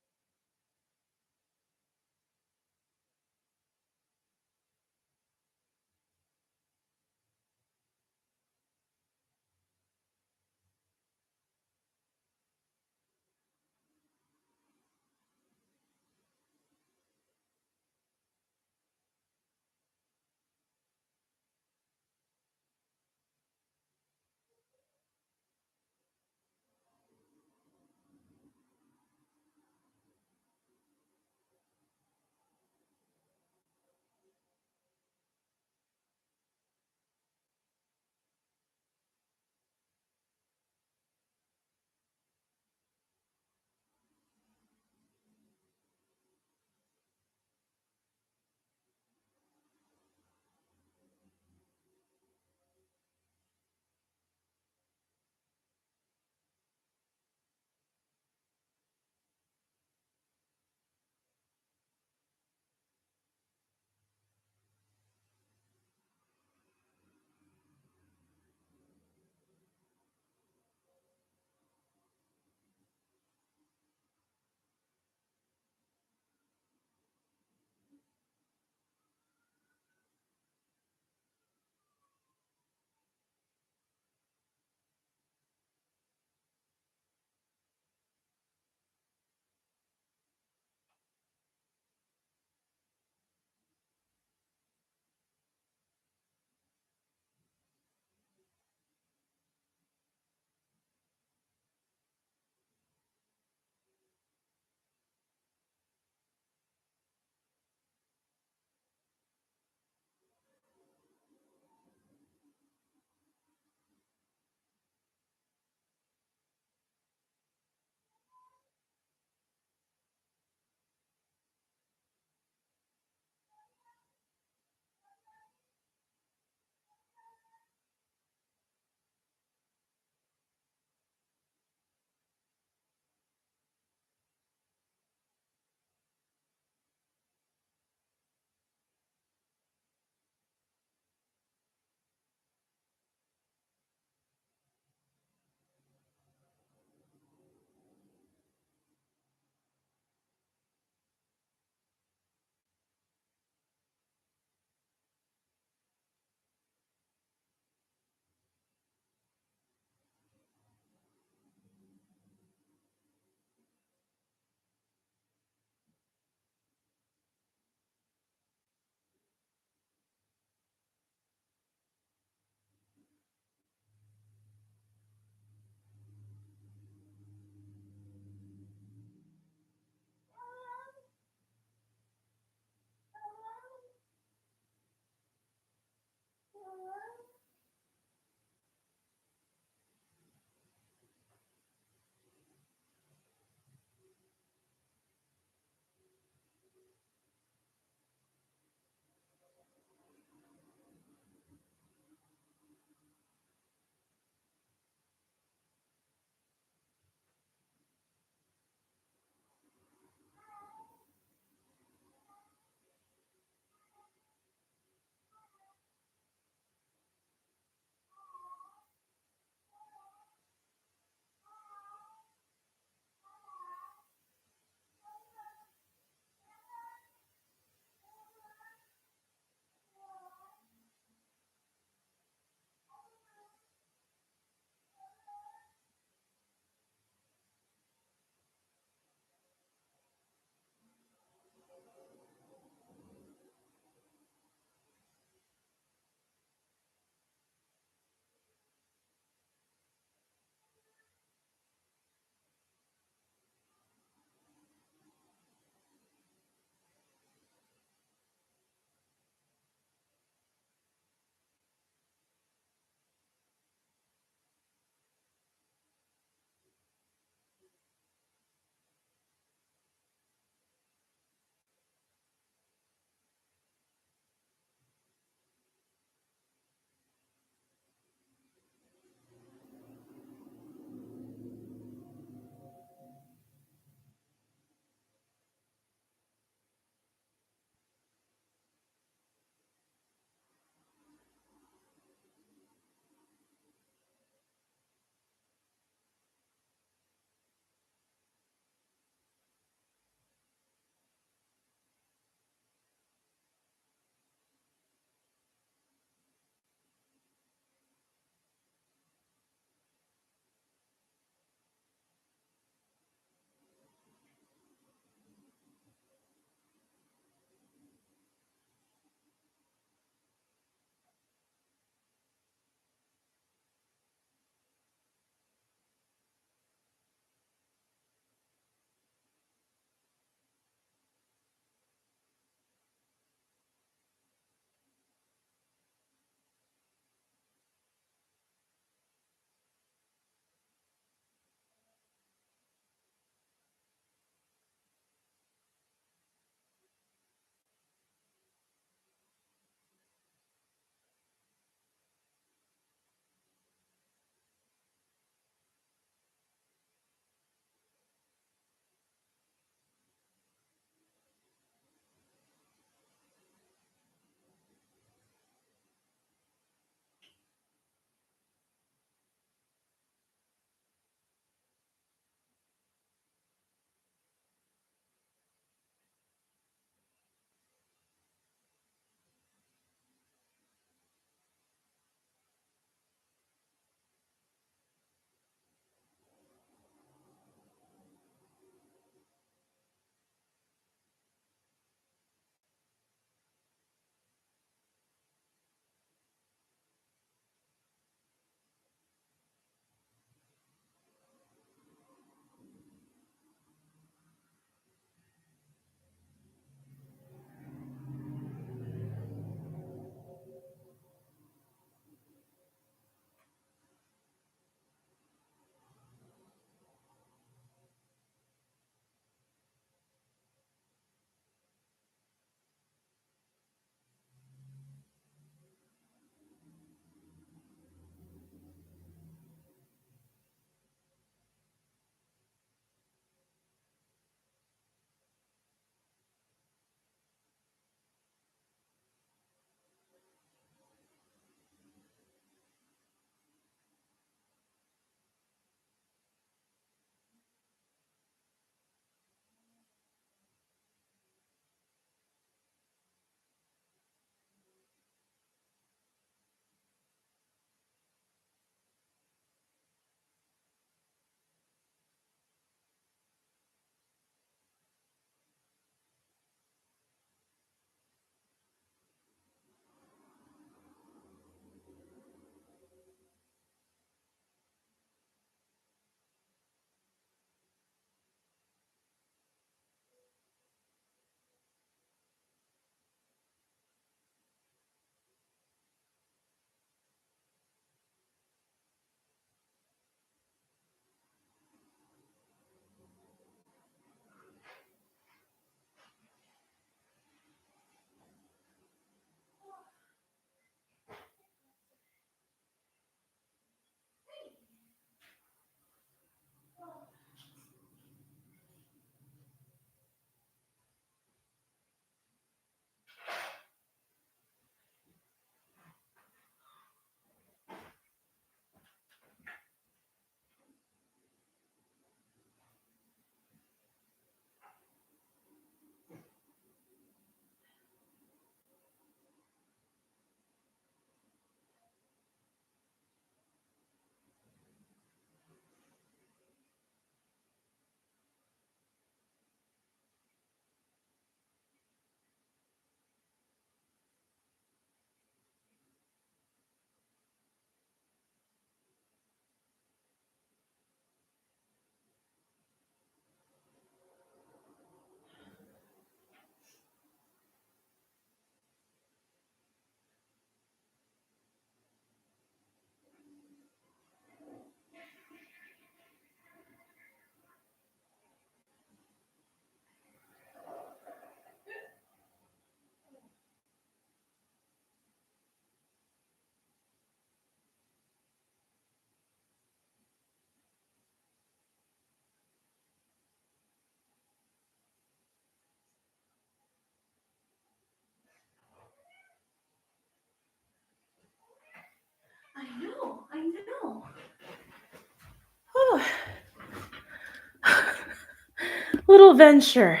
little venture.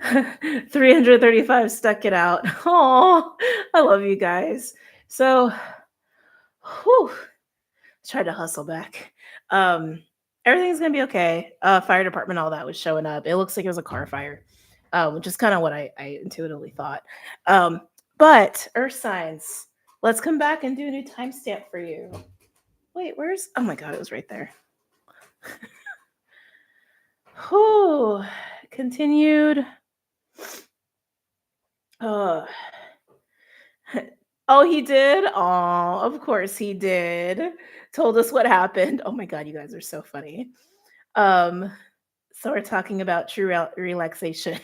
335 stuck it out. Oh, I love you guys. So, whew, tried to hustle back. Um, Everything's gonna be okay. Fire department, all that was showing up. It looks like it was a car fire, which is kind of what I intuitively thought. Um, but Earth signs, let's come back and do a new timestamp for you. Wait, where's? Oh my God, it was right there. Whew, continued. Uh, oh, he did? Oh, of course he did. Told us what happened. Oh my God, you guys are so funny. Um, so we're talking about true relaxation.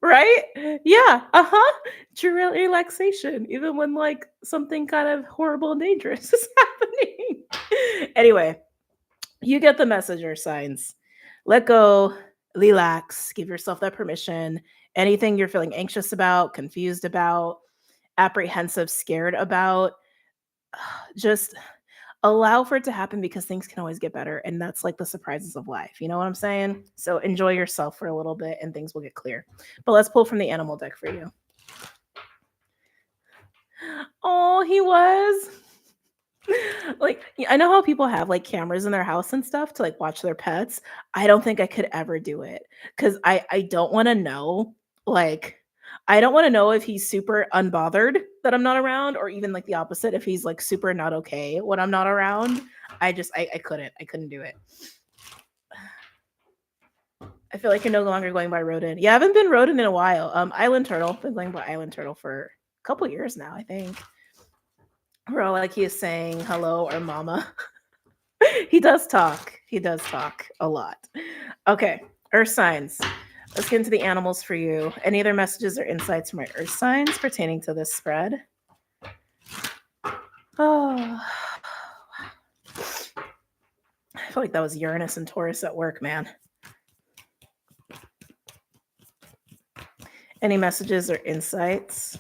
Right? Yeah. Uh-huh. True relaxation, even when like something kind of horrible and dangerous is happening. Anyway, you get the message or signs. Let go, relax, give yourself that permission. Anything you're feeling anxious about, confused about, apprehensive, scared about, just allow for it to happen because things can always get better. And that's like the surprises of life. You know what I'm saying? So enjoy yourself for a little bit and things will get clear. But let's pull from the animal deck for you. Oh, he was. Like, I know how people have like cameras in their house and stuff to like watch their pets. I don't think I could ever do it because I don't want to know. Like, I don't want to know if he's super unbothered that I'm not around, or even like the opposite, if he's like super not okay when I'm not around. I couldn't do it. I feel like you're no longer going by rodent. Yeah, I haven't been rodent in a while. Island turtle. Been going by island turtle for a couple years now, I think. We're all like he is saying hello or mama. He does talk. He does talk a lot. Okay, earth signs. Let's get into the animals for you. Any other messages or insights from my earth signs pertaining to this spread? Oh, I feel like that was Uranus and Taurus at work, man. Any messages or insights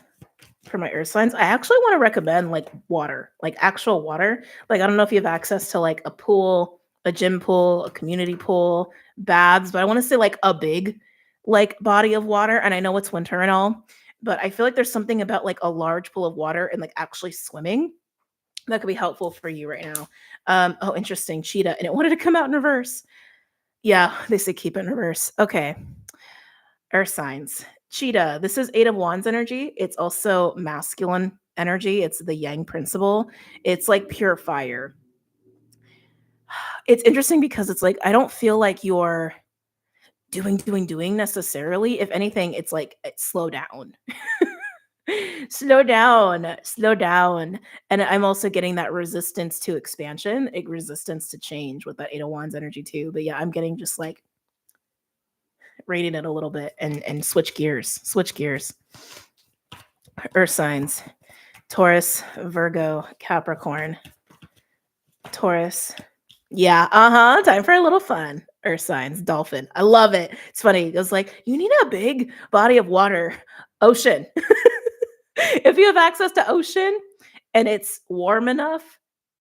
for my earth signs? I actually want to recommend like water, like actual water. Like, I don't know if you have access to like a pool, a gym pool, a community pool, baths, but I want to say like a big like body of water. And I know it's winter and all, but I feel like there's something about like a large pool of water and like actually swimming that could be helpful for you right now. Oh, interesting. Cheetah. And it wanted to come out in reverse. Yeah, they say keep it in reverse. Okay. Earth signs. Cheetah. This is Eight of Wands energy. It's also masculine energy. It's the Yang principle. It's like pure fire. It's interesting because it's like I don't feel like you're doing necessarily. If anything, it's like slow down. Slow down, slow down. And I'm also getting that resistance to expansion, resistance to change with that Eight of Wands energy too. But yeah, I'm getting just like rating it a little bit and switch gears. Earth signs. Taurus, Virgo, Capricorn. Taurus. Yeah, time for a little fun. Earth signs, dolphin. I love it. It's funny. It was like, you need a big body of water. Ocean. If you have access to ocean and it's warm enough,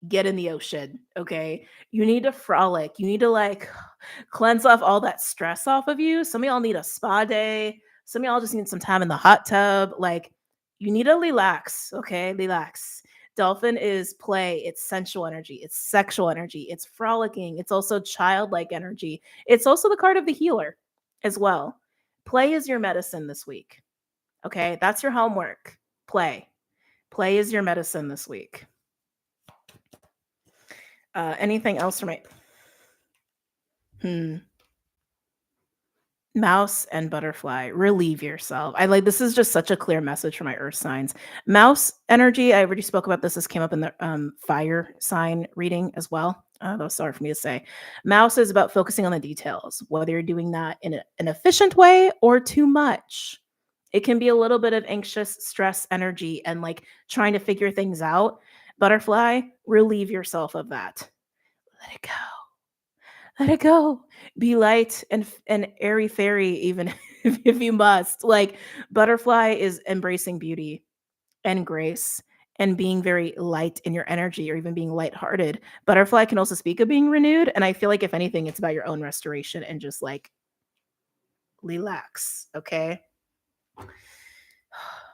get in the ocean. Okay. You need to frolic. You need to like cleanse off all that stress off of you. Some of y'all need a spa day. Some of y'all just need some time in the hot tub. Like, you need to relax. Okay. Relax. Dolphin is play. It's sensual energy. It's sexual energy. It's frolicking. It's also childlike energy. It's also the card of the healer as well. Play is your medicine this week. Okay. That's your homework. Play. Play is your medicine this week. Anything else from my mouse and butterfly? Relieve yourself. I like this is just such a clear message for my earth signs. Mouse energy, I already spoke about this. This came up in the fire sign reading as well. That was sorry for me to say. Mouse is about focusing on the details, whether you're doing that in an efficient way or too much. It can be a little bit of anxious stress energy and like trying to figure things out. Butterfly, relieve yourself of that. Let it go. Let it go. Be light and airy fairy, even if you must. Like, butterfly is embracing beauty and grace and being very light in your energy or even being lighthearted. Butterfly can also speak of being renewed. And I feel like if anything, it's about your own restoration and just like relax. Okay.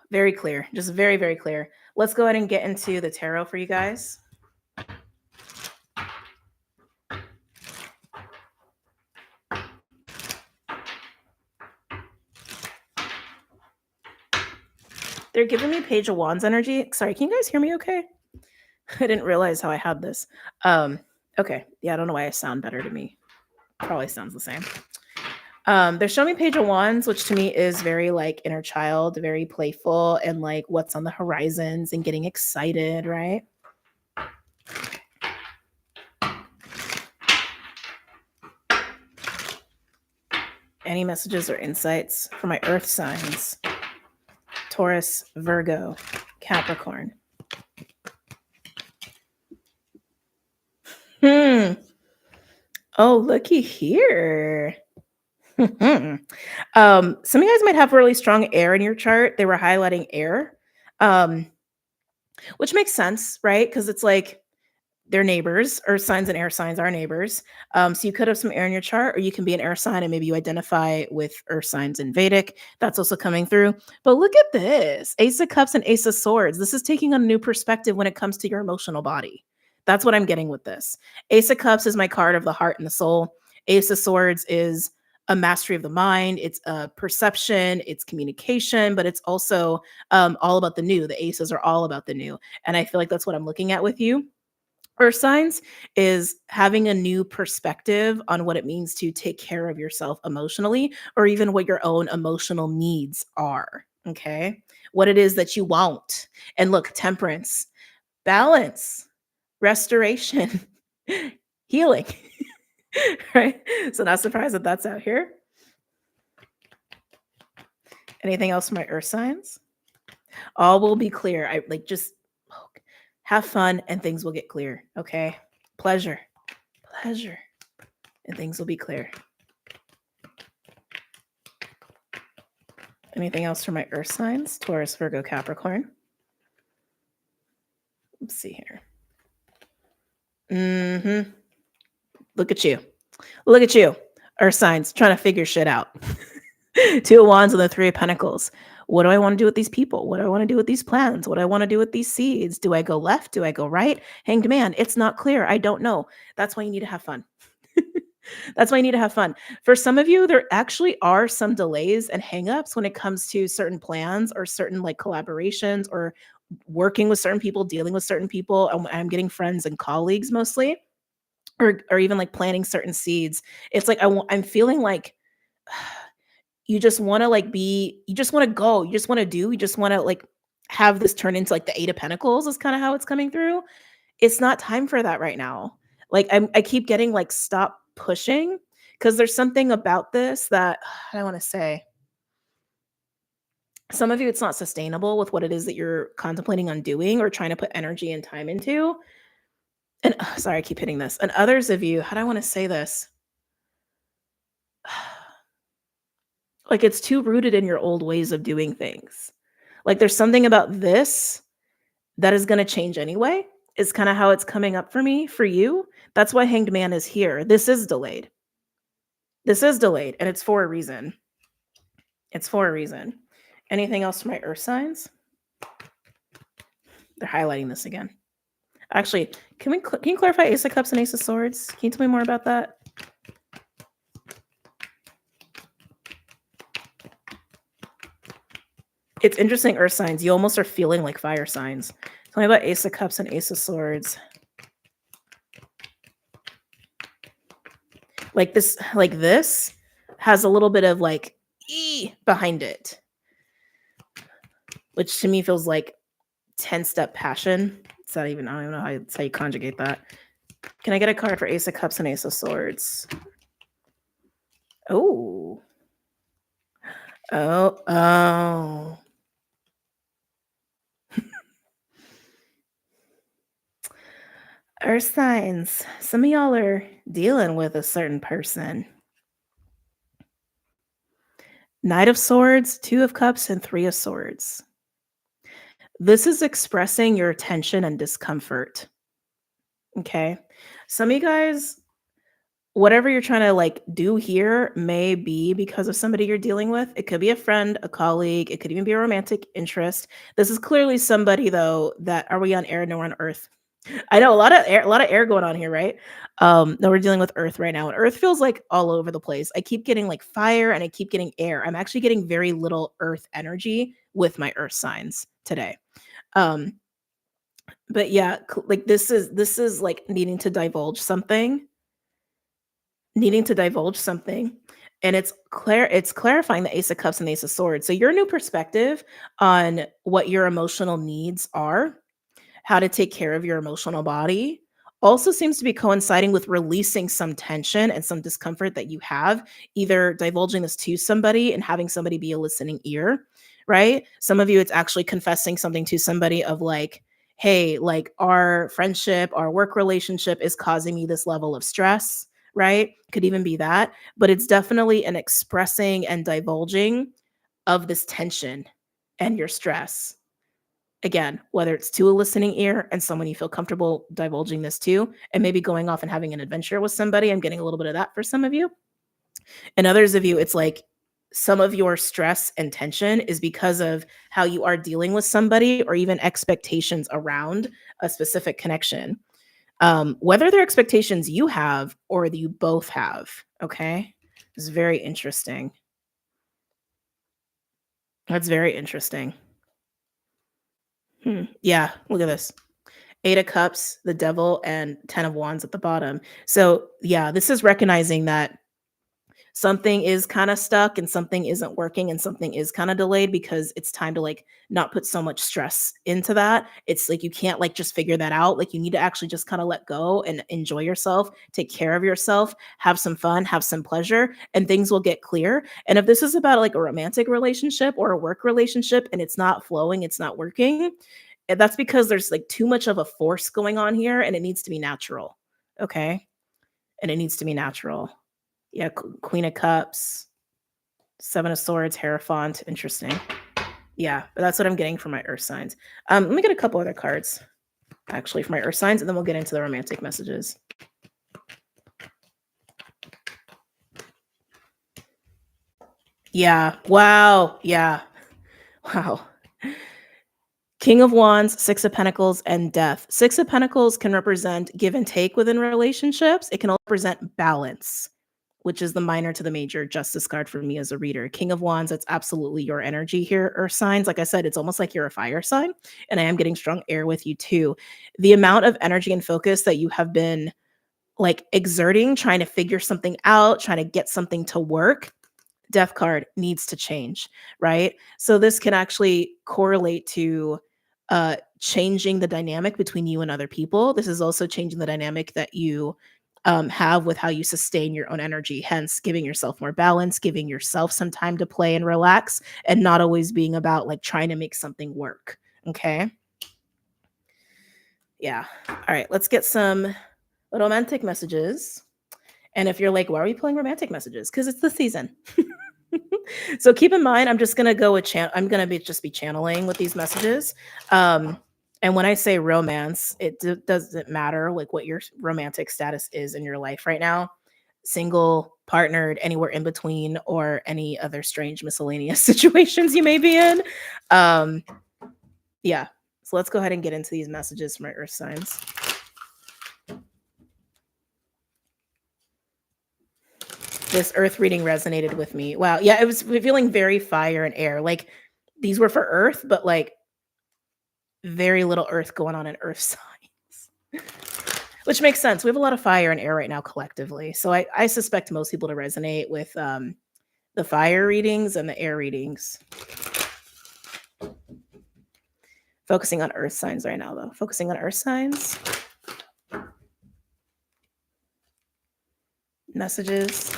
Very clear. Just very, very clear. Let's go ahead and get into the tarot for you guys. They're giving me Page of Wands energy. Sorry, can you guys hear me okay? I didn't realize how I had this. Okay. Yeah, I don't know why I sound better to me. Probably sounds the same. They're showing me Page of Wands, which to me is very like inner child, very playful, and like what's on the horizons and getting excited, right? Any messages or insights for my earth signs? Taurus, Virgo, Capricorn. Oh, looky here. Some of you guys might have really strong air in your chart. They were highlighting air, which makes sense, right? Because it's like they're neighbors. Earth signs and air signs are neighbors. So you could have some air in your chart, or you can be an air sign and maybe you identify with earth signs in Vedic. That's also coming through. But look at this, Ace of Cups and Ace of Swords. This is taking on a new perspective when it comes to your emotional body. That's what I'm getting with this. Ace of Cups is my card of the heart and the soul. Ace of Swords is a mastery of the mind. It's a perception, it's communication, but it's also all about the new. The aces are all about the new. And I feel like that's what I'm looking at with you. Earth signs is having a new perspective on what it means to take care of yourself emotionally, or even what your own emotional needs are. Okay. What it is that you want. And look, temperance, balance, restoration, healing. Right. So, not surprised that that's out here. Anything else for my earth signs? All will be clear. I like just have fun and things will get clear. Okay. Pleasure, and things will be clear. Anything else for my earth signs? Taurus, Virgo, Capricorn. Let's see here. Look at you. Look at you. Earth signs trying to figure shit out. Two of Wands and the Three of Pentacles. What do I want to do with these people? What do I want to do with these plans? What do I want to do with these seeds? Do I go left? Do I go right? Hanged Man, it's not clear. I don't know. That's why you need to have fun. That's why you need to have fun. For some of you, there actually are some delays and hangups when it comes to certain plans or certain like collaborations or working with certain people, dealing with certain people. I'm getting friends and colleagues mostly, or even like planting certain seeds. It's like I'm feeling like you just want to like you just want to go, you just want to do, you just want to like have this turn into like the Eight of Pentacles is kind of how it's coming through. It's not time for that right now. Like I keep getting like stop pushing because there's something about this that I want to say. Some of you, it's not sustainable with what it is that you're contemplating on doing or trying to put energy and time into. And sorry, I keep hitting this. And others of you, how do I want to say this? Like it's too rooted in your old ways of doing things. Like there's something about this that is going to change anyway. Is kind of how it's coming up for me, for you. That's why Hanged Man is here. This is delayed. This is delayed, and it's for a reason. It's for a reason. Anything else for my earth signs? They're highlighting this again. Actually, can you clarify Ace of Cups and Ace of Swords? Can you tell me more about that? It's interesting, earth signs. You almost are feeling like fire signs. Tell me about Ace of Cups and Ace of Swords. Like this has a little bit of like behind it, which to me feels like 10-step passion. It's not even, I don't even know how you conjugate that. Can I get a card for Ace of Cups and Ace of Swords? Oh. Earth signs. Some of y'all are dealing with a certain person. Knight of Swords, Two of Cups, and Three of Swords. This is expressing your tension and discomfort. Okay. Some of you guys, whatever you're trying to like do here may be because of somebody you're dealing with. It could be a friend, a colleague, it could even be a romantic interest. This is clearly somebody though that are we on air? No, we're on earth. I know a lot of air going on here, right? No, we're dealing with earth right now. And earth feels like all over the place. I keep getting like fire and I keep getting air. I'm actually getting very little earth energy with my earth signs today. Um, but yeah, like this is like needing to divulge something, and it's clarifying the Ace of Cups and the Ace of Swords. So your new perspective on what your emotional needs are, how to take care of your emotional body, also seems to be coinciding with releasing some tension and some discomfort that you have, either divulging this to somebody and having somebody be a listening ear, right? Some of you, it's actually confessing something to somebody of like, hey, like our friendship, our work relationship is causing me this level of stress, right? Could even be that, but it's definitely an expressing and divulging of this tension and your stress. Again, whether it's to a listening ear and someone you feel comfortable divulging this to, and maybe going off and having an adventure with somebody. I'm getting a little bit of that for some of you. And others of you, it's like some of your stress and tension is because of how you are dealing with somebody or even expectations around a specific connection. Whether they're expectations you have or that you both have. Okay. It's very interesting. That's very interesting. Yeah. Look at this. Eight of Cups, the Devil, and 10 of Wands at the bottom. So, yeah, this is recognizing that something is kind of stuck and something isn't working and something is kind of delayed because it's time to like not put so much stress into that. It's like you can't like just figure that out. Like you need to actually just kind of let go and enjoy yourself, take care of yourself, have some fun, have some pleasure, and things will get clear. And if this is about like a romantic relationship or a work relationship and it's not flowing, it's not working, that's because there's like too much of a force going on here and it needs to be natural. Okay. And it needs to be natural. Yeah. Queen of Cups, Seven of Swords, Hierophant. Interesting. Yeah. But that's what I'm getting from my earth signs. Let me get a couple other cards actually for my earth signs and then we'll get into the romantic messages. Yeah. Wow. Yeah. Wow. King of Wands, Six of Pentacles, and Death. Six of Pentacles can represent give and take within relationships. It can also represent balance, which is the minor to the major justice card for me as a reader. King of Wands, that's absolutely your energy here, earth signs. Like I said, it's almost like you're a fire sign, and I am getting strong air with you too. The amount of energy and focus that you have been like exerting, trying to figure something out, trying to get something to work, Death card needs to change, right? So this can actually correlate to changing the dynamic between you and other people. This is also changing the dynamic that you have with how you sustain your own energy, hence giving yourself more balance, giving yourself some time to play and relax, and not always being about like trying to make something work. Okay. Yeah. All right. Let's get some romantic messages. And if you're like, why are we pulling romantic messages? Because it's the season. So keep in mind, I'm just gonna go with I'm gonna be just be channeling with these messages. And when I say romance, it doesn't matter like what your romantic status is in your life right now, single, partnered, anywhere in between, or any other strange miscellaneous situations you may be in. Um, yeah. So let's go ahead and get into these messages from my earth signs. This earth reading resonated with me. Wow. Yeah, it was feeling very fire and air. Like these were for earth, but like very little earth going on in earth signs. Which makes sense. We have a lot of fire and air right now collectively. So I suspect most people to resonate with the fire readings and the air readings. Focusing on earth signs right now, though. Focusing on earth signs. Messages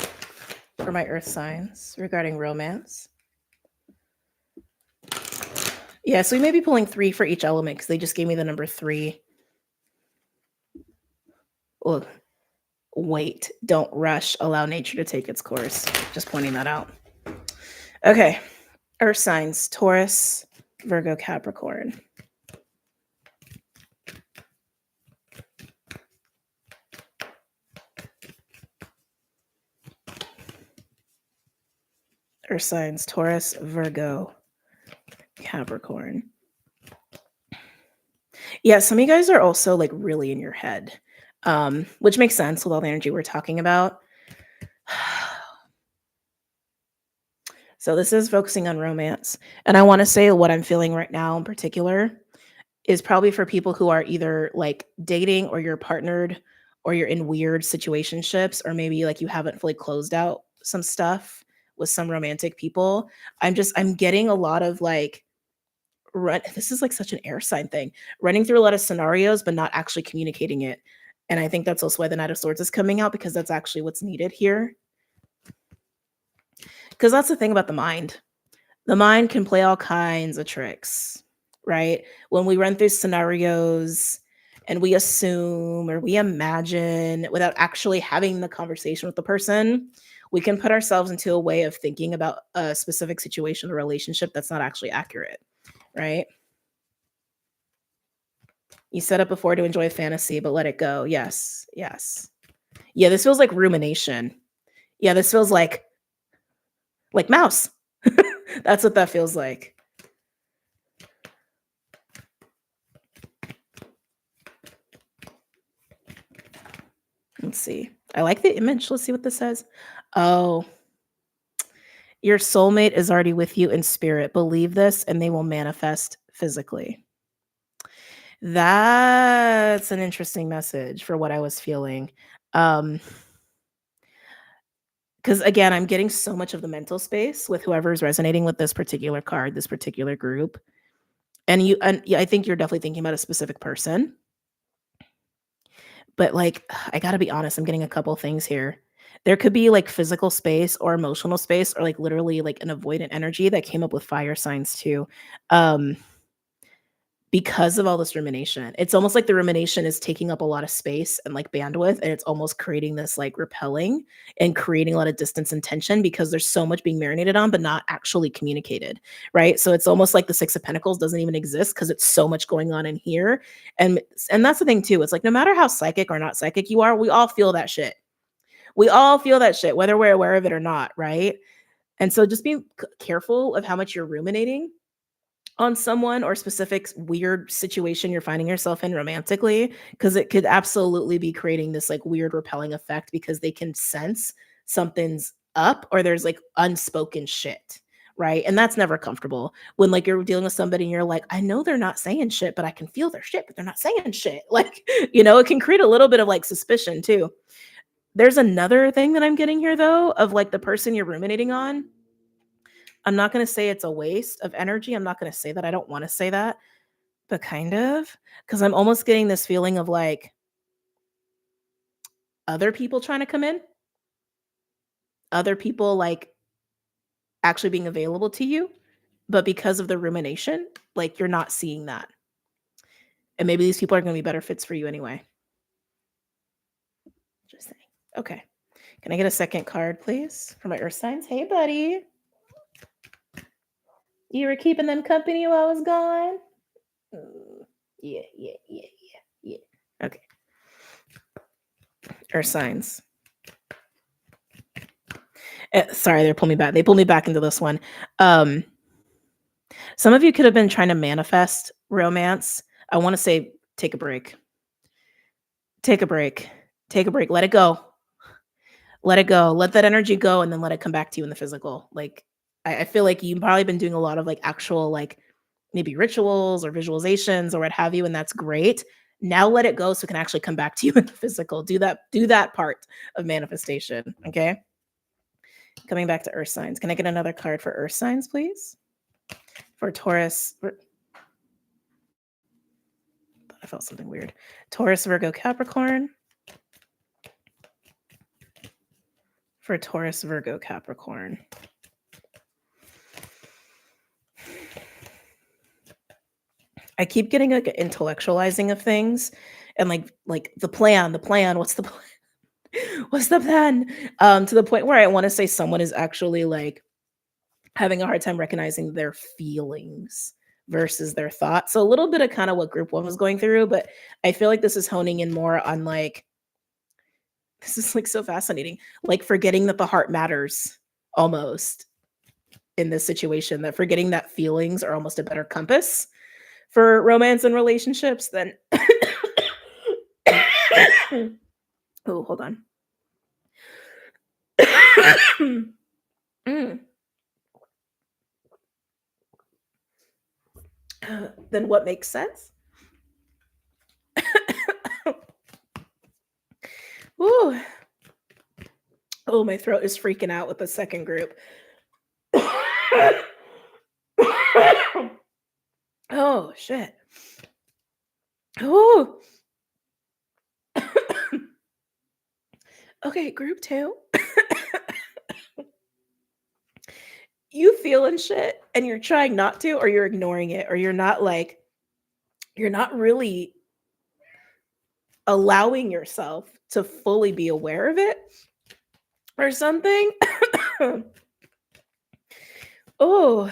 for my earth signs regarding romance. Yeah, so we may be pulling 3 for each element because they just gave me the number 3. Look, wait, don't rush. Allow nature to take its course. Just pointing that out. Okay, earth signs, Taurus, Virgo, Capricorn. Earth signs, Taurus, Virgo, Capricorn. Yeah, some of you guys are also like really in your head, which makes sense with all the energy we're talking about. So this is focusing on romance. And I want to say what I'm feeling right now in particular is probably for people who are either like dating or you're partnered or you're in weird situationships or maybe like you haven't fully closed out some stuff with some romantic people. I'm getting a lot of like this is like such an air sign thing, running through a lot of scenarios but not actually communicating it. And I think that's also why the Knight of Swords is coming out, because that's actually what's needed here. Because that's the thing about the mind. The mind can play all kinds of tricks, right? When we run through scenarios and we assume or we imagine without actually having the conversation with the person, we can put ourselves into a way of thinking about a specific situation or relationship that's not actually accurate, right? You set up before to enjoy fantasy, but let it go. Yes, yes. Yeah, this feels like rumination. Yeah, this feels like mouse. That's what that feels like. Let's see. I like the image. Let's see what this says. Oh, your soulmate is already with you in spirit. Believe this and they will manifest physically. That's an interesting message for what I was feeling. Because again, I'm getting so much of the mental space with whoever's resonating with this particular card, this particular group. And yeah, I think you're definitely thinking about a specific person. But like, I gotta be honest, I'm getting a couple things here. There could be like physical space or emotional space or like literally like an avoidant energy that came up with fire signs too. Because of all this rumination. It's almost like the rumination is taking up a lot of space and like bandwidth, and it's almost creating this like repelling and creating a lot of distance and tension because there's so much being marinated on, but not actually communicated, right? So it's almost like the Six of Pentacles doesn't even exist because it's so much going on in here. And that's the thing too. It's like no matter how psychic or not psychic you are, we all feel that shit. We all feel that shit, whether we're aware of it or not, right? And so just be careful of how much you're ruminating on someone or specific weird situation you're finding yourself in romantically, because it could absolutely be creating this like weird repelling effect because they can sense something's up or there's like unspoken shit, right? And that's never comfortable when like you're dealing with somebody and you're like, I know they're not saying shit, but I can feel their shit, but they're not saying shit. Like, it can create a little bit of like suspicion too. There's another thing that I'm getting here though, of like the person you're ruminating on. I'm not going to say it's a waste of energy. I'm not going to say that. I don't want to say that, but kind of, because I'm almost getting this feeling of like other people trying to come in, other people like actually being available to you, but because of the rumination, like you're not seeing that. And maybe these people are going to be better fits for you anyway. Just saying. Okay. Can I get a second card, please, for my earth signs? Hey, buddy. You were keeping them company while I was gone? Yeah. Okay. Earth signs. Sorry, they pulled me back. They pulled me back into this one. Some of you could have been trying to manifest romance. I want to say, take a break. Take a break. Take a break. Let it go. Let it go. Let that energy go, and then let it come back to you in the physical. Like, I feel like you've probably been doing a lot of like actual like maybe rituals or visualizations or what have you, and that's great. Now let it go so it can actually come back to you in the physical. Do that part of manifestation. Okay. Coming back to earth signs. Can I get another card for earth signs, please? For Taurus. I felt something weird. Taurus, Virgo, Capricorn. For Taurus, Virgo, Capricorn. I keep getting like an intellectualizing of things and like the plan, what's the plan? What's the plan? To the point where I want to say someone is actually like having a hard time recognizing their feelings versus their thoughts. So a little bit of kind of what group one was going through, but I feel like this is honing in more on like, this is like so fascinating, like forgetting that the heart matters almost. in this situation, that forgetting that feelings are almost a better compass for romance and relationships than oh, hold on. Mm. Then what makes sense? Ooh. Oh, my throat is freaking out with the second group. Oh, shit. Oh. Okay, group 2. You feeling shit and you're trying not to, or you're ignoring it, or you're not really allowing yourself to fully be aware of it or something. Oh,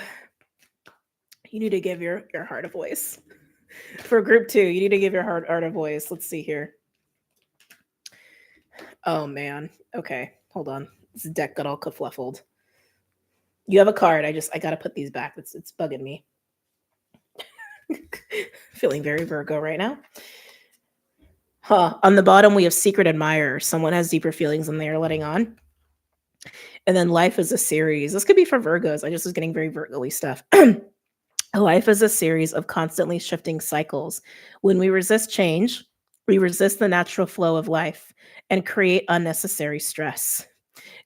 you need to give your heart a voice. For group 2, you need to give your heart a voice. Let's see here. Oh man. Okay, hold on. This deck got all kerfluffled. You have a card. I gotta put these back. It's bugging me. Feeling very Virgo right now. Huh. On the bottom, we have secret admirer. Someone has deeper feelings than they are letting on. And then life is a series. This could be for Virgos. I just was getting very Virgo-y stuff. Life is a series of constantly shifting cycles. When we resist change, we resist the natural flow of life and create unnecessary stress.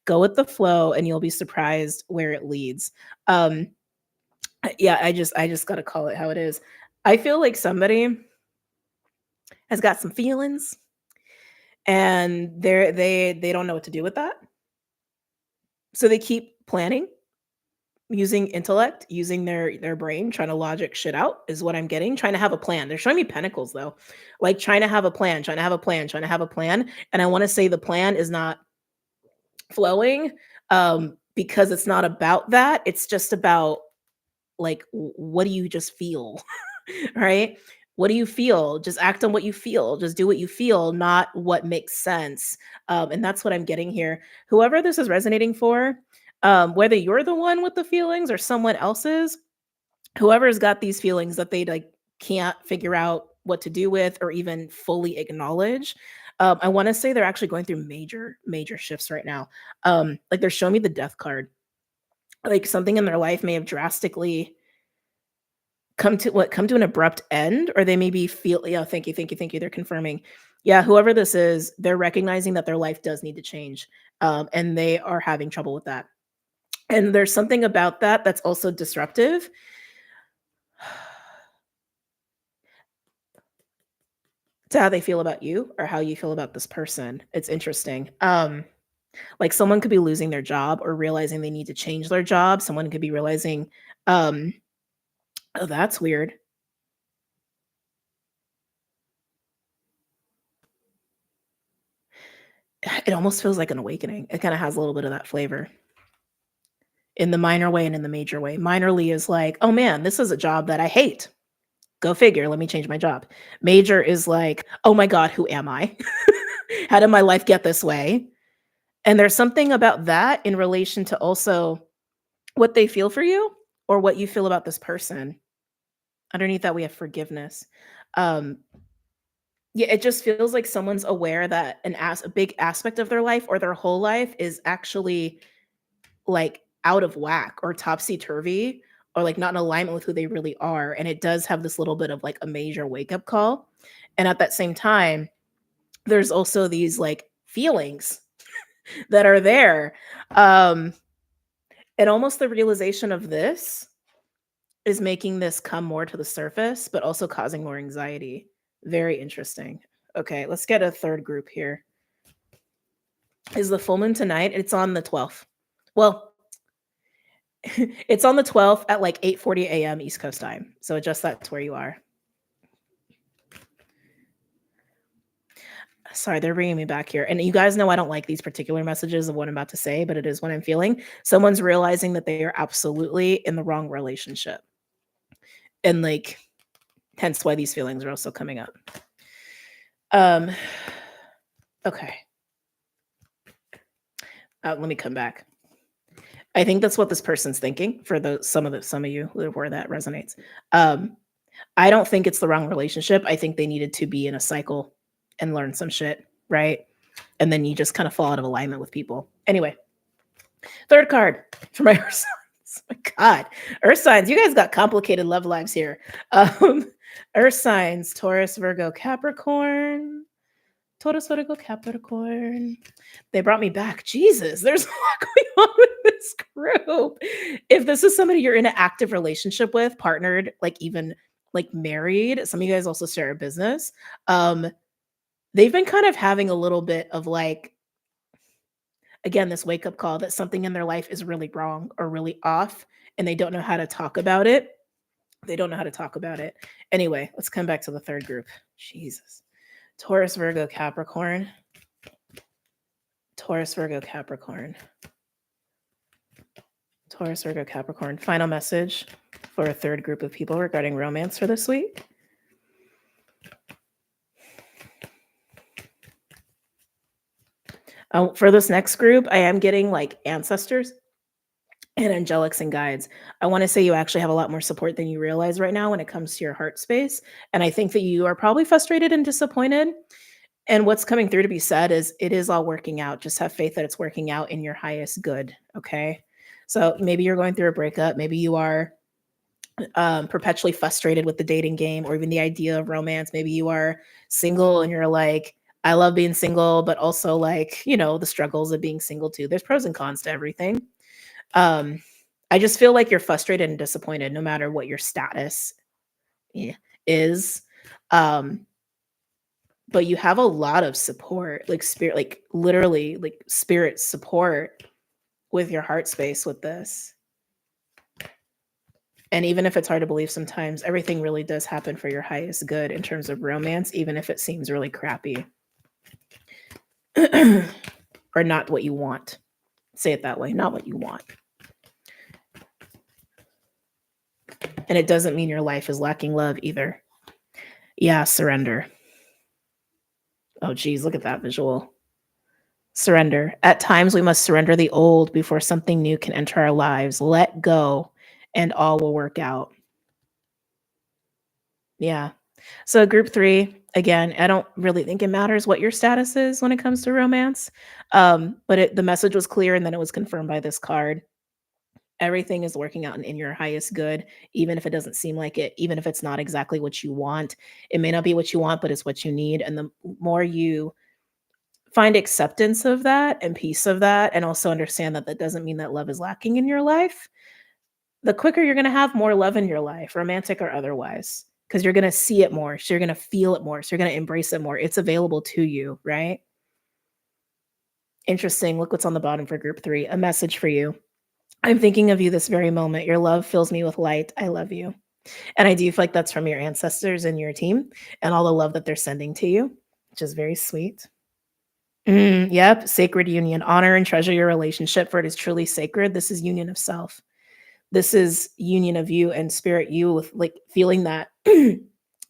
Go with the flow and you'll be surprised where it leads. Yeah, I just got to call it how it is. I feel like somebody has got some feelings and they don't know what to do with that. So they keep planning, using intellect, using their brain, trying to logic shit out is what I'm getting, trying to have a plan. They're showing me pentacles though. Like trying to have a plan, trying to have a plan, trying to have a plan. And I want to say the plan is not flowing because it's not about that. It's just about like what do you just feel? Right? What do you feel? Just act on what you feel. Just do what you feel, not what makes sense. And that's what I'm getting here. Whoever this is resonating for, whether you're the one with the feelings or someone else's, whoever's got these feelings that they like can't figure out what to do with or even fully acknowledge. I want to say they're actually going through major shifts right now. Like they're showing me the death card. Like something in their life may have drastically come to an abrupt end, or they maybe feel, yeah, thank you, they're confirming. Yeah, whoever this is, they're recognizing that their life does need to change, and they are having trouble with that. And there's something about that that's also disruptive to how they feel about you or how you feel about this person. It's interesting. Like someone could be losing their job or realizing they need to change their job. Someone could be realizing, um, oh, that's weird. It almost feels like an awakening. It kind of has a little bit of that flavor in the minor way and in the major way. Minorly is like, oh man, this is a job that I hate. Go figure. Let me change my job. Major is like, oh my God, who am I? How did my life get this way? And there's something about that in relation to also what they feel for you or what you feel about this person. Underneath that, we have forgiveness. Um, yeah, it just feels like someone's aware that a big aspect of their life or their whole life is actually like out of whack or topsy-turvy or like not in alignment with who they really are. And it does have this little bit of like a major wake-up call. And at that same time, there's also these like feelings that are there. Um, and almost the realization of this is making this come more to the surface, but also causing more anxiety. Very interesting. Okay, let's get a third group here. Is the full moon tonight? It's on the 12th. Well, it's on the 12th at like 8:40 a.m. East Coast time. So adjust that to where you are. Sorry, they're bringing me back here. And you guys know I don't like these particular messages of what I'm about to say, but it is what I'm feeling. Someone's realizing that they are absolutely in the wrong relationship. And like, hence why these feelings are also coming up. Okay. Let me come back. I think that's what this person's thinking for some of you where that resonates. Um, I don't think it's the wrong relationship. I think they needed to be in a cycle and learn some shit, right? And then you just kind of fall out of alignment with people. Anyway, third card for my Earth signs. My God, Earth signs, you guys got complicated love lives here. Earth signs, Taurus, Virgo, Capricorn. Taurus, Virgo, Capricorn. They brought me back. Jesus, there's a lot going on with this group. If this is somebody you're in an active relationship with, partnered, like even like married, some of you guys also share a business. They've been kind of having a little bit of like, again, this wake up call that something in their life is really wrong or really off, and they don't know how to talk about it. They don't know how to talk about it. Anyway, let's come back to the third group. Jesus. Taurus, Virgo, Capricorn. Taurus, Virgo, Capricorn. Taurus, Virgo, Capricorn. Final message for a third group of people regarding romance for this week. For this next group, I am getting like ancestors and angelics and guides. I want to say you actually have a lot more support than you realize right now when it comes to your heart space. And I think that you are probably frustrated and disappointed. And what's coming through to be said is it is all working out. Just have faith that it's working out in your highest good. Okay. So maybe you're going through a breakup. Maybe you are perpetually frustrated with the dating game or even the idea of romance. Maybe you are single and you're like, I love being single, but also like, the struggles of being single too. There's pros and cons to everything. I just feel like you're frustrated and disappointed no matter what your status is. But you have a lot of support, like spirit, like literally like spirit support with your heart space with this. And even if it's hard to believe sometimes, everything really does happen for your highest good in terms of romance, even if it seems really crappy or not what you want. Say it that way, not what you want. And it doesn't mean your life is lacking love either. Yeah, surrender. Oh, geez, look at that visual. Surrender. At times, we must surrender the old before something new can enter our lives. Let go, and all will work out. Yeah. So, group 3, again, I don't really think it matters what your status is when it comes to romance. But the message was clear, and then it was confirmed by this card. Everything is working out in your highest good, even if it doesn't seem like it, even if it's not exactly what you want. It may not be what you want, but it's what you need. And the more you find acceptance of that and peace of that, and also understand that that doesn't mean that love is lacking in your life, the quicker you're going to have more love in your life, romantic or otherwise, because you're going to see it more. So you're going to feel it more. So you're going to embrace it more. It's available to you, right? Interesting. Look what's on the bottom for group 3. A message for you. I'm thinking of you this very moment. Your love fills me with light. I love you. And I do feel like that's from your ancestors and your team and all the love that they're sending to you, which is very sweet. Yep. Sacred union. Honor and treasure your relationship, for it is truly sacred. This is union of self. This is union of you and spirit you with like feeling that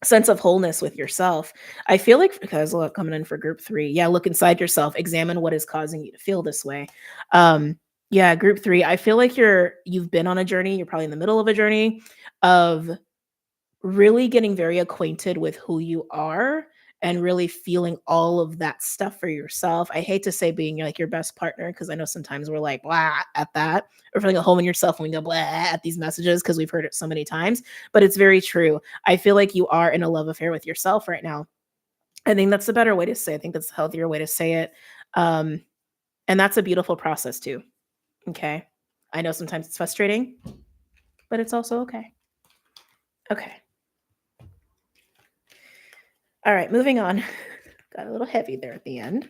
sense of wholeness with yourself. I feel like, because look, coming in for group 3. Yeah. Look inside yourself, examine what is causing you to feel this way. Yeah, group 3. I feel like you've been on a journey. You're probably in the middle of a journey of really getting very acquainted with who you are and really feeling all of that stuff for yourself. I hate to say being like your best partner, because I know sometimes we're like blah at that, or feeling at home in yourself when we go blah at these messages because we've heard it so many times. But it's very true. I feel like you are in a love affair with yourself right now. I think that's the better way to say it. I think that's a healthier way to say it. And that's a beautiful process too. Okay. I know sometimes it's frustrating, but it's also okay. Okay. All right, moving on. Got a little heavy there at the end.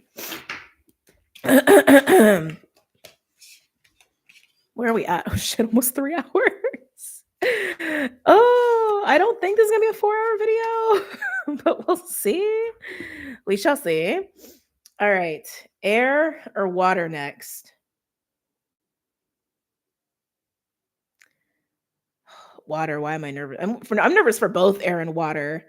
Where are we at? Oh shit, almost 3 hours. Oh, I don't think this is gonna be a 4-hour video, but we'll see. We shall see. All right, air or water next? Water. Why am I nervous? I'm nervous for both air and water.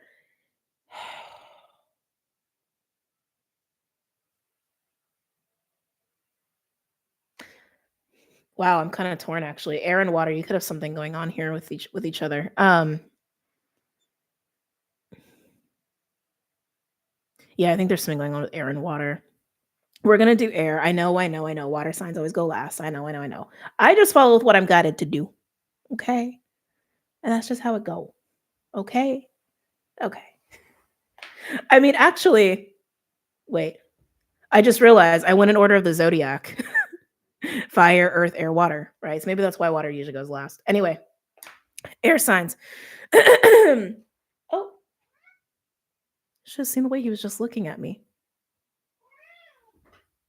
Wow, I'm kind of torn actually. Air and water, you could have something going on here with each other. Yeah, I think there's something going on with air and water. We're gonna do air. I know, I know, I know. Water signs always go last. I know, I know, I know. I just follow with what I'm guided to do. Okay. And that's just how it go. Okay. Okay. I mean, actually, wait. I just realized I went in order of the zodiac. Fire, earth, air, water, right? So maybe that's why water usually goes last. Anyway, air signs. Oh, should have seen the way he was just looking at me.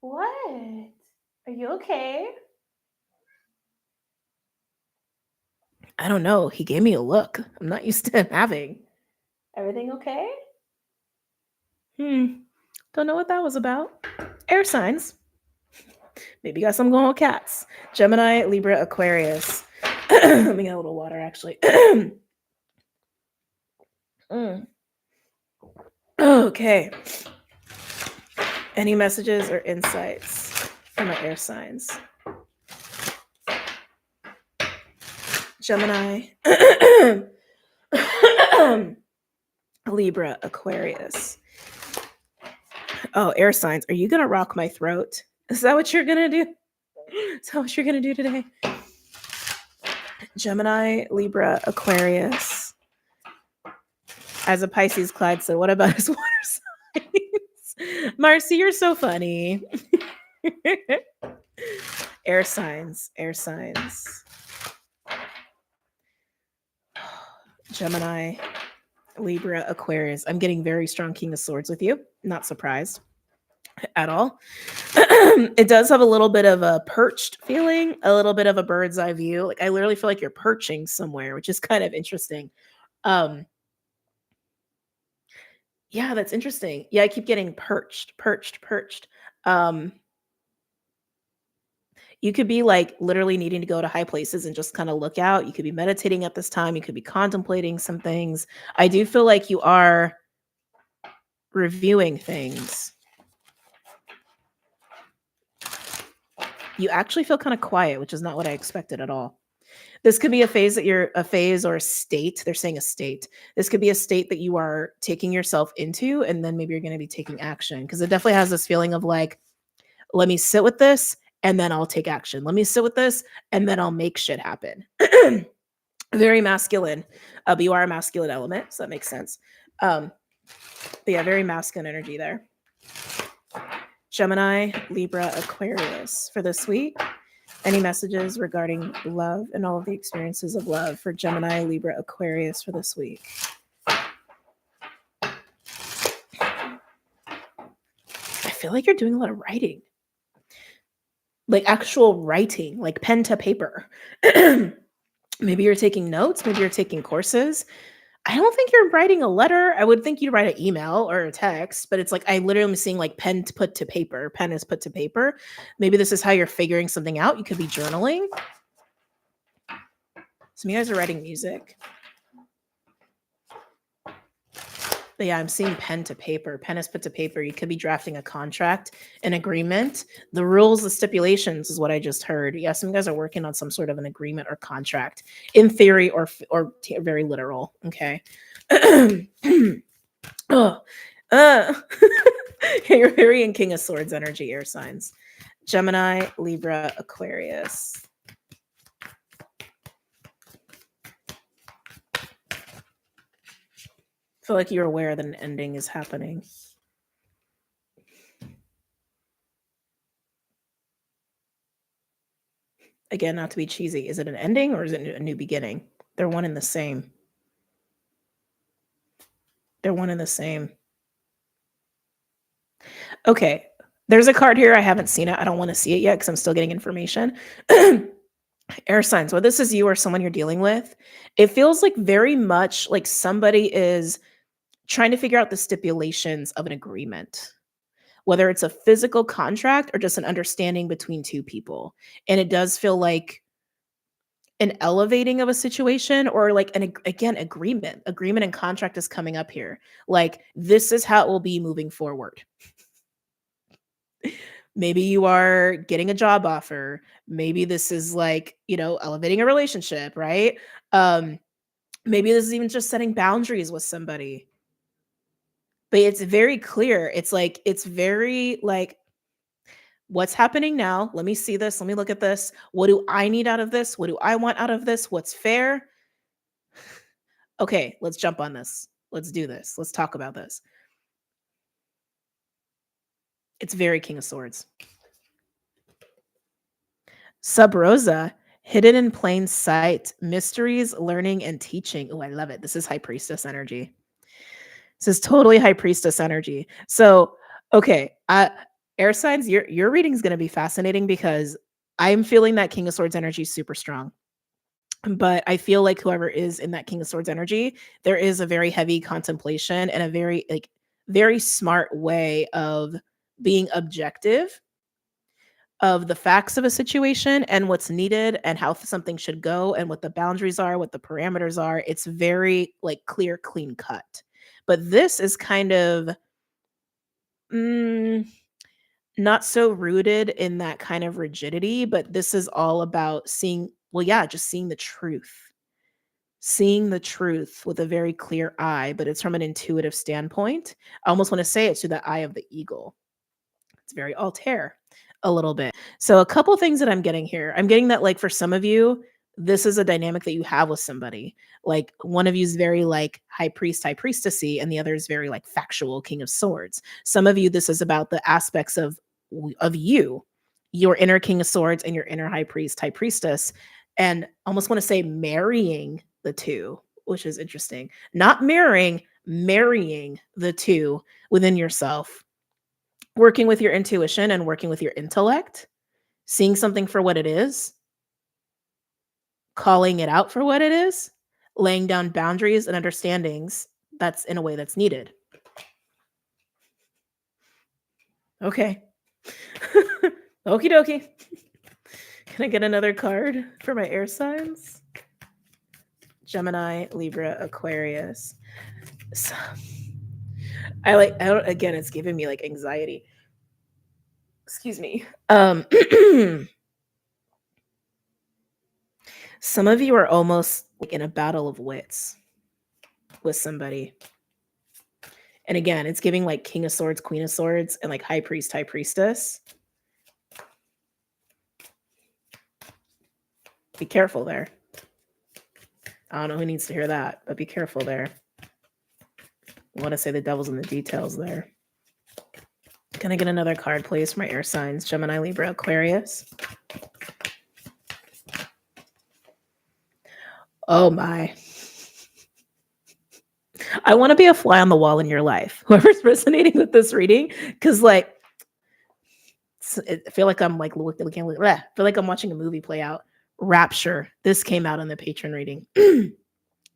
What? Are you okay? I don't know. He gave me a look. I'm not used to him having. Everything okay? Don't know what that was about. Air signs. Maybe you got something going on with cats. Gemini, Libra, Aquarius. Let me get a little water, actually. Okay. Any messages or insights for my air signs? Gemini, Libra, Aquarius. Oh, air signs. Are you going to rock my throat? Is that what you're going to do? Is that what you're going to do today? Gemini, Libra, Aquarius. As a Pisces, Clyde said, what about his water signs? Marcy, you're so funny. Air signs, air signs. Gemini, Libra, Aquarius. I'm getting very strong King of Swords with you. Not surprised at all. It does have a little bit of a perched feeling, a little bit of a bird's eye view. Like I literally feel like you're perching somewhere, which is kind of interesting. Yeah, that's interesting. Yeah, I keep getting perched. You could be like literally needing to go to high places and just kind of look out. You could be meditating at this time. You could be contemplating some things. I do feel like you are reviewing things. You actually feel kind of quiet, which is not what I expected at all. This could be a phase or a state. They're saying a state. This could be a state that you are taking yourself into, and then maybe you're going to be taking action, because it definitely has this feeling of like, let me sit with this and then I'll take action. Let me sit with this and then I'll make shit happen. Very masculine. But you are a masculine element, so that makes sense. But yeah, very masculine energy there. Gemini, Libra, Aquarius for this week. Any messages regarding love and all of the experiences of love for Gemini, Libra, Aquarius for this week? I feel like you're doing a lot of writing. Like actual writing, like pen to paper. Maybe you're taking notes. Maybe you're taking courses. I don't think you're writing a letter. I would think you'd write an email or a text, but it's like I literally am seeing like pen to put to paper. Pen is put to paper. Maybe this is how you're figuring something out. You could be journaling. Some of you guys are writing music. But yeah, I'm seeing pen to paper. Pen is put to paper. You could be drafting a contract, an agreement. The rules, the stipulations is what I just heard. Yeah, some guys are working on some sort of an agreement or contract in theory or very literal. Okay. You're very in King of Swords energy, air signs. Gemini, Libra, Aquarius. Feel like you're aware that an ending is happening. Again, not to be cheesy. Is it an ending or is it a new beginning? They're one and the same. They're one and the same. Okay. There's a card here. I haven't seen it. I don't want to see it yet because I'm still getting information. Air signs, whether this is you or someone you're dealing with, it feels like very much like somebody is trying to figure out the stipulations of an agreement, whether it's a physical contract or just an understanding between two people. And it does feel like an elevating of a situation or like again, agreement and contract is coming up here. Like this is how it will be moving forward. Maybe you are getting a job offer. Maybe this is like, elevating a relationship, right? Um, maybe this is even just setting boundaries with somebody. But it's very clear. It's very like, what's happening now? Let me see this. Let me look at this. What do I need out of this? What do I want out of this? What's fair? Okay, let's jump on this. Let's do this. Let's talk about this. It's very King of Swords. Sub Rosa, hidden in plain sight, mysteries, learning, and teaching. Oh, I love it. This is High Priestess energy. This is totally High Priestess energy. So, okay, air signs, your reading is going to be fascinating because I'm feeling that King of Swords energy super strong. But I feel like whoever is in that King of Swords energy, there is a very heavy contemplation and a very smart way of being objective of the facts of a situation and what's needed and how something should go and what the boundaries are, what the parameters are. It's very like clear, clean cut. But this is kind of not so rooted in that kind of rigidity, but this is all about seeing, well, yeah, just seeing the truth. Seeing the truth with a very clear eye, but it's from an intuitive standpoint. I almost want to say it's through the eye of the eagle. It's very Altair a little bit. So a couple things that I'm getting here. I'm getting that like for some of you, this is a dynamic that you have with somebody. Like one of you is very like high priest, high priestessy, and the other is very like factual king of swords. Some of you, this is about the aspects of you, your inner king of swords and your inner high priest, high priestess, and almost want to say marrying the two, which is interesting. Not mirroring, marrying the two within yourself, working with your intuition and working with your intellect, seeing something for what it is, calling it out for what it is, laying down boundaries and understandings that's in a way that's needed. Okay. Okie dokie. Can I get another card for my air signs? Gemini, Libra, Aquarius. So, again, it's giving me like anxiety. Excuse me. Some of you are almost like in a battle of wits with somebody. And again, it's giving like King of Swords, Queen of Swords, and like High Priest, High Priestess. Be careful there. I don't know who needs to hear that, but be careful there. I want to say the devil's in the details there. Can I get another card, please, for my air signs? Gemini, Libra, Aquarius. Oh my. I want to be a fly on the wall in your life. Whoever's resonating with this reading, because like, I feel like I'm like looking, I feel like I'm watching a movie play out. Rapture. This came out in the patron reading.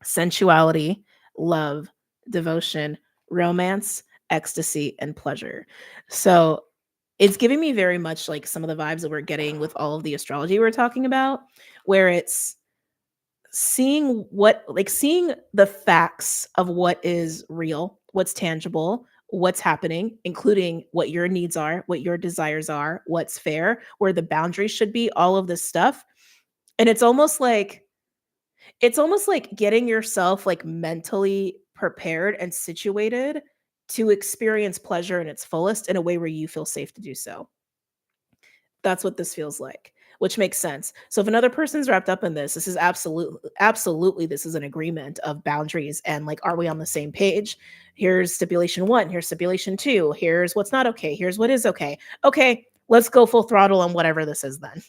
Sensuality, love, devotion, romance, ecstasy, and pleasure. So it's giving me very much like some of the vibes that we're getting with all of the astrology we're talking about, where it's seeing the facts of what is real, what's tangible, what's happening, including what your needs are, what your desires are, what's fair, where the boundaries should be, all of this stuff. And it's almost like getting yourself like mentally prepared and situated to experience pleasure in its fullest in a way where you feel safe to do so. That's what this feels like, which makes sense. So if another person's wrapped up in this is absolutely this is an agreement of boundaries and like, are we on the same page? Here's stipulation 1, here's stipulation 2, here's what's not okay, here's what is okay. Okay, let's go full throttle on whatever this is then.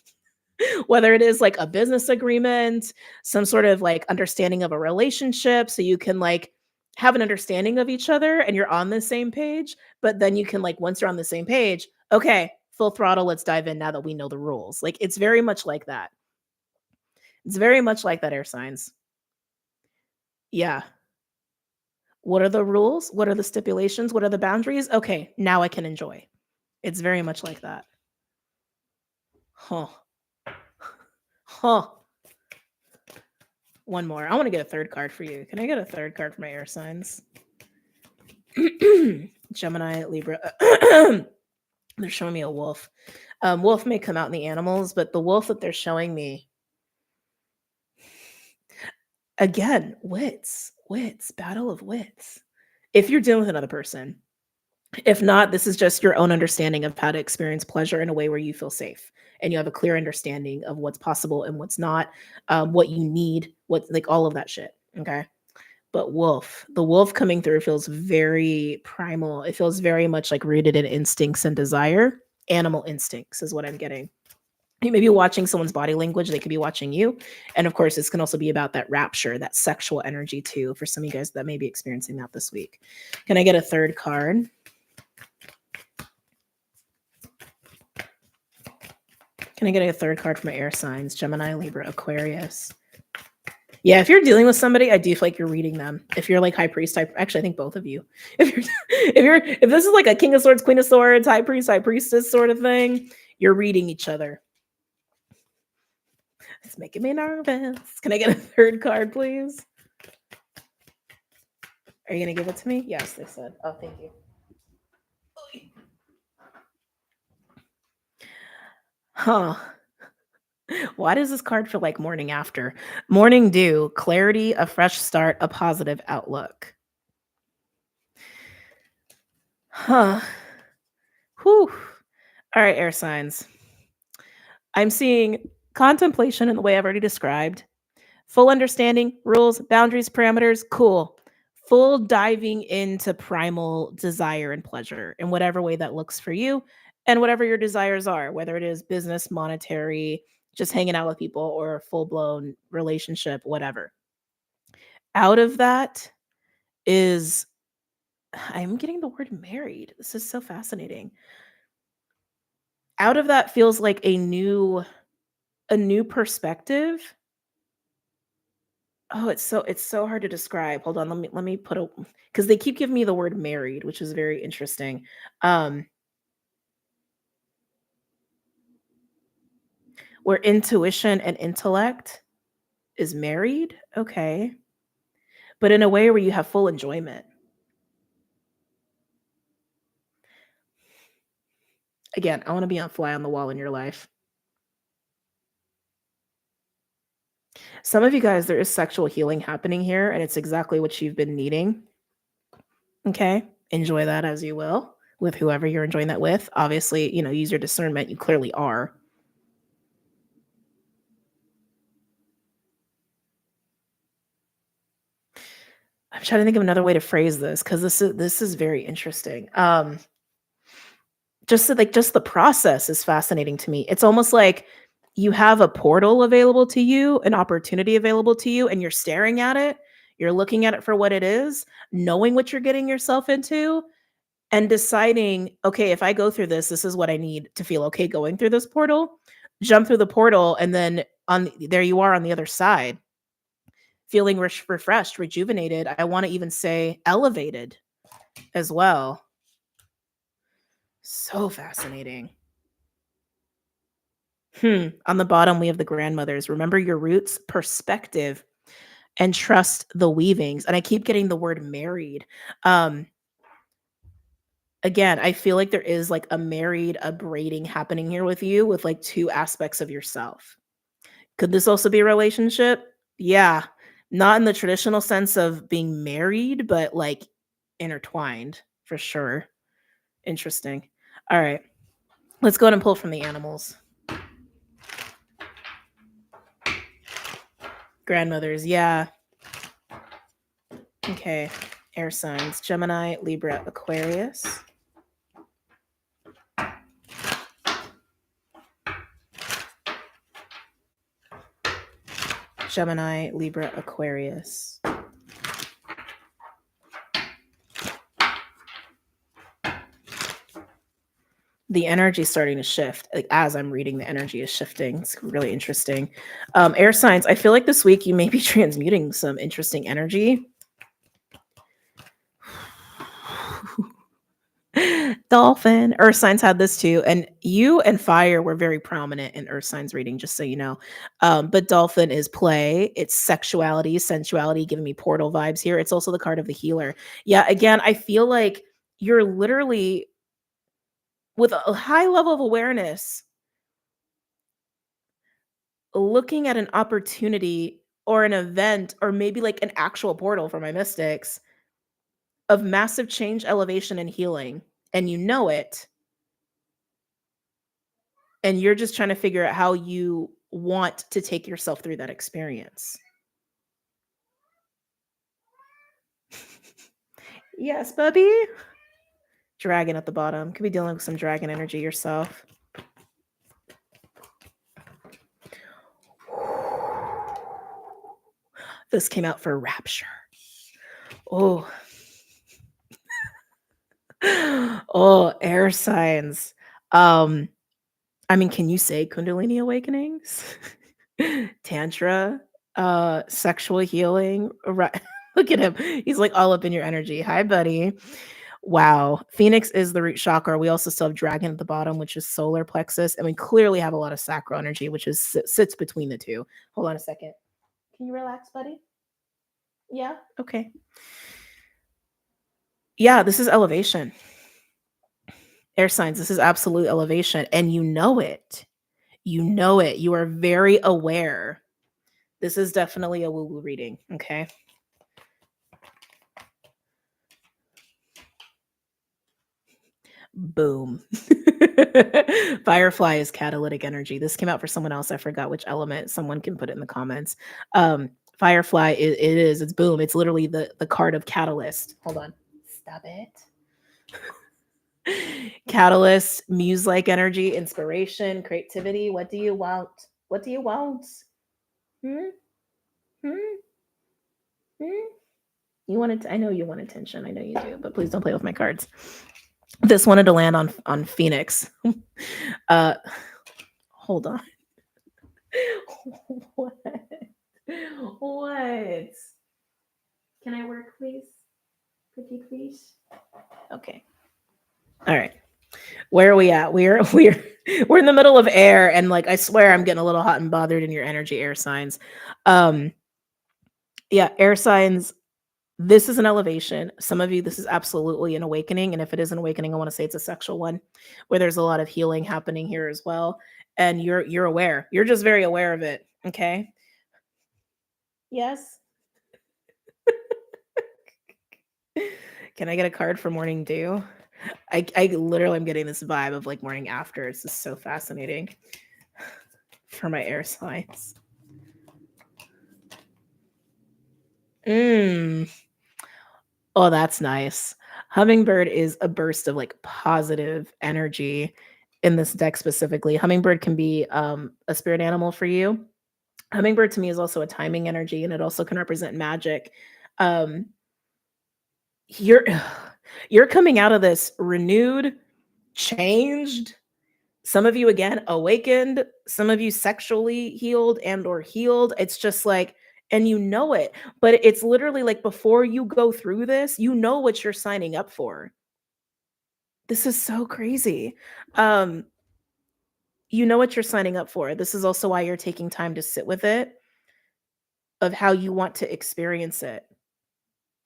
Whether it is like a business agreement, some sort of like understanding of a relationship, so you can like have an understanding of each other and you're on the same page, but then you can like, once you're on the same page, okay, full throttle, let's dive in now that we know the rules. Like it's very much like that. It's very much like that, air signs. Yeah. What are the rules? What are the stipulations? What are the boundaries? Okay, now I can enjoy. It's very much like that. Huh. Huh. One more. I want to get a third card for you. Can I get a third card for my air signs? Gemini, Libra, They're showing me a wolf. Wolf may come out in the animals, but the wolf that they're showing me, again, wits, battle of wits. If you're dealing with another person, if not, this is just your own understanding of how to experience pleasure in a way where you feel safe and you have a clear understanding of what's possible and what's not, what you need, what like all of that shit. Okay. But the wolf coming through feels very primal. It feels very much like rooted in instincts and desire. Animal instincts is what I'm getting. You may be watching someone's body language, they could be watching you. And of course, this can also be about that rapture, that sexual energy too, for some of you guys that may be experiencing that this week. Can I get a third card? Can I get a third card from my air signs? Gemini, Libra, Aquarius. Yeah, if you're dealing with somebody, I do feel like you're reading them. If you're like high priest type, actually, I think both of you. If this is like a king of swords, queen of swords, high priest, high priestess sort of thing, you're reading each other. It's making me nervous. Can I get a third card, please? Are you gonna give it to me? Yes, they said. Oh, thank you. Huh. Why does this card feel like morning after? Morning dew, clarity, a fresh start, a positive outlook. Huh. Whew. All right, air signs. I'm seeing contemplation in the way I've already described. Full understanding, rules, boundaries, parameters, cool. Full diving into primal desire and pleasure in whatever way that looks for you and whatever your desires are, whether it is business, monetary, just hanging out with people, or a full blown relationship, whatever. Out of that is, I'm getting the word married. This is so fascinating. Out of that feels like a new perspective. Oh, it's so hard to describe. Hold on, let me put a, because they keep giving me the word married, which is very interesting. Um, where intuition and intellect is married, okay, but in a way where you have full enjoyment. Again, I want to be on fly on the wall in your life. Some of you guys, there is sexual healing happening here, and it's exactly what you've been needing. Okay, enjoy that as you will with whoever you're enjoying that with. Obviously, use your discernment. You clearly are. I'm trying to think of another way to phrase this because this is very interesting. Just the process is fascinating to me. It's almost like you have a portal available to you, an opportunity available to you, and you're staring at it. You're looking at it for what it is, knowing what you're getting yourself into, and deciding, okay, if I go through this, this is what I need to feel okay going through this portal. Jump through the portal, and then there you are on the other side, feeling refreshed, rejuvenated. I want to even say elevated as well. So fascinating. On the bottom, we have the grandmothers. Remember your roots, perspective, and trust the weavings. And I keep getting the word married. Again, I feel like there is like a braiding happening here with you with like two aspects of yourself. Could this also be a relationship? Yeah. Not in the traditional sense of being married, but like intertwined for sure. Interesting. All right. Let's go ahead and pull from the animals. Grandmothers. Yeah. Okay. Air signs: Gemini, Libra, Aquarius. Gemini, Libra, Aquarius. The energy is starting to shift. Like as I'm reading, the energy is shifting. It's really interesting. Air signs, I feel like this week you may be transmuting some interesting energy. Dolphin. Earth signs had this too. And you and fire were very prominent in Earth signs reading, just so you know. But dolphin is play. It's sexuality, sensuality, giving me portal vibes here. It's also the card of the healer. Yeah, again, I feel like you're literally with a high level of awareness, looking at an opportunity or an event or maybe like an actual portal for my mystics of massive change, elevation, and healing, and you know it, and you're just trying to figure out how you want to take yourself through that experience. Yes, Bubby. Dragon at the bottom. Could be dealing with some dragon energy yourself. This came out for rapture. Oh. Oh, air signs. I mean, can you say Kundalini awakenings? Tantra, sexual healing. Right. Look at him. He's like all up in your energy. Hi, buddy. Wow. Phoenix is the root chakra. We also still have dragon at the bottom, which is solar plexus. And we clearly have a lot of sacral energy, which is sits between the two. Hold on a second. Can you relax, buddy? Yeah. Okay. Yeah, this is elevation. Air signs, this is absolute elevation. And you know it. You know it. You are very aware. This is definitely a woo-woo reading. Okay. Boom. Firefly is catalytic energy. This came out for someone else. I forgot which element. Someone can put it in the comments. Firefly, it's boom. It's literally the card of catalyst. Hold on. Stop it. Catalyst, muse-like energy, inspiration, creativity. What do you want? What do you want? Hmm? Hmm? Hmm? You want it? I know you want attention. I know you do, but please don't play with my cards. This wanted to land on Phoenix. Hold on. What? What? Can I work, please? Could you please? Okay. All right. Where are we at? We're in the middle of air, and like I swear I'm getting a little hot and bothered in your energy, air signs. Yeah, air signs. This is an elevation. Some of you, this is absolutely an awakening. And if it is an awakening, I want to say it's a sexual one where there's a lot of healing happening here as well. And you're aware. You're just very aware of it. Okay. Yes. Can I get a card for morning dew? I literally am getting this vibe of like morning after. It's just so fascinating for my air signs. Oh, that's nice. Hummingbird is a burst of like positive energy in this deck specifically. Hummingbird can be a spirit animal for you. Hummingbird to me is also a timing energy, and it also can represent magic. Um, you're you're coming out of this renewed, changed. Some of you again awakened. Some of you sexually healed and or healed. It's just like, and you know it, but it's literally like before you go through this, you know what you're signing up for. This is so crazy. Um, you know what you're signing up for. This is also why you're taking time to sit with it, of how you want to experience it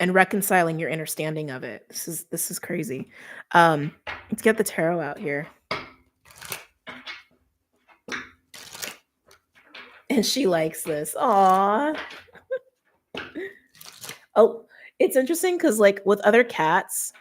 and reconciling your understanding of it. This is crazy. Let's get the tarot out here. And she likes this. Aw. Oh, it's interesting because like with other cats,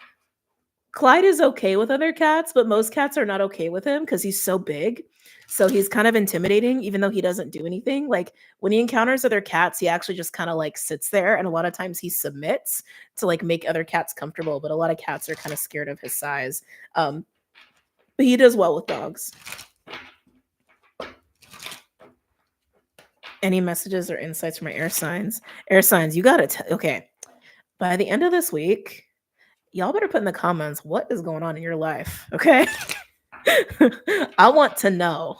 Clyde is okay with other cats, but most cats are not okay with him because he's so big. So he's kind of intimidating, even though he doesn't do anything. Like when he encounters other cats, he actually just kind of like sits there. And a lot of times he submits to like make other cats comfortable. But a lot of cats are kind of scared of his size. But he does well with dogs. Any messages or insights from my air signs? Air signs, you got to, okay. By the end of this week, y'all better put in the comments what is going on in your life, okay? I want to know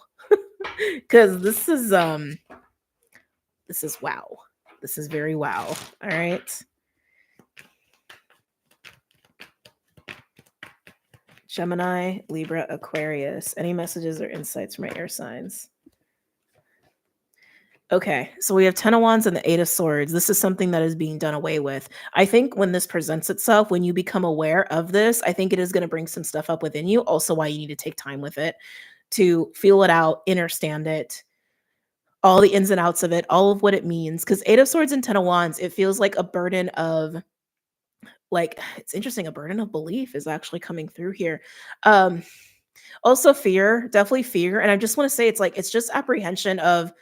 because this is wow. This is very wow. All right. Gemini, Libra, Aquarius. Any messages or insights from my air signs? Okay, so we have 10 of Wands and the 8 of Swords. This is something that is being done away with. I think when this presents itself, when you become aware of this, I think it is going to bring some stuff up within you. Also, why you need to take time with it to feel it out, understand it, all the ins and outs of it, all of what it means. Because 8 of Swords and 10 of Wands, it feels like a burden of, like, it's interesting, a burden of belief is actually coming through here. Um, Also fear, definitely fear. And I just want to say it's like, it's just apprehension of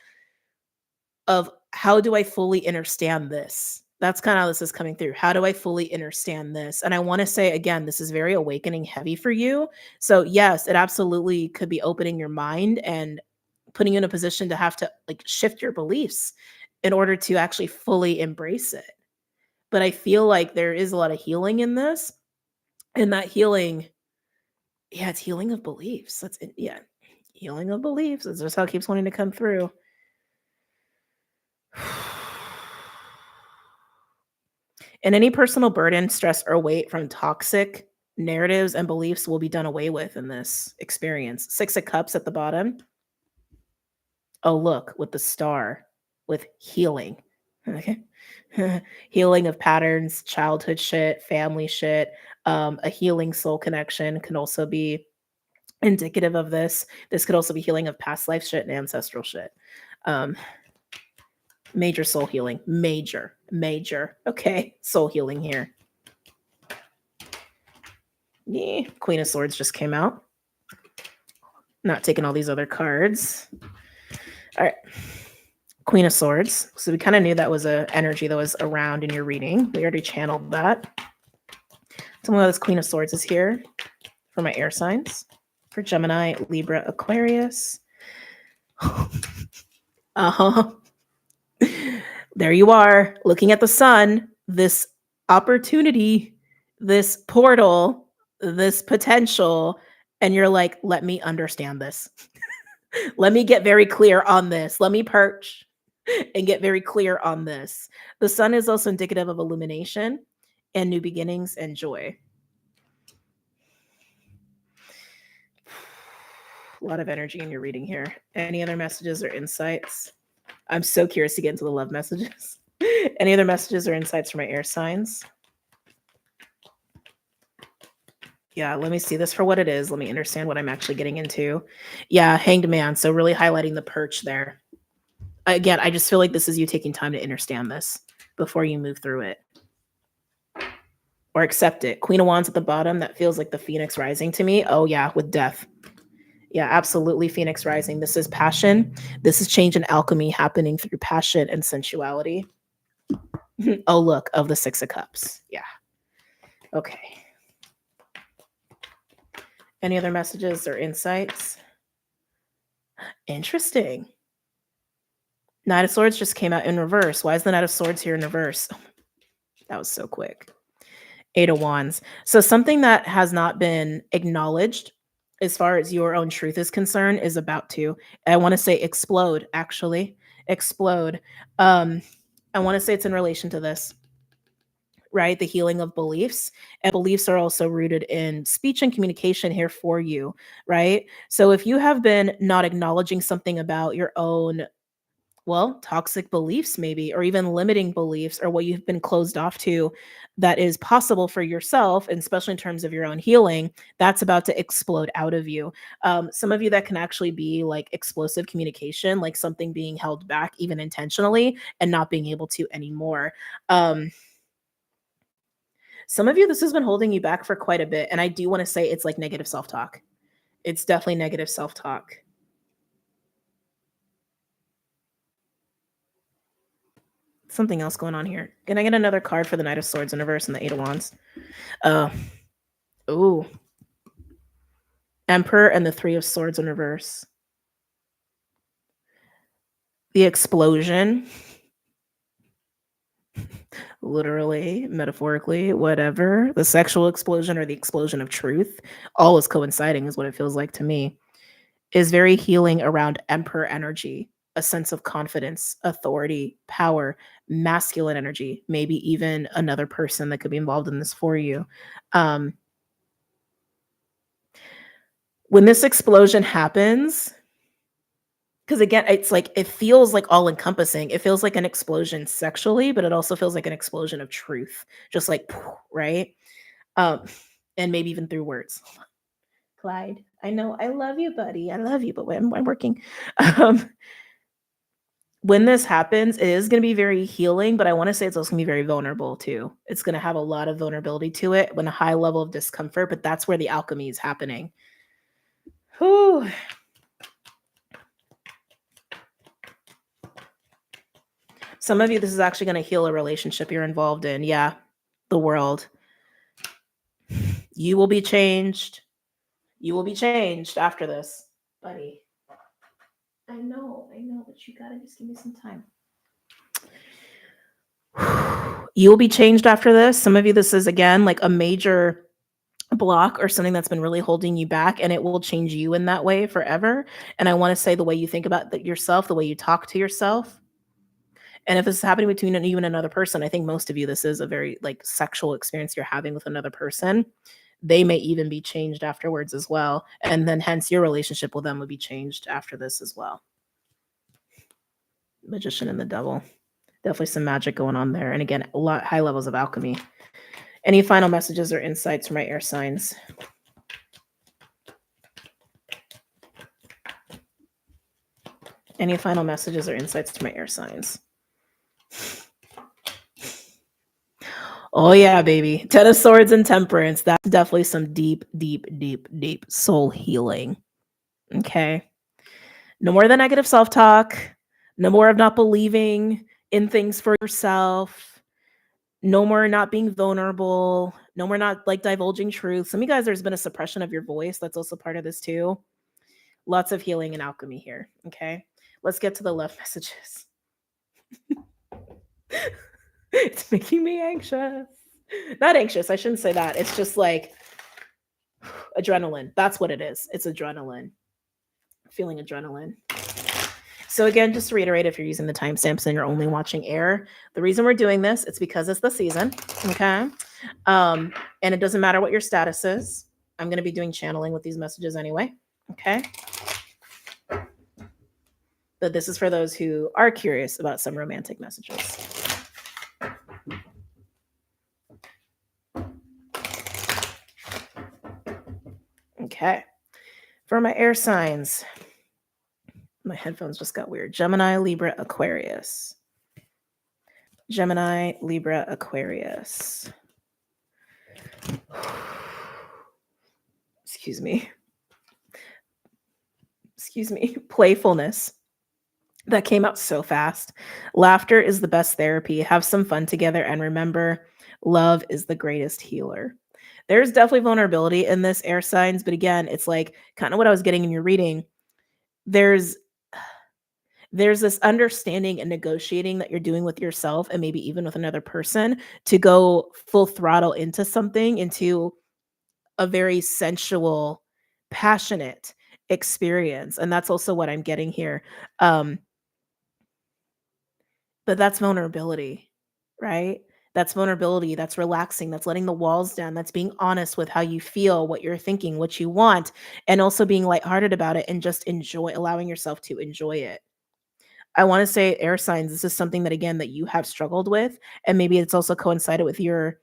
how do I fully understand this? That's kind of how this is coming through. How do I fully understand this? And I want to say again, this is very awakening heavy for you. So yes, it absolutely could be opening your mind and putting you in a position to have to like shift your beliefs in order to actually fully embrace it. But I feel like there is a lot of healing in this. And that healing, yeah, it's healing of beliefs. That's it. Yeah. Healing of beliefs. That's just how it keeps wanting to come through. And any personal burden, stress, or weight from toxic narratives and beliefs will be done away with in this experience. 6 of Cups at the bottom. Oh, look, with the star, with healing. Okay. Healing of patterns, childhood shit, family shit. A healing soul connection can also be indicative of this. This could also be healing of past life shit and ancestral shit. Um, Major soul healing. Major. Okay. Soul healing here. Yeah. Queen of Swords just came out. Not taking all these other cards. All right. Queen of Swords. So we kind of knew that was a energy that was around in your reading. We already channeled that. Some of this Queen of Swords is here for my air signs. For Gemini, Libra, Aquarius. Uh-huh. There you are, looking at the sun, this opportunity, this portal, this potential, and you're like, let me understand this. Let me get very clear on this. Let me perch and get very clear on this. The sun is also indicative of illumination and new beginnings and joy. A lot of energy in your reading here. Any other messages or insights? I'm so curious to get into the love messages. Any other messages or insights for my air signs? Yeah, let me see this for what it is. Let me understand what I'm actually getting into. Yeah, Hanged Man. So really highlighting the perch there. Again, I just feel like this is you taking time to understand this before you move through it or accept it. Queen of Wands at the bottom. That feels like the Phoenix rising to me. Oh yeah, with death. Yeah, absolutely. Phoenix rising. This is passion. This is change and alchemy happening through passion and sensuality. Oh, look, of the 6 of Cups. Yeah. Okay. Any other messages or insights? Interesting. Knight of Swords just came out in reverse. Why is the Knight of Swords here in reverse? That was so quick. 8 of Wands. So something that has not been acknowledged as far as your own truth is concerned is about to. I want to say explode, actually. Explode. I want to say it's in relation to this, right? The healing of beliefs. And beliefs are also rooted in speech and communication here for you, right? So if you have been not acknowledging something about your own, well, toxic beliefs, maybe, or even limiting beliefs, or what you've been closed off to that is possible for yourself, and especially in terms of your own healing, that's about to explode out of you. Some of you that can actually be like explosive communication, like something being held back, even intentionally, and not being able to anymore. Some of you, this has been holding you back for quite a bit. And I do want to say it's like negative self talk. It's definitely negative self talk. Something else going on here. Can I get another card for the Knight of Swords in reverse and the 8 of Wands? Ooh. Emperor and the 3 of Swords in reverse. The explosion. Literally, metaphorically, whatever. The sexual explosion or the explosion of truth. All is coinciding, is what it feels like to me. Is very healing around Emperor energy, a sense of confidence, authority, power, masculine energy, maybe even another person that could be involved in this for you. When this explosion happens, Because again, it's like it feels like all encompassing. It feels like an explosion sexually, but it also feels like an explosion of truth, just like right, um, and maybe even through words. Clyde, I know I love you, buddy. I love you, but I'm working. Um, when this happens, it is going to be very healing, but I want to say it's also going to be very vulnerable too. It's going to have a lot of vulnerability to it, when a high level of discomfort. But that's where the alchemy is happening. Whew. Some of you, this is actually going to heal a relationship you're involved in. Yeah, the world. You will be changed. You will be changed after this, buddy. I know, but you gotta just give me some time. You will be changed after this. Some of you, this is again like a major block or something that's been really holding you back, and it will change you in that way forever. And I want to say the way you think about yourself, the way you talk to yourself. And if this is happening between you and another person, I think most of you, this is a very like sexual experience you're having with another person. They may even be changed afterwards as well. And then hence your relationship with them would be changed after this as well. Magician and the devil. Definitely some magic going on there. And again, a lot high levels of alchemy. Any final messages or insights from my air signs? Any final messages or insights to my air signs? Oh yeah, baby. 10 of Swords and Temperance. That's definitely some deep, deep, deep, deep soul healing. Okay. No more of the negative self-talk. No more of not believing in things for yourself. No more not being vulnerable. No more not like divulging truth. Some of you guys, there's been a suppression of your voice. That's also part of this too. Lots of healing and alchemy here. Okay. Let's get to the love messages. It's making me anxious. Not anxious. I shouldn't say that. It's just like adrenaline. That's what it is. It's adrenaline. Feeling adrenaline. So again, just to reiterate, if you're using the timestamps and you're only watching air, the reason we're doing this, it's because it's the season. Okay. And it doesn't matter what your status is. I'm going to be doing channeling with these messages anyway. Okay. But this is for those who are curious about some romantic messages. Okay. For my air signs, my headphones just got weird. Gemini, Libra, Aquarius. Gemini, Libra, Aquarius. Excuse me. Playfulness. That came out so fast. Laughter is the best therapy. Have some fun together. And remember, love is the greatest healer. There's definitely vulnerability in this, air signs. But again, it's like kind of what I was getting in your reading. There's this understanding and negotiating that you're doing with yourself and maybe even with another person to go full throttle into something, into a very sensual, passionate experience. And that's also what I'm getting here. But that's vulnerability, right? That's vulnerability. That's relaxing. That's letting the walls down. That's being honest with how you feel, what you're thinking, what you want, and also being lighthearted about it and just allowing yourself to enjoy it. I want to say, air signs, this is something that, again, that you have struggled with. And maybe it's also coincided with your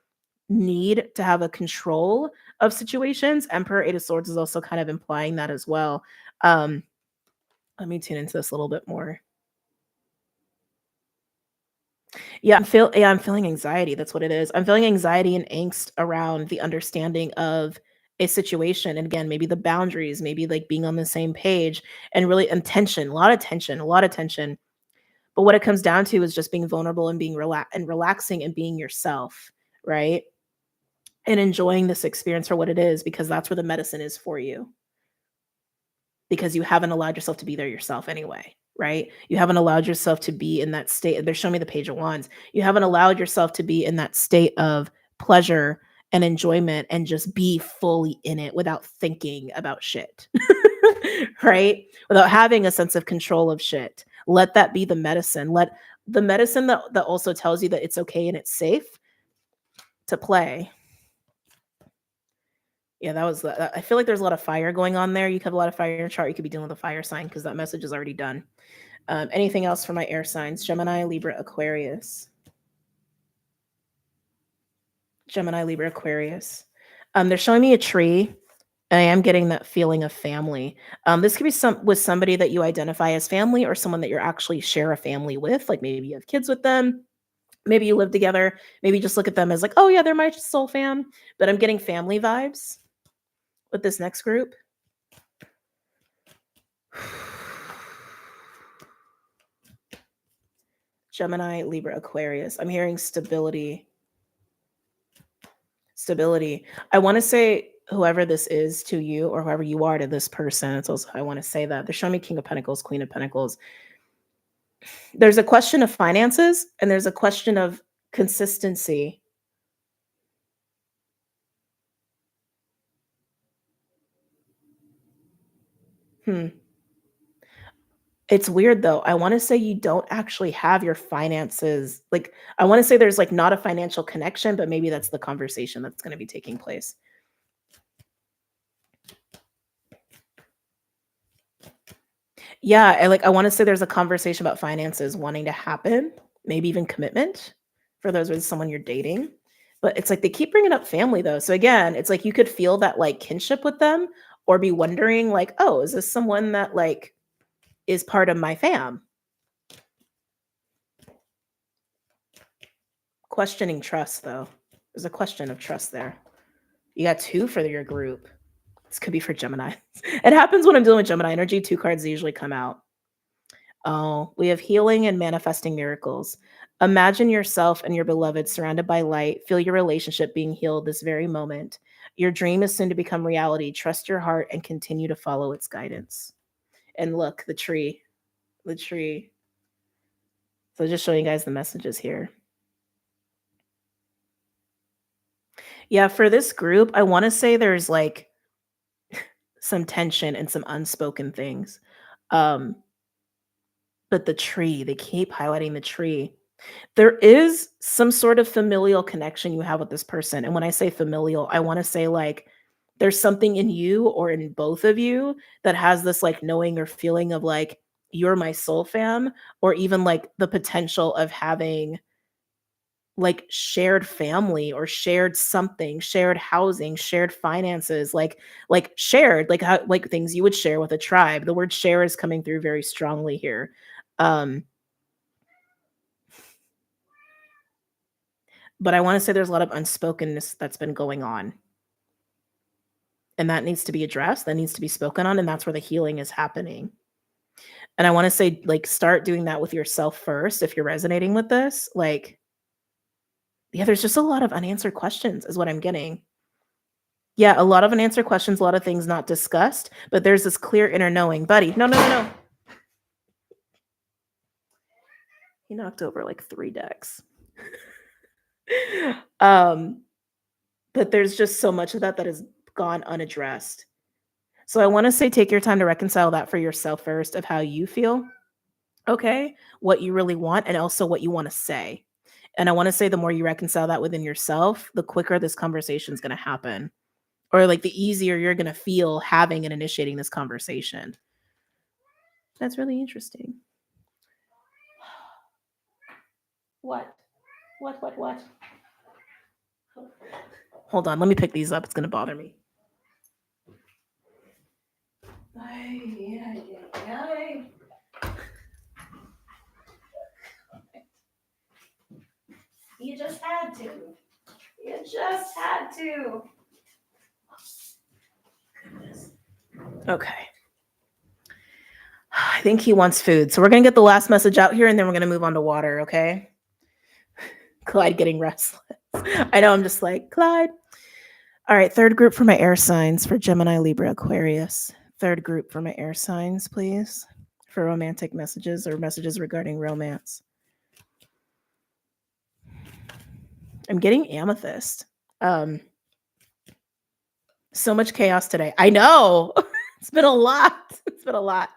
need to have a control of situations. Emperor, Eight of Swords is also kind of implying that as well. Let me tune into this a little bit more. Yeah, I'm feeling anxiety. That's what it is. I'm feeling anxiety and angst around the understanding of a situation. And again, maybe the boundaries, maybe like being on the same page, and really tension, a lot of tension. But what it comes down to is just being vulnerable and being relaxing and being yourself, right? And enjoying this experience for what it is, because that's where the medicine is for you. Because you haven't allowed yourself to be there yourself anyway, right? You haven't allowed yourself to be in that state. They're showing me the Page of Wands. You haven't allowed yourself to be in that state of pleasure and enjoyment and just be fully in it without thinking about shit, right? Without having a sense of control of shit. Let that be the medicine. Let the medicine that also tells you that it's okay and it's safe to play. Yeah, that was I feel like there's a lot of fire going on there. You could have a lot of fire in your chart. You could be dealing with a fire sign because that message is already done. Anything else for my air signs? Gemini, Libra, Aquarius. Gemini, Libra, Aquarius. They're showing me a tree. I am getting that feeling of family. This could be with somebody that you identify as family or someone that you're actually share a family with. Like maybe you have kids with them. Maybe you live together. Maybe you just look at them as like, oh yeah, they're my soul fam. But I'm getting family vibes with this next group. Gemini, Libra, Aquarius. I'm hearing stability. Stability. I want to say whoever this is to you or whoever you are to this person. It's also, I want to say that. They're showing me King of Pentacles, Queen of Pentacles. There's a question of finances and there's a question of consistency. It's weird though. I want to say you don't actually have your finances. Like, I want to say there's like not a financial connection, but maybe that's the conversation that's going to be taking place. Yeah, I want to say there's a conversation about finances wanting to happen, maybe even commitment for those with someone you're dating. But it's like they keep bringing up family though. So again, it's like you could feel that like kinship with them or be wondering like, "Oh, is this someone that like is part of my fam?" Questioning trust though. There's a question of trust there. You got 2 for your group. This could be for Gemini. It happens when I'm dealing with Gemini energy. 2 cards usually come out. Oh, we have healing and manifesting miracles. Imagine yourself and your beloved surrounded by light. Feel your relationship being healed this very moment. Your dream is soon to become reality. Trust your heart and continue to follow its guidance. And look, the tree, the tree. So just showing you guys the messages here. Yeah, for this group, I want to say there's like some tension and some unspoken things. Um, but the tree, they keep highlighting the tree. There is some sort of familial connection you have with this person. And when I say familial, I want to say like there's something in you or in both of you that has this like knowing or feeling of like you're my soul fam, or even like the potential of having like shared family or shared something, shared housing, shared finances, like shared, like how like things you would share with a tribe. The word share is coming through very strongly here. Um, but I want to say there's a lot of unspokenness that's been going on. And that needs to be addressed. That needs to be spoken on. And that's where the healing is happening. And I want to say, like, start doing that with yourself first if you're resonating with this. Like, yeah, there's just a lot of unanswered questions, is what I'm getting. Yeah, a lot of unanswered questions, a lot of things not discussed, but there's this clear inner knowing. Buddy, no, no, no, no. He knocked over like 3 decks. um, but there's just so much of that that has gone unaddressed. So I want to say take your time to reconcile that for yourself first of how you feel, okay? What you really want and also what you want to say. And I want to say the more you reconcile that within yourself, the quicker this conversation is going to happen. Or like the easier you're going to feel having and initiating this conversation. That's really interesting. What? What? Hold on, let me pick these up. It's going to bother me. You just had to. You just had to. Goodness. Okay. I think he wants food. So we're going to get the last message out here and then we're going to move on to water, okay? Clyde getting restless. I know, I'm just like, Clyde. All right, third group for my air signs for Gemini, Libra, Aquarius. Third group for my air signs, please, for romantic messages or messages regarding romance. I'm getting amethyst. So much chaos today. I know. It's been a lot. It's been a lot.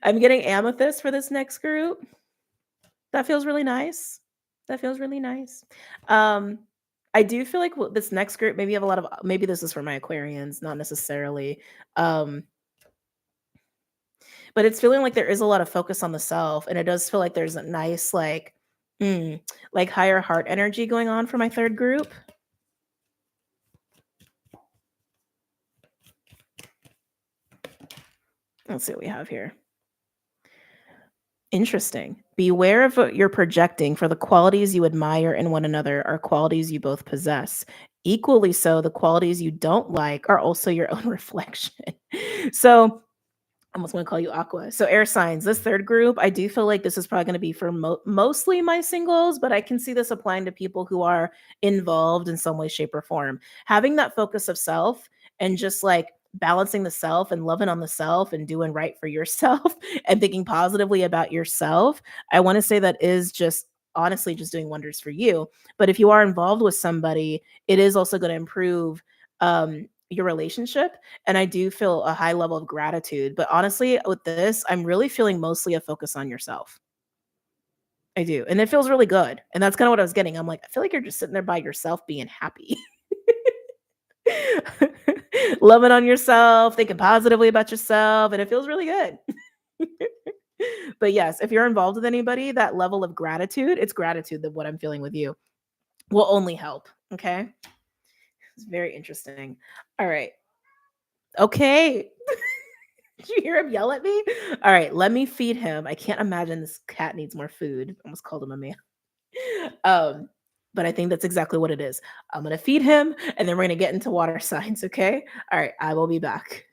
I'm getting amethyst for this next group. That feels really nice. That feels really nice. I do feel like this next group, maybe you have a lot of, maybe this is for my Aquarians, not necessarily. Um, but it's feeling like there is a lot of focus on the self, and it does feel like there's a nice, mm, like higher heart energy going on for my third group. Let's see what we have here. Interesting. Beware of what you're projecting, for the qualities you admire in one another are qualities you both possess. Equally so, the qualities you don't like are also your own reflection. So, I almost want to call you Aqua. So, air signs, this third group, I do feel like this is probably going to be for mostly my singles, but I can see this applying to people who are involved in some way, shape, or form. Having that focus of self and just like balancing the self and loving on the self and doing right for yourself and thinking positively about yourself, I want to say that is just honestly just doing wonders for you. But if you are involved with somebody, it is also going to improve your relationship, and I do feel a high level of gratitude. But honestly, with this, I'm really feeling mostly a focus on yourself. I do. And it feels really good. And that's kind of what I was getting. I'm like, I feel like you're just sitting there by yourself being happy. Loving on yourself, thinking positively about yourself, and it feels really good. But yes, if you're involved with anybody, that level of gratitude, it's gratitude that what I'm feeling with you will only help. Okay. It's very interesting. All right. Okay. Did you hear him yell at me? All right, let me feed him. I can't imagine this cat needs more food. Almost called him a man. Um, but I think that's exactly what it is. I'm gonna feed him, and then we're gonna get into water signs. Okay. All right. I will be back.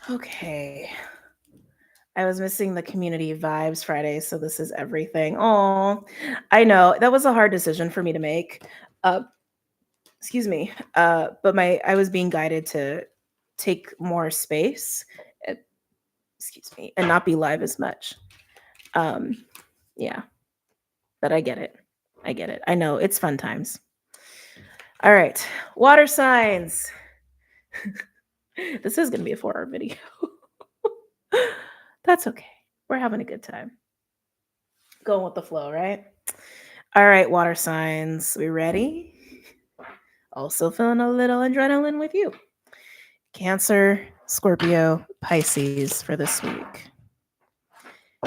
Okay. I was missing the community vibes Friday, so this is everything. Oh, I know that was a hard decision for me to make. Uh, excuse me. But I was being guided to take more space. uh, Excuse me, and not be live as much. Um, yeah, but I get it. I get it. I know it's fun times. All right, water signs. This is gonna be a 4-hour video. That's okay. We're having a good time. Going with the flow, right? All right, water signs. We ready? Also feeling a little adrenaline with you. Cancer, Scorpio, Pisces for this week.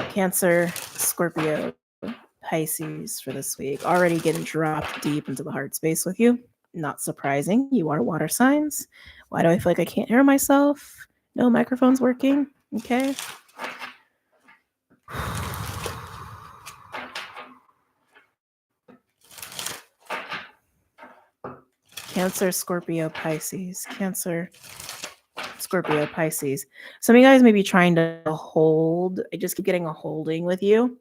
Cancer, Scorpio, Pisces for this week. Already getting dropped deep into the heart space with you. Not surprising. You are water signs. Why do I feel like I can't hear myself? No microphone's working. Okay. Cancer, Scorpio, Pisces. Cancer, Scorpio, Pisces. Some of you guys may be trying to hold. I just keep getting a holding with you.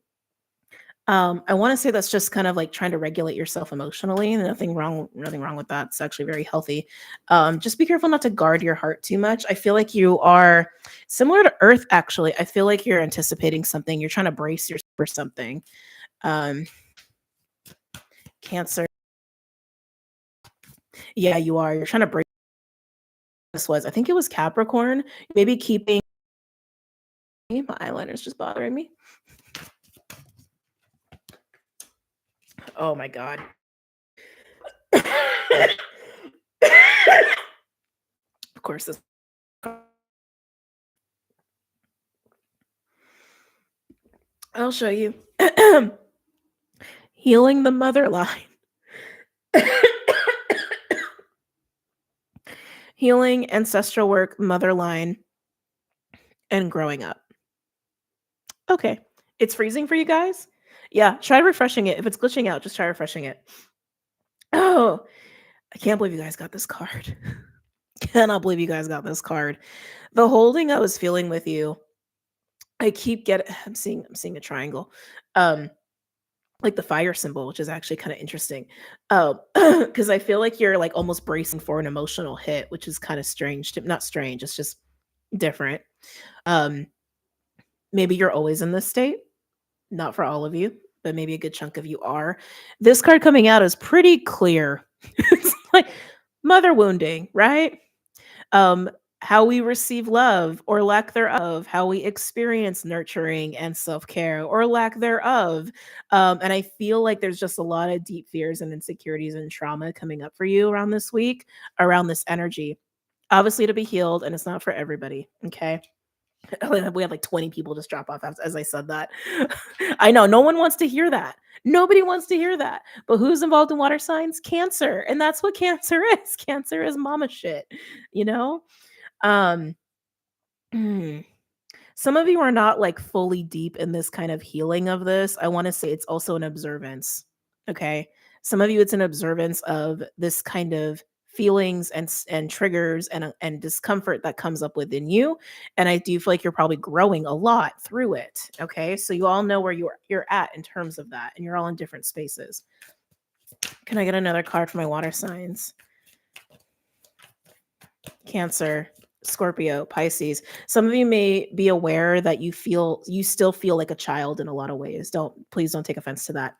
I want to say that's just kind of like trying to regulate yourself emotionally. Nothing wrong with that. It's actually very healthy. Just be careful not to guard your heart too much. I feel like you are similar to Earth, actually. I feel like you're anticipating something. You're trying to brace yourself for something. Um, Cancer. Yeah, you are. You're trying to brace this was. I think it was Capricorn. Maybe keeping my eyeliner's just bothering me. Oh my god. Of course, this. I'll show you. Healing the mother line. Healing ancestral work, mother line, and growing up. Okay. It's freezing for you guys? Yeah, try refreshing it. If it's glitching out, just try refreshing it. Oh, I can't believe you guys got this card. Cannot believe you guys got this card. The holding I was feeling with you, I keep getting I'm seeing a triangle. Um like the fire symbol, which is actually kind of interesting. Because I feel like you're like almost bracing for an emotional hit, which is kind of strange. Not strange, it's just different. Um, Maybe you're always in this state. Not for all of you, but maybe a good chunk of you are. This card coming out is pretty clear. It's like mother wounding, right? um, how we receive love or lack thereof, how we experience nurturing and self care or lack thereof. And I feel like there's just a lot of deep fears and insecurities and trauma coming up for you around this week, around this energy. Obviously, to be healed, and it's not for everybody. Okay. We had like 20 people just drop off as I said that. I know no one wants to hear that. Nobody wants to hear that. But who's involved in water signs? Cancer. And that's what Cancer is. Cancer is mama shit, you know? Um, mm, some of you are not like fully deep in this kind of healing of this. I want to say it's also an observance. Okay. Some of you, it's an observance of this kind of feelings and triggers and discomfort that comes up within you. And I do feel like you're probably growing a lot through it. Okay. So you all know where you're at in terms of that, and you're all in different spaces. Can I get another card for my water signs? Cancer, Scorpio, Pisces. Some of you may be aware that you still feel like a child in a lot of ways. Please don't take offense to that.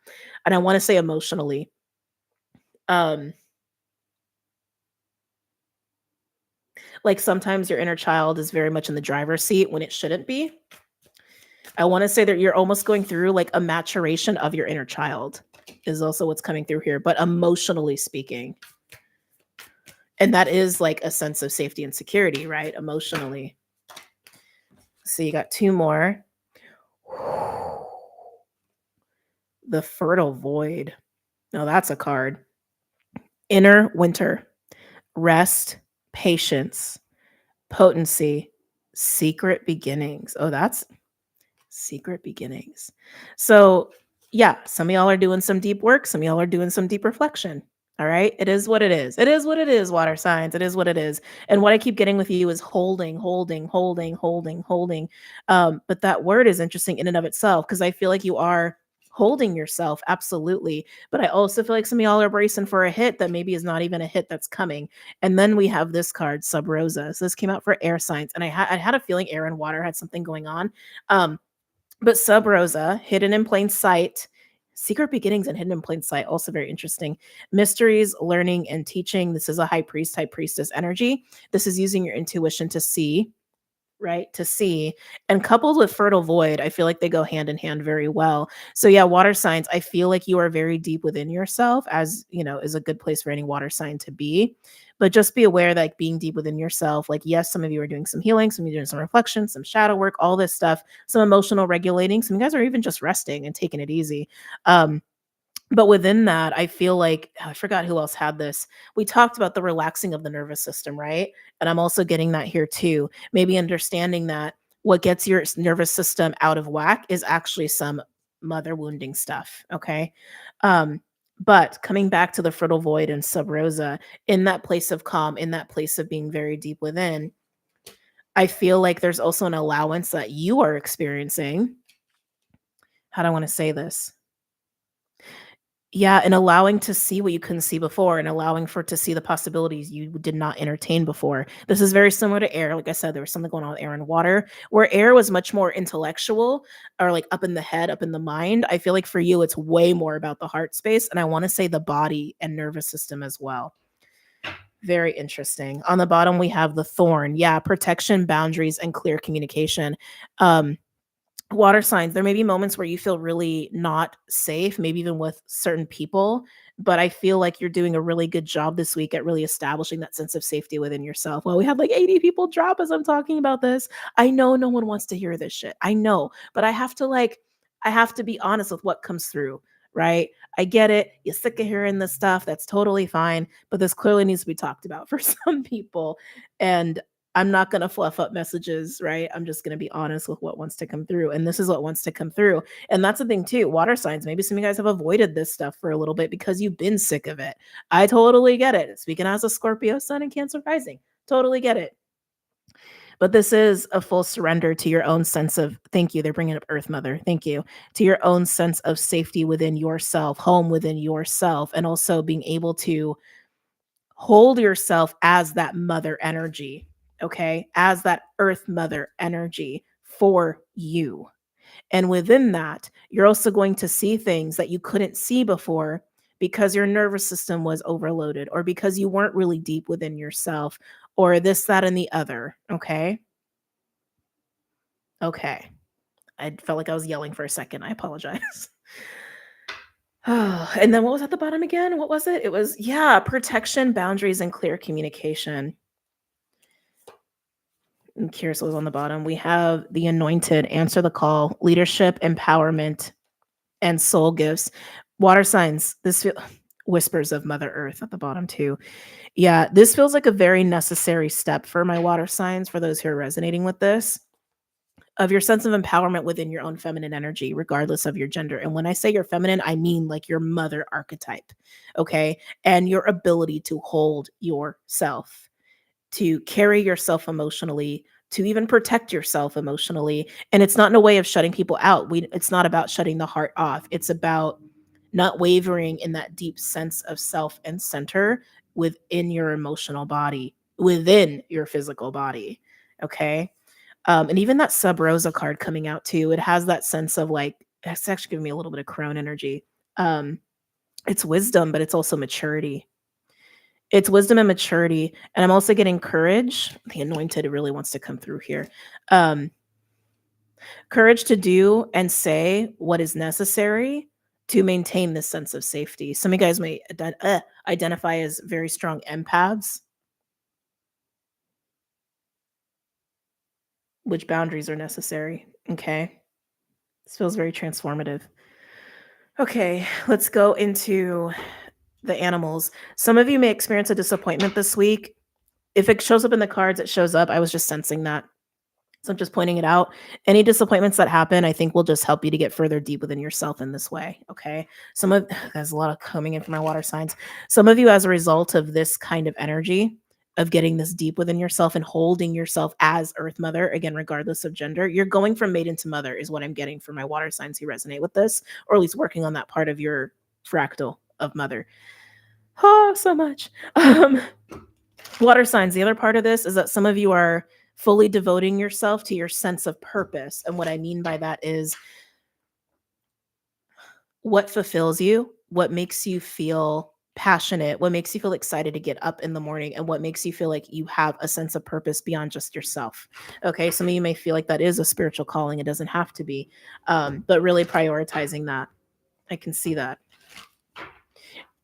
And I want to say emotionally. Um like sometimes your inner child is very much in the driver's seat when it shouldn't be. I want to say that you're almost going through like a maturation of your inner child is also what's coming through here, but emotionally speaking. And that is like a sense of safety and security, right? Emotionally. So you got two more. The fertile void. Now that's a card. Inner winter, rest, patience, potency, secret beginnings. Oh, that's secret beginnings. So, yeah, some of y'all are doing some deep work. Some of y'all are doing some deep reflection. All right. It is what it is. It is what it is, water signs. It is what it is. And what I keep getting with you is holding, holding, holding, holding, holding. But that word is interesting in and of itself because I feel like you are holding yourself. Absolutely. But I also feel like some of y'all are bracing for a hit that maybe is not even a hit that's coming. And then we have this card, Sub Rosa. So this came out for air signs. And I had a feeling air and water had something going on. But Sub Rosa, hidden in plain sight, secret beginnings and hidden in plain sight, also very interesting. Mysteries, learning, and teaching. This is a high priest, high priestess energy. This is using your intuition to see, right? To see. And coupled with fertile void, I feel like they go hand in hand very well. So yeah, water signs, I feel like you are very deep within yourself, as you know, is a good place for any water sign to be. But just be aware that like being deep within yourself, like yes, some of you are doing some healing, some of you are doing some reflection, some shadow work, all this stuff, some emotional regulating. Some of you guys are even just resting and taking it easy. Um, but within that, I feel like I forgot who else had this. We talked about the relaxing of the nervous system, right? And I'm also getting that here too. Maybe understanding that what gets your nervous system out of whack is actually some mother wounding stuff. Okay. Um, but coming back to the fertile void and sub rosa, in that place of calm, in that place of being very deep within, I feel like there's also an allowance that you are experiencing. How do I want to say this? Yeah, and allowing to see what you couldn't see before and allowing for to see the possibilities you did not entertain before. This is very similar to air. Like I said, there was something going on with air and water, where air was much more intellectual or like up in the head, up in the mind. I feel like for you, it's way more about the heart space. And I want to say the body and nervous system as well. Very interesting. On the bottom, we have the thorn. Yeah, protection, boundaries, and clear communication. Um, Water signs, there may be moments where you feel really not safe, maybe even with certain people, but I feel like you're doing a really good job this week at really establishing that sense of safety within yourself. Well, we had like 80 people drop as I'm talking about this. I know no one wants to hear this shit. I know, but I have to be honest with what comes through, right? I get it. You're sick of hearing this stuff. That's totally fine. But this clearly needs to be talked about for some people. And I'm not going to fluff up messages, right? I'm just going to be honest with what wants to come through. And this is what wants to come through. And that's the thing too. Water signs. Maybe some of you guys have avoided this stuff for a little bit because you've been sick of it. I totally get it. Speaking as a Scorpio sun and Cancer rising, totally get it. But this is a full surrender to your own sense of, thank you. They're bringing up Earth Mother. Thank you. To your own sense of safety within yourself, home within yourself, and also being able to hold yourself as that mother energy, okay? As that earth mother energy for you. And within that, you're also going to see things that you couldn't see before because your nervous system was overloaded or because you weren't really deep within yourself or this, that, and the other, okay? Okay. I felt like I was yelling for a second. I apologize. Oh, and then what was at the bottom again? What was it? It was, yeah, protection, boundaries, and clear communication. And curious what was on the bottom. We have the anointed, answer the call, leadership, empowerment, and soul gifts. Water signs. Whispers of Mother Earth at the bottom too. Yeah, this feels like a very necessary step for my water signs, for those who are resonating with this, of your sense of empowerment within your own feminine energy, regardless of your gender. And when I say you're feminine, I mean like your mother archetype, okay? And your ability to hold yourself, to carry yourself emotionally, to even protect yourself emotionally. And it's not in a way of shutting people out. It's not about shutting the heart off. It's about not wavering in that deep sense of self and center within your emotional body, within your physical body. Okay. And even that sub rosa card coming out too, it has that sense of like, it's actually giving me a little bit of crone energy. It's wisdom, but it's also maturity. It's wisdom and maturity, and I'm also getting courage. The anointed really wants to come through here. Um, Courage to do and say what is necessary to maintain this sense of safety. Some of you guys may identify as very strong empaths, which boundaries are necessary. Okay. This feels very transformative. Okay, let's go into the animals. Some of you may experience a disappointment this week. If it shows up in the cards, it shows up. I was just sensing that. So I'm just pointing it out. Any disappointments that happen, I think will just help you to get further deep within yourself in this way. Okay. There's a lot of coming in from my water signs. Some of you, as a result of this kind of energy, of getting this deep within yourself and holding yourself as Earth Mother, again, regardless of gender, you're going from maiden to mother, is what I'm getting from my water signs who resonate with this, or at least working on that part of your fractal of mother. Oh, so much. Water signs. The other part of this is that some of you are fully devoting yourself to your sense of purpose. And what I mean by that is what fulfills you, what makes you feel passionate, what makes you feel excited to get up in the morning, and what makes you feel like you have a sense of purpose beyond just yourself. Okay. Some of you may feel like that is a spiritual calling. It doesn't have to be, but really prioritizing that. I can see that.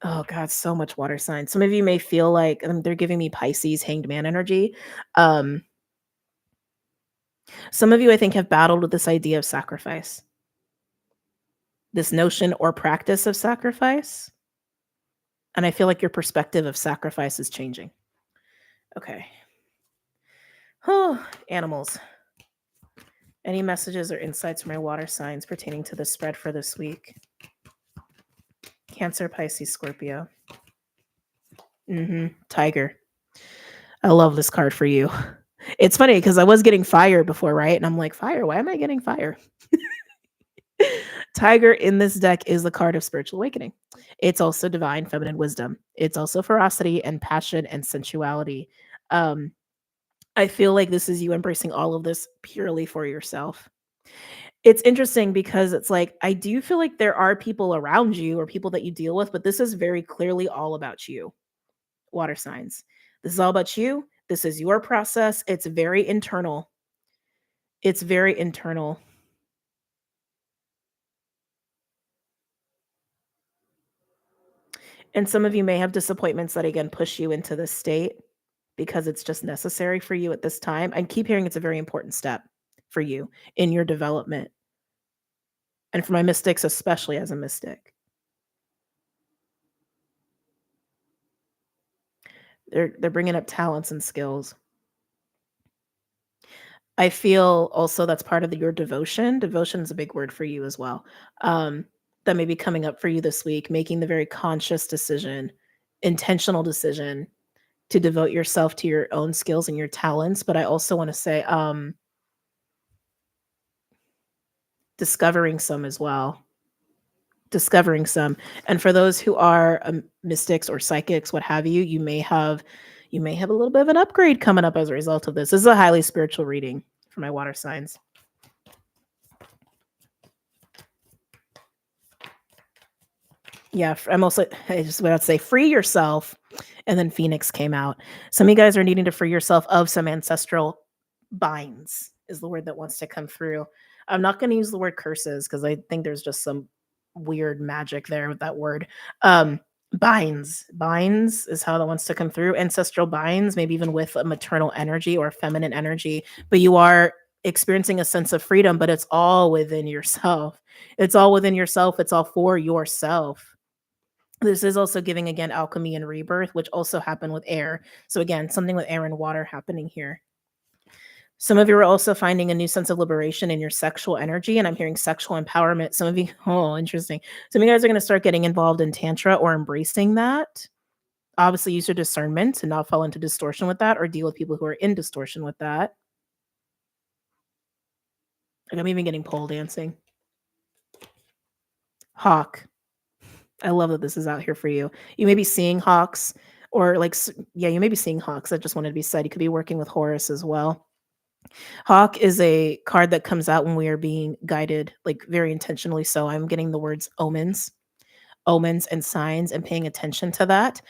Oh God, so much water signs. Some of you may feel like they're giving me Pisces hanged man energy. Some of you, I think, have battled with this idea of sacrifice, this notion or practice of sacrifice. And I feel like your perspective of sacrifice is changing. Okay. Oh, animals. Any messages or insights from my water signs pertaining to the spread for this week? Cancer, Pisces, Scorpio. Tiger. I love this card for you. It's funny because I was getting fire before, right? And I'm like, fire? Why am I getting fire? Tiger in this deck is the card of spiritual awakening. It's also divine feminine wisdom. It's also ferocity and passion and sensuality. Um, I feel like this is you embracing all of this purely for yourself. It's interesting because it's like, I do feel like there are people around you or people that you deal with, but this is very clearly all about you, water signs. This is all about you. This is your process. It's very internal. It's very internal. And some of you may have disappointments that again push you into this state because it's just necessary for you at this time. I keep hearing it's a very important step for you in your development. And for my mystics, especially as a mystic. They're bringing up talents and skills. I feel also that's part of your devotion. Devotion is a big word for you as well. That may be coming up for you this week, making the very conscious decision, intentional decision to devote yourself to your own skills and your talents. But I also want to say, discovering some as well. Discovering some. And for those who are mystics or psychics, what have you, you may have a little bit of an upgrade coming up as a result of this. This is a highly spiritual reading for my water signs. Yeah, I just about to say free yourself, and then Phoenix came out. Some of you guys are needing to free yourself of some ancestral binds is the word that wants to come through. I'm not going to use the word curses because I think there's just some weird magic there with that word. Binds is how that wants to come through. Ancestral binds, maybe even with a maternal energy or feminine energy, but you are experiencing a sense of freedom, but it's all within yourself. It's all within yourself. It's all for yourself. This is also giving again alchemy and rebirth, which also happened with air. So again, something with air and water happening here. Some of you are also finding a new sense of liberation in your sexual energy, and I'm hearing sexual empowerment. Some of you, oh, interesting. Some of you guys are going to start getting involved in tantra or embracing that. Obviously, use your discernment to not fall into distortion with that or deal with people who are in distortion with that. Like I'm even getting pole dancing. Hawk. I love that this is out here for you. You may be seeing hawks or you may be seeing hawks. I just wanted to be said. You could be working with Horus as well. Hawk is a card that comes out when we are being guided, like very intentionally. So I'm getting the words omens and signs and paying attention to that.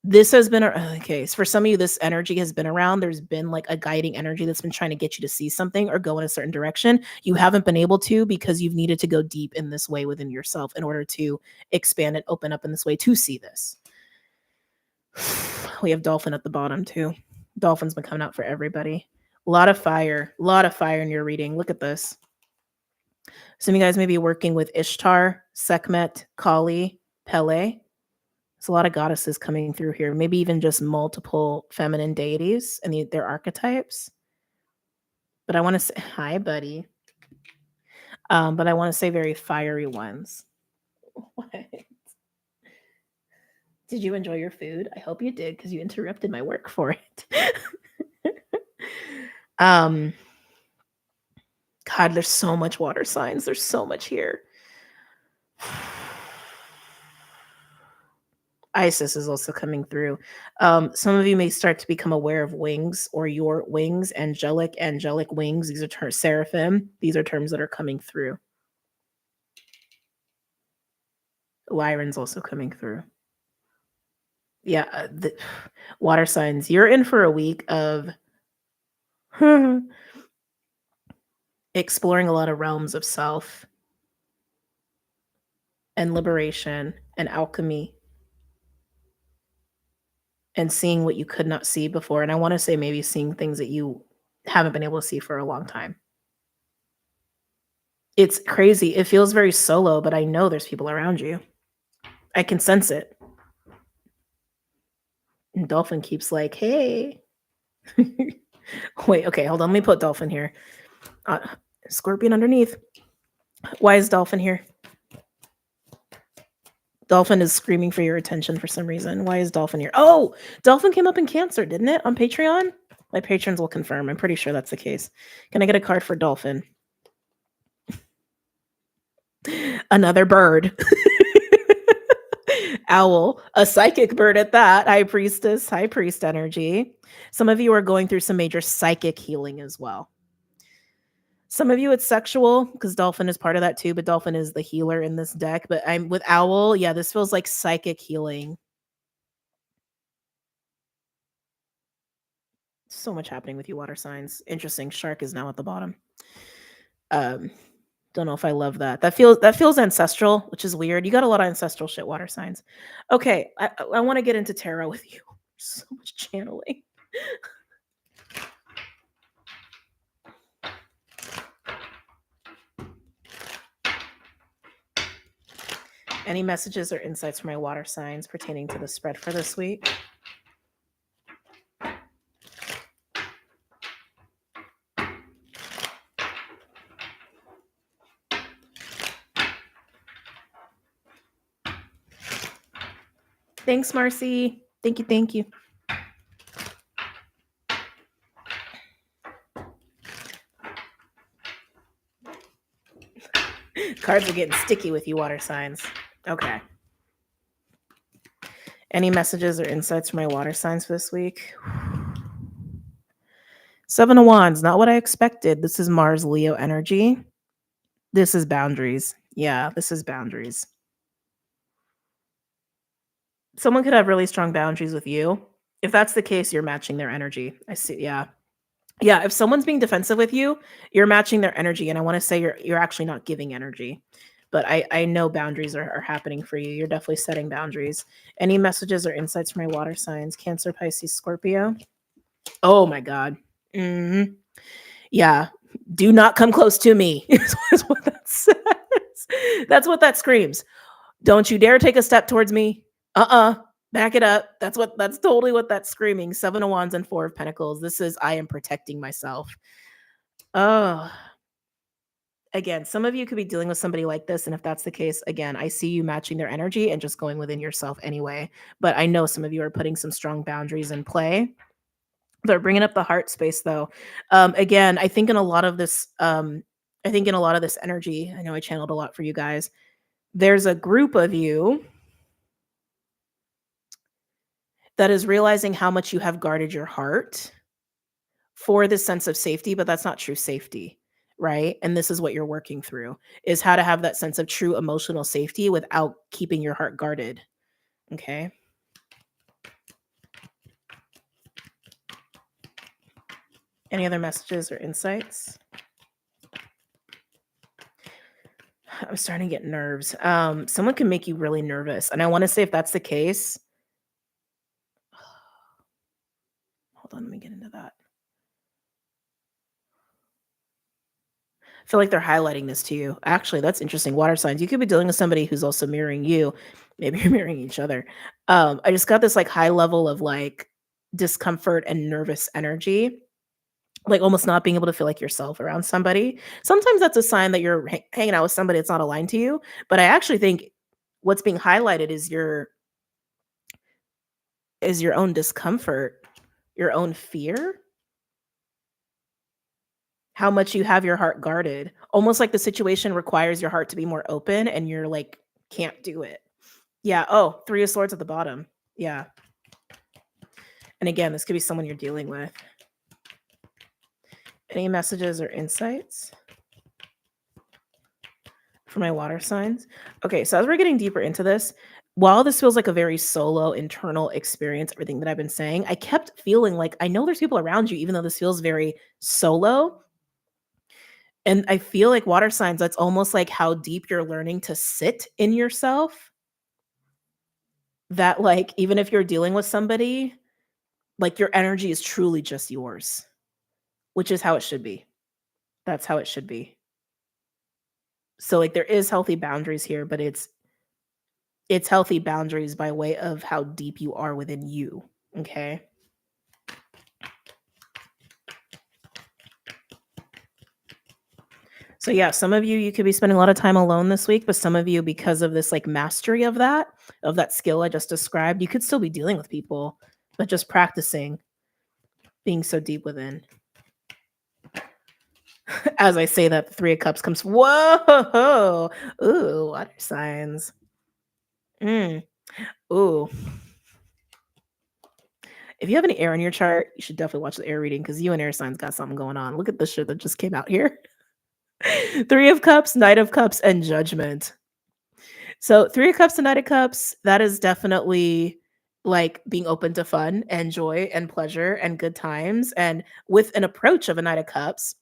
This has been okay. So for some of you, this energy has been around. There's been like a guiding energy that's been trying to get you to see something or go in a certain direction. You haven't been able to because you've needed to go deep in this way within yourself in order to expand and open up in this way to see this. We have Dolphin at the bottom too. Dolphin's been coming out for everybody. A lot of fire in your reading. Look at this. Some of you guys may be working with Ishtar, Sekhmet, Kali, Pele. There's a lot of goddesses coming through here. Maybe even just multiple feminine deities and their archetypes. But I want to say, hi, buddy. But I want to say very fiery ones. What? Did you enjoy your food? I hope you did because you interrupted my work for it. God, there's so much water signs. There's so much here. Isis is also coming through. Some of you may start to become aware of wings or your wings, angelic wings. These are seraphim. These are terms that are coming through. Lyran's also coming through. Yeah, the water signs. You're in for a week of exploring a lot of realms of self and liberation and alchemy and seeing what you could not see before. And I want to say maybe seeing things that you haven't been able to see for a long time. It's crazy. It feels very solo, but I know there's people around you. I can sense it. And Dolphin keeps like, hey. Wait, okay, hold on. Let me put Dolphin here. Scorpion underneath. Why is Dolphin here? Dolphin is screaming for your attention for some reason. Why is Dolphin here? Oh, Dolphin came up in Cancer, didn't it? On Patreon? My patrons will confirm. I'm pretty sure that's the case. Can I get a card for Dolphin? Another bird. Owl, a psychic bird at that. High priestess, high priest energy. Some of you are going through some major psychic healing as well. Some of you it's sexual because dolphin is part of that too, but dolphin is the healer in this deck. But I'm with owl. Yeah, this feels like psychic healing. So much happening with you water signs. Interesting. Shark is now at the bottom. Don't know if I love that. That feels ancestral, which is weird. You got a lot of ancestral shit, water signs. Okay, I want to get into tarot with you. So much channeling. Any messages or insights for my water signs pertaining to the spread for this week? Thanks, Marcy. Thank you. Thank you. Cards are getting sticky with you, water signs. Okay. Any messages or insights for my water signs for this week? Seven of Wands, not what I expected. This is Mars Leo energy. This is boundaries. Yeah, this is boundaries. Someone could have really strong boundaries with you. If that's the case, you're matching their energy. I see. Yeah. Yeah, if someone's being defensive with you, you're matching their energy, and I want to say you're actually not giving energy. But I know boundaries are happening for you. You're definitely setting boundaries. Any messages or insights for my water signs? Cancer, Pisces, Scorpio. Oh my God. Mhm. Yeah. Do not come close to me. Is what that says. That's what that screams. Don't you dare take a step towards me. Back it up. That's totally what that's screaming. Seven of Wands and Four of Pentacles. This is I am protecting myself. Oh, again, some of you could be dealing with somebody like this. And if that's the case, again, I see you matching their energy and just going within yourself anyway. But I know some of you are putting some strong boundaries in play. They're bringing up the heart space though. Again, I think in a lot of this, energy, I know I channeled a lot for you guys. There's a group of you that is realizing how much you have guarded your heart for this sense of safety, but that's not true safety, right? And this is what you're working through, is how to have that sense of true emotional safety without keeping your heart guarded. Okay. Any other messages or insights? I'm starting to get nerves. Someone can make you really nervous. And I want to say if that's the case, hold on, let me get into that. I feel like they're highlighting this to you. Actually, that's interesting. Water signs. You could be dealing with somebody who's also mirroring you. Maybe you're mirroring each other. I just got this like high level of like discomfort and nervous energy, like almost not being able to feel like yourself around somebody. Sometimes that's a sign that you're hanging out with somebody that's not aligned to you. But I actually think what's being highlighted is your own discomfort, your own fear, how much you have your heart guarded. Almost like the situation requires your heart to be more open and you're like, can't do it. Yeah. Oh, Three of Swords at the bottom. Yeah. And again, this could be someone you're dealing with. Any messages or insights for my water signs? Okay, so as we're getting deeper into this, while this feels like a very solo internal experience, everything that I've been saying, I kept feeling like I know there's people around you, even though this feels very solo. And I feel like water signs, that's almost like how deep you're learning to sit in yourself. That like, even if you're dealing with somebody, like your energy is truly just yours, which is how it should be. That's how it should be. So like there is healthy boundaries here, but it's healthy boundaries by way of how deep you are within you. Okay. So yeah, some of you could be spending a lot of time alone this week, but some of you, because of this like mastery of that skill I just described, you could still be dealing with people, but just practicing being so deep within. As I say that, the Three of Cups comes. Whoa! Ooh, water signs. Ooh. If you have any air in your chart, you should definitely watch the air reading because you and air signs got something going on. Look at this shit that just came out here. Three of Cups, Knight of Cups, and Judgment. So Three of Cups and Knight of Cups, that is definitely like being open to fun and joy and pleasure and good times. And with an approach of a Knight of Cups,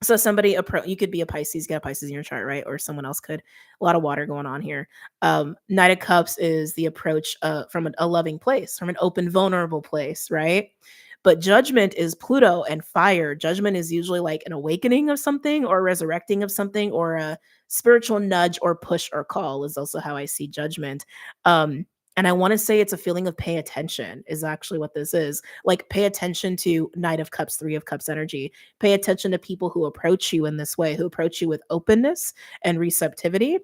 so somebody you could be a Pisces, get a Pisces in your chart, right? Or someone else could. A lot of water going on here. Knight of Cups is the approach from a loving place, from an open, vulnerable place, right? But Judgment is Pluto and fire. Judgment is usually like an awakening of something or resurrecting of something or a spiritual nudge or push or call is also how I see Judgment. And I want to say it's a feeling of pay attention is actually what this is. Like pay attention to Knight of Cups, Three of Cups energy. Pay attention to people who approach you in this way, who approach you with openness and receptivity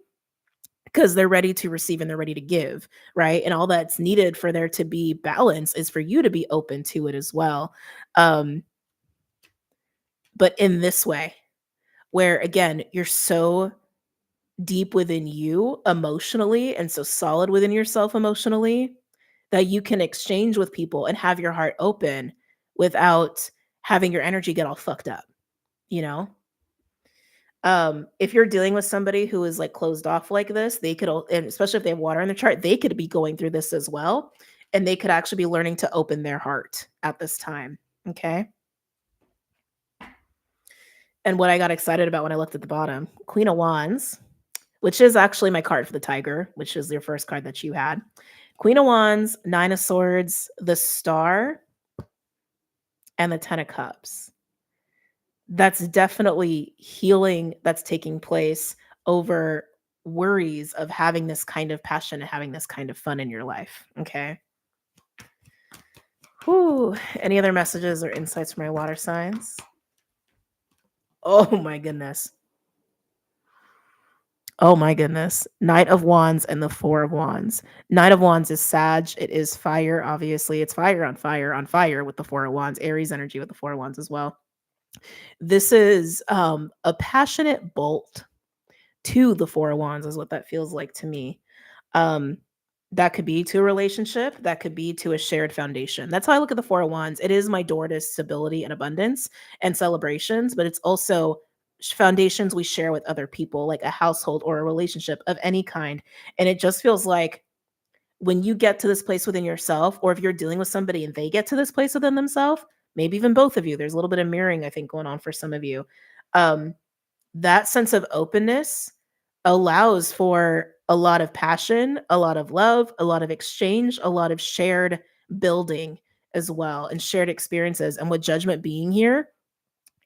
because they're ready to receive and they're ready to give, right? And all that's needed for there to be balance is for you to be open to it as well. But in this way, where again, you're so deep within you emotionally and so solid within yourself emotionally that you can exchange with people and have your heart open without having your energy get all fucked up, you know? If you're dealing with somebody who is like closed off like this, they could, and especially if they have water in the chart, they could be going through this as well. And they could actually be learning to open their heart at this time. Okay. And what I got excited about when I looked at the bottom, Queen of Wands, which is actually my card for the Tiger, which is your first card that you had. Queen of Wands, Nine of Swords, the Star, and the Ten of Cups. That's definitely healing that's taking place over worries of having this kind of passion and having this kind of fun in your life. Okay. Whew. Any other messages or insights for my water signs? Oh my goodness. Oh my goodness. Knight of Wands and the Four of Wands. Knight of Wands is Sag. It is fire, obviously. It's fire on fire on fire with the Four of Wands. Aries energy with the Four of Wands as well. This is a passionate bolt to the Four of Wands is what that feels like to me. That could be to a relationship. That could be to a shared foundation. That's how I look at the Four of Wands. It is my door to stability and abundance and celebrations, but it's also foundations we share with other people, like a household or a relationship of any kind. And it just feels like when you get to this place within yourself, or if you're dealing with somebody and they get to this place within themselves, maybe even both of you, there's a little bit of mirroring, I think, going on for some of you. That sense of openness allows for a lot of passion, a lot of love, a lot of exchange, a lot of shared building as well, and shared experiences. And with Judgment being here,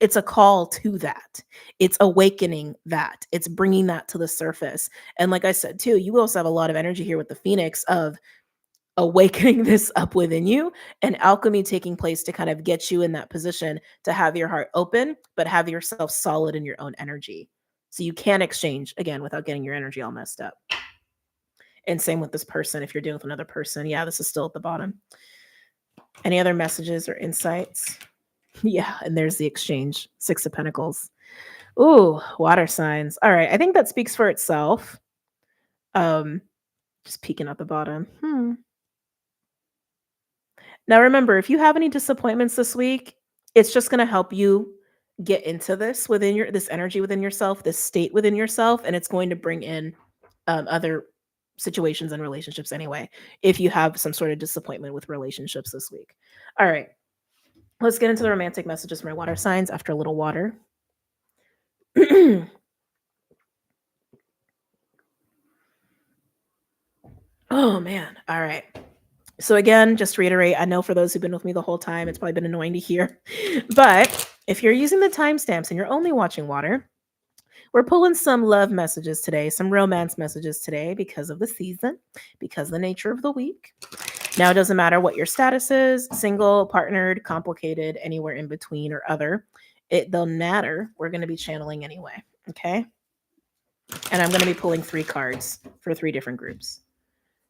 it's a call to that. It's awakening that. It's bringing that to the surface. And like I said, too, you also have a lot of energy here with the Phoenix of awakening this up within you and alchemy taking place to kind of get you in that position to have your heart open, but have yourself solid in your own energy. So you can exchange again without getting your energy all messed up. And same with this person. If you're dealing with another person, yeah, this is still at the bottom. Any other messages or insights? Yeah, and there's the exchange. Six of Pentacles. Ooh, water signs. All right, I think that speaks for itself. Just peeking at the bottom. Now remember, if you have any disappointments this week, it's just going to help you get into this within this energy within yourself, this state within yourself, and it's going to bring in other situations and relationships anyway. If you have some sort of disappointment with relationships this week. All right. Let's get into the romantic messages from my water signs after a little water. Oh, man. All right. So again, just to reiterate, I know for those who've been with me the whole time, it's probably been annoying to hear. But if you're using the timestamps and you're only watching water, we're pulling some love messages today, some romance messages today because of the season, because of the nature of the week. Now, it doesn't matter what your status is, single, partnered, complicated, anywhere in between or other. It doesn't matter. We're going to be channeling anyway. Okay. And I'm going to be pulling 3 cards for 3 different groups.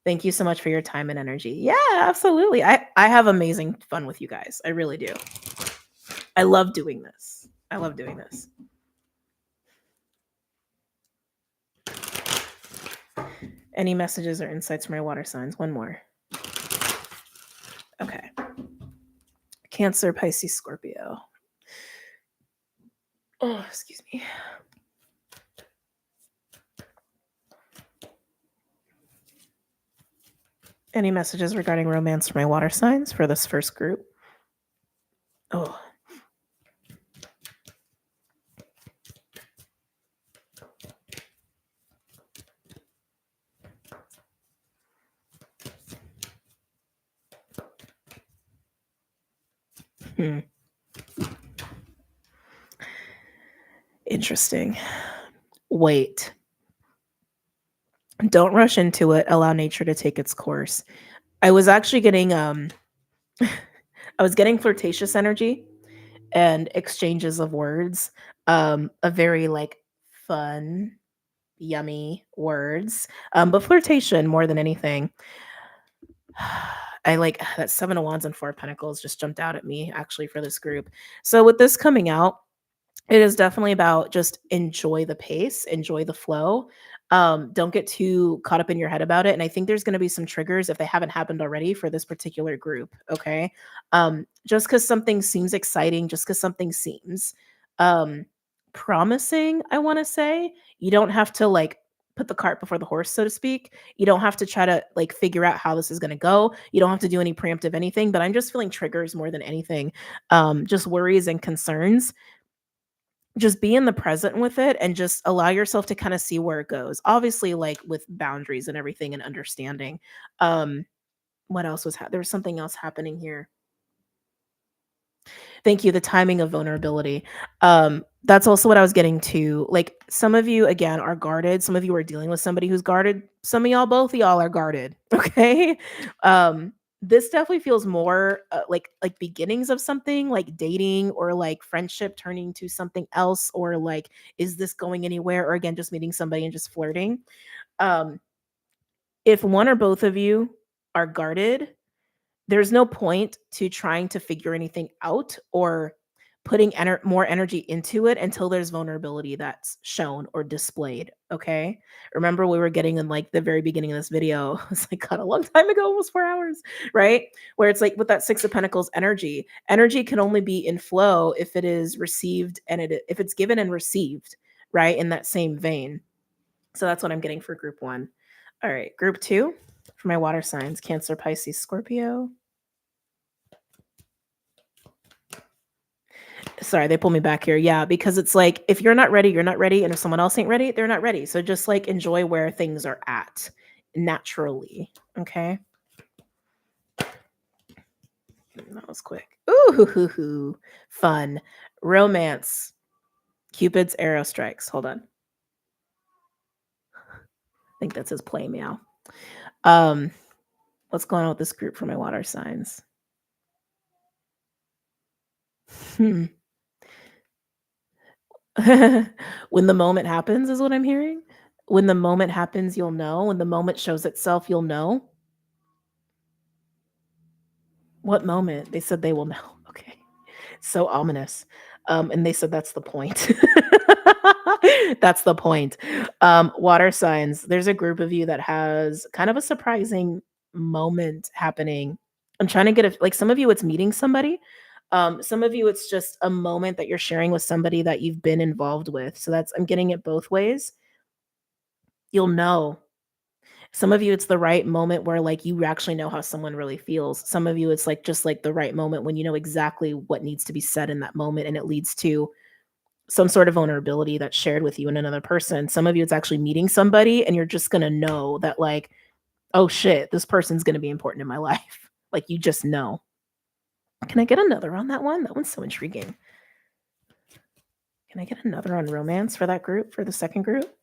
Thank you so much for your time and energy. Yeah, absolutely. I have amazing fun with you guys. I really do. I love doing this. Any messages or insights for my water signs? One more. Okay. Cancer, Pisces, Scorpio. Oh, excuse me. Any messages regarding romance for my water signs for this first group? Oh. Interesting. Wait. Don't rush into it. Allow nature to take its course. I was actually getting I was getting flirtatious energy and exchanges of words. A very like fun, yummy words. But flirtation more than anything. I like that 7 of Wands and 4 of Pentacles just jumped out at me actually for this group. So with this coming out, it is definitely about just enjoy the pace, enjoy the flow. Don't get too caught up in your head about it. And I think there's going to be some triggers if they haven't happened already for this particular group. Okay. Just because something seems exciting, just because something seems um, promising, I want to say, you don't have to like put the cart before the horse, so to speak. You don't have to try to like figure out how this is going to go. You don't have to do any preemptive anything, but I'm just feeling triggers more than anything. Just worries and concerns. Just be in the present with it and just allow yourself to kind of see where it goes. Obviously, like with boundaries and everything and understanding. What else was there was something else happening here. Thank you. The timing of vulnerability. That's also what I was getting to. Like some of you again are guarded. Some of you are dealing with somebody who's guarded. Some of y'all, both of y'all are guarded. Okay. This definitely feels more like beginnings of something like dating or like friendship turning to something else, or like, is this going anywhere? Or again, just meeting somebody and just flirting. If one or both of you are guarded, there's no point to trying to figure anything out or putting more energy into it until there's vulnerability that's shown or displayed. Okay. Remember, we were getting in like the very beginning of this video. It's like, God, a long time ago, almost 4 hours, right? Where it's like with that 6 of Pentacles energy, energy can only be in flow if it is received and if it's given and received, right? In that same vein. So that's what I'm getting for group 1. All right. Group 2 for my water signs, Cancer, Pisces, Scorpio. Sorry, they pull me back here. Yeah, because it's like if you're not ready, you're not ready. And if someone else ain't ready, they're not ready. So just like enjoy where things are at naturally. Okay. That was quick. Ooh, fun. Romance. Cupid's arrow strikes. Hold on. I think that says play meow. What's going on with this group for my water signs? When the moment happens is what I'm hearing. When the moment happens, you'll know. When the moment shows itself, you'll know. What moment? They said they will know. Okay. So ominous. And they said that's the point. That's the point. Water signs. There's a group of you that has kind of a surprising moment happening. I'm trying to get like some of you, it's meeting somebody. Some of you, it's just a moment that you're sharing with somebody that you've been involved with. So I'm getting it both ways. You'll know. Some of you, it's the right moment where like you actually know how someone really feels. Some of you, it's like just like the right moment when you know exactly what needs to be said in that moment, and it leads to some sort of vulnerability that's shared with you and another person. Some of you, it's actually meeting somebody and you're just going to know that like, oh shit, this person's going to be important in my life. Like you just know. Can I get another on that one? That one's so intriguing. Can I get another on romance for that group, for the second group?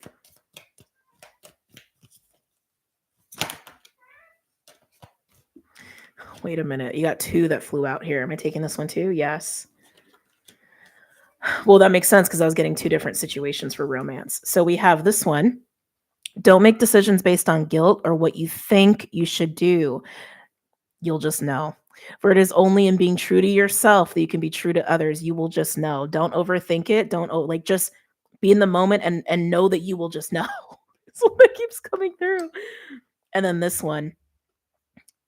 Wait a minute. You got 2 that flew out here. Am I taking this one too? Yes. Well, that makes sense because I was getting 2 different situations for romance. So we have this one. Don't make decisions based on guilt or what you think you should do. You'll just know. For it is only in being true to yourself that you can be true to others. You will just know. Don't overthink it. Don't like just be in the moment and know that you will just know. This one that keeps coming through. And then this one,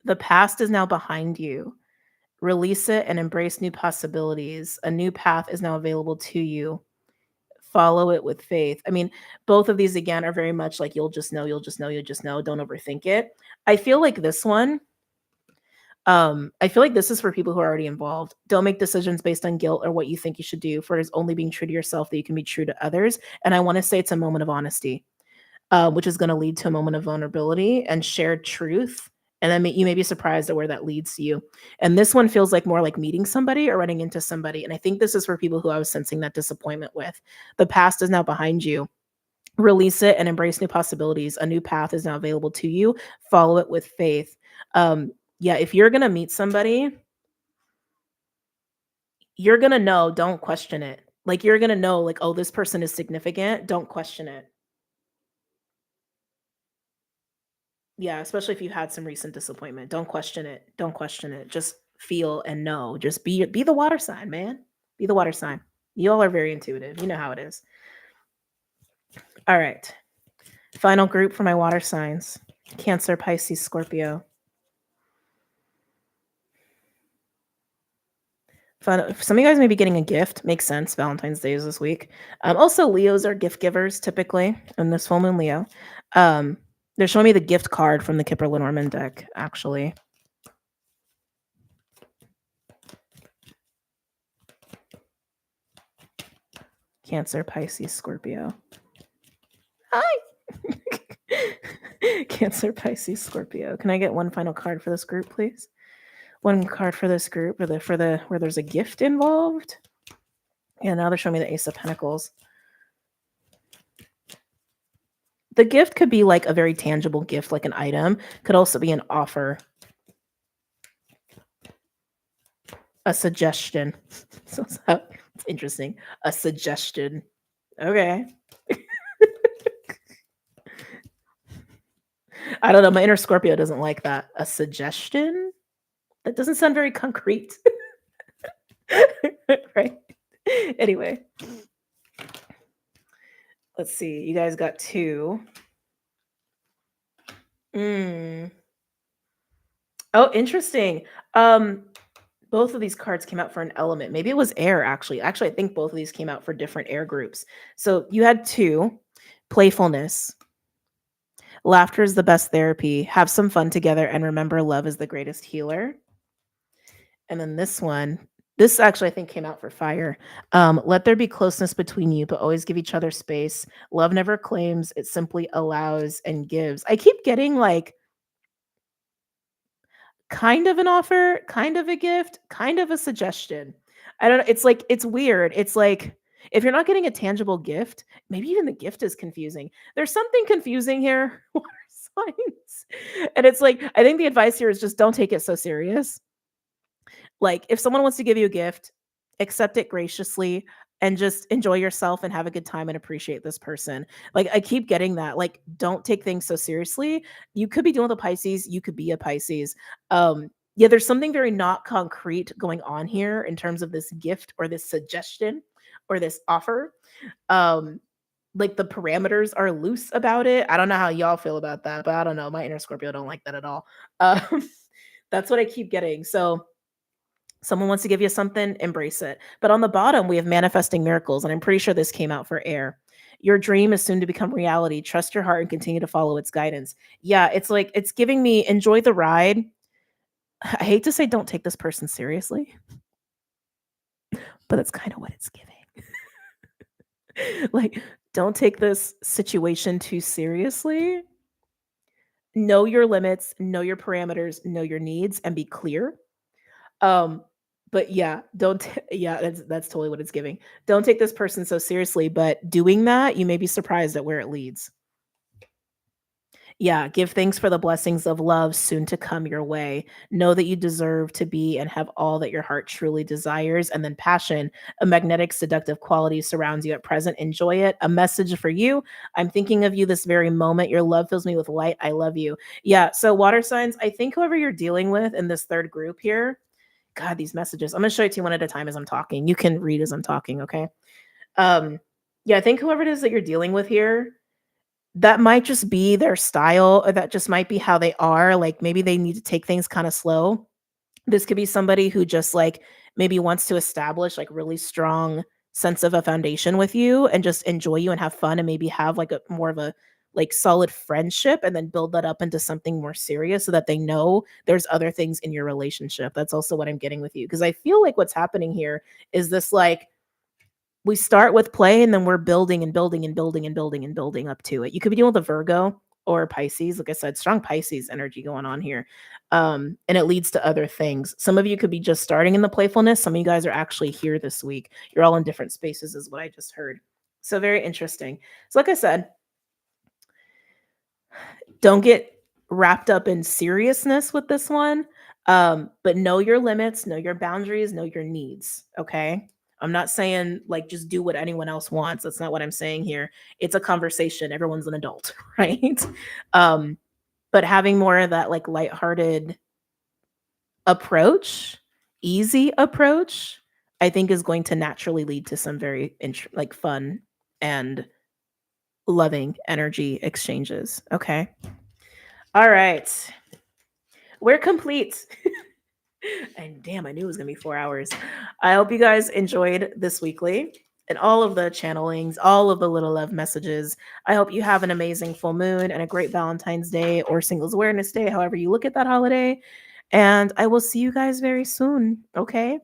the past is now behind you. Release it and embrace new possibilities. A new path is now available to you. Follow it with faith. I mean, both of these again are very much like you'll just know, you'll just know, you'll just know. Don't overthink it. I feel like this one, I feel like this is for people who are already involved. Don't make decisions based on guilt or what you think you should do, for it is only being true to yourself that you can be true to others. And I want to say it's a moment of honesty, which is going to lead to a moment of vulnerability and shared truth. And then you may be surprised at where that leads to you. And this one feels like more like meeting somebody or running into somebody. And I think this is for people who I was sensing that disappointment with. The past is now behind you. Release it and embrace new possibilities. A new path is now available to you. Follow it with faith. Yeah, if you're going to meet somebody, you're going to know, don't question it. Like you're going to know like, oh, this person is significant. Don't question it. Yeah, especially if you had some recent disappointment. Don't question it. Don't question it. Just feel and know. Just be the water sign, man. Be the water sign. You all are very intuitive. You know how it is. All right. Final group for my water signs. Cancer, Pisces, Scorpio. Fun. Some of you guys may be getting a gift. Makes sense. Valentine's Day is this week. Also, Leos are gift givers typically in this full moon Leo. They're showing me the gift card from the Kipper Lenormand deck, actually. Cancer, Pisces, Scorpio. Hi! Cancer, Pisces, Scorpio. Can I get one final card for this group, please? One card for this group for the where there's a gift involved. Yeah, now they're showing me the Ace of Pentacles. The gift could be like a very tangible gift, like an item. Could also be an offer. A suggestion. So it's interesting. A suggestion. Okay. I don't know. My inner Scorpio doesn't like that. A suggestion? That doesn't sound very concrete. Right? Anyway. Let's see. You guys got 2. Oh, interesting. Both of these cards came out for an element. Maybe it was air, actually. Actually, I think both of these came out for different air groups. So you had 2. Playfulness. Laughter is the best therapy. Have some fun together and remember love is the greatest healer. And then this one, this actually I think came out for fire. Let there be closeness between you, but always give each other space. Love never claims, it simply allows and gives. I keep getting like kind of an offer, kind of a gift, kind of a suggestion. I don't know. It's like, it's weird. It's like, if you're not getting a tangible gift, maybe even the gift is confusing. There's something confusing here, water signs. And it's like, I think the advice here is just don't take it so serious. Like, if someone wants to give you a gift, accept it graciously and just enjoy yourself and have a good time and appreciate this person. Like, I keep getting that. Like, don't take things so seriously. You could be dealing with a Pisces, you could be a Pisces. Yeah, there's something very not concrete going on here in terms of this gift or this suggestion or this offer. Like the parameters are loose about it. I don't know how y'all feel about that, but I don't know. My inner Scorpio don't like that at all. That's what I keep getting. So someone wants to give you something, embrace it. But on the bottom, we have manifesting miracles, and I'm pretty sure this came out for air. Your dream is soon to become reality. Trust your heart and continue to follow its guidance. Yeah, it's like it's giving me enjoy the ride. I hate to say don't take this person seriously, but that's kind of what it's giving. Like, don't take this situation too seriously. Know your limits, know your parameters, know your needs, and be clear. But yeah, don't yeah, that's totally what it's giving. Don't take this person so seriously, but doing that, you may be surprised at where it leads. Yeah, give thanks for the blessings of love soon to come your way. Know that you deserve to be and have all that your heart truly desires. And then passion, a magnetic, seductive quality surrounds you at present. Enjoy it. A message for you. I'm thinking of you this very moment. Your love fills me with light. I love you. Yeah. So, water signs, I think whoever you're dealing with in this third group here, God, these messages. I'm going to show you to one at a time as I'm talking. You can read as I'm talking. Okay. Yeah. I think whoever it is that you're dealing with here, that might just be their style, or that just might be how they are. Like maybe they need to take things kind of slow. This could be somebody who just like maybe wants to establish like really strong sense of a foundation with you and just enjoy you and have fun and maybe have like a more of a like solid friendship and then build that up into something more serious so that they know there's other things in your relationship. That's also what I'm getting with you because I feel like what's happening here is this like we start with play and then we're building and building and building and building and building up to it. You could be dealing with a Virgo or Pisces. Like I said, strong Pisces energy going on here. And it leads to other things. Some of you could be just starting in the playfulness. Some of you guys are actually here this week. You're all in different spaces, is what I just heard. So very interesting. So, like I said, don't get wrapped up in seriousness with this one. But know your limits, know your boundaries, know your needs. Okay. I'm not saying like just do what anyone else wants. That's not what I'm saying here. It's a conversation. Everyone's an adult, right? Um, but having more of that like lighthearted approach, easy approach, I think is going to naturally lead to some very like fun and loving energy exchanges. Okay. All right. We're complete. And damn, I knew it was going to be 4 hours. I hope you guys enjoyed this weekly and all of the channelings, all of the little love messages. I hope you have an amazing full moon and a great Valentine's Day or Singles Awareness Day, however you look at that holiday. And I will see you guys very soon. Okay.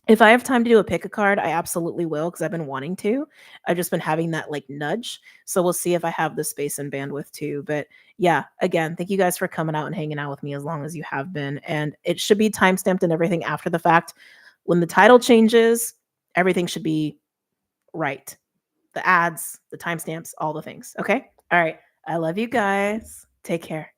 If I have time to do a pick a card, I absolutely will because I've been wanting to. I've just been having that like nudge. So we'll see if I have the space and bandwidth too. But yeah, again, thank you guys for coming out and hanging out with me as long as you have been. And it should be time stamped and everything after the fact. When the title changes, everything should be right. The ads, the timestamps, all the things. Okay. All right. I love you guys. Take care.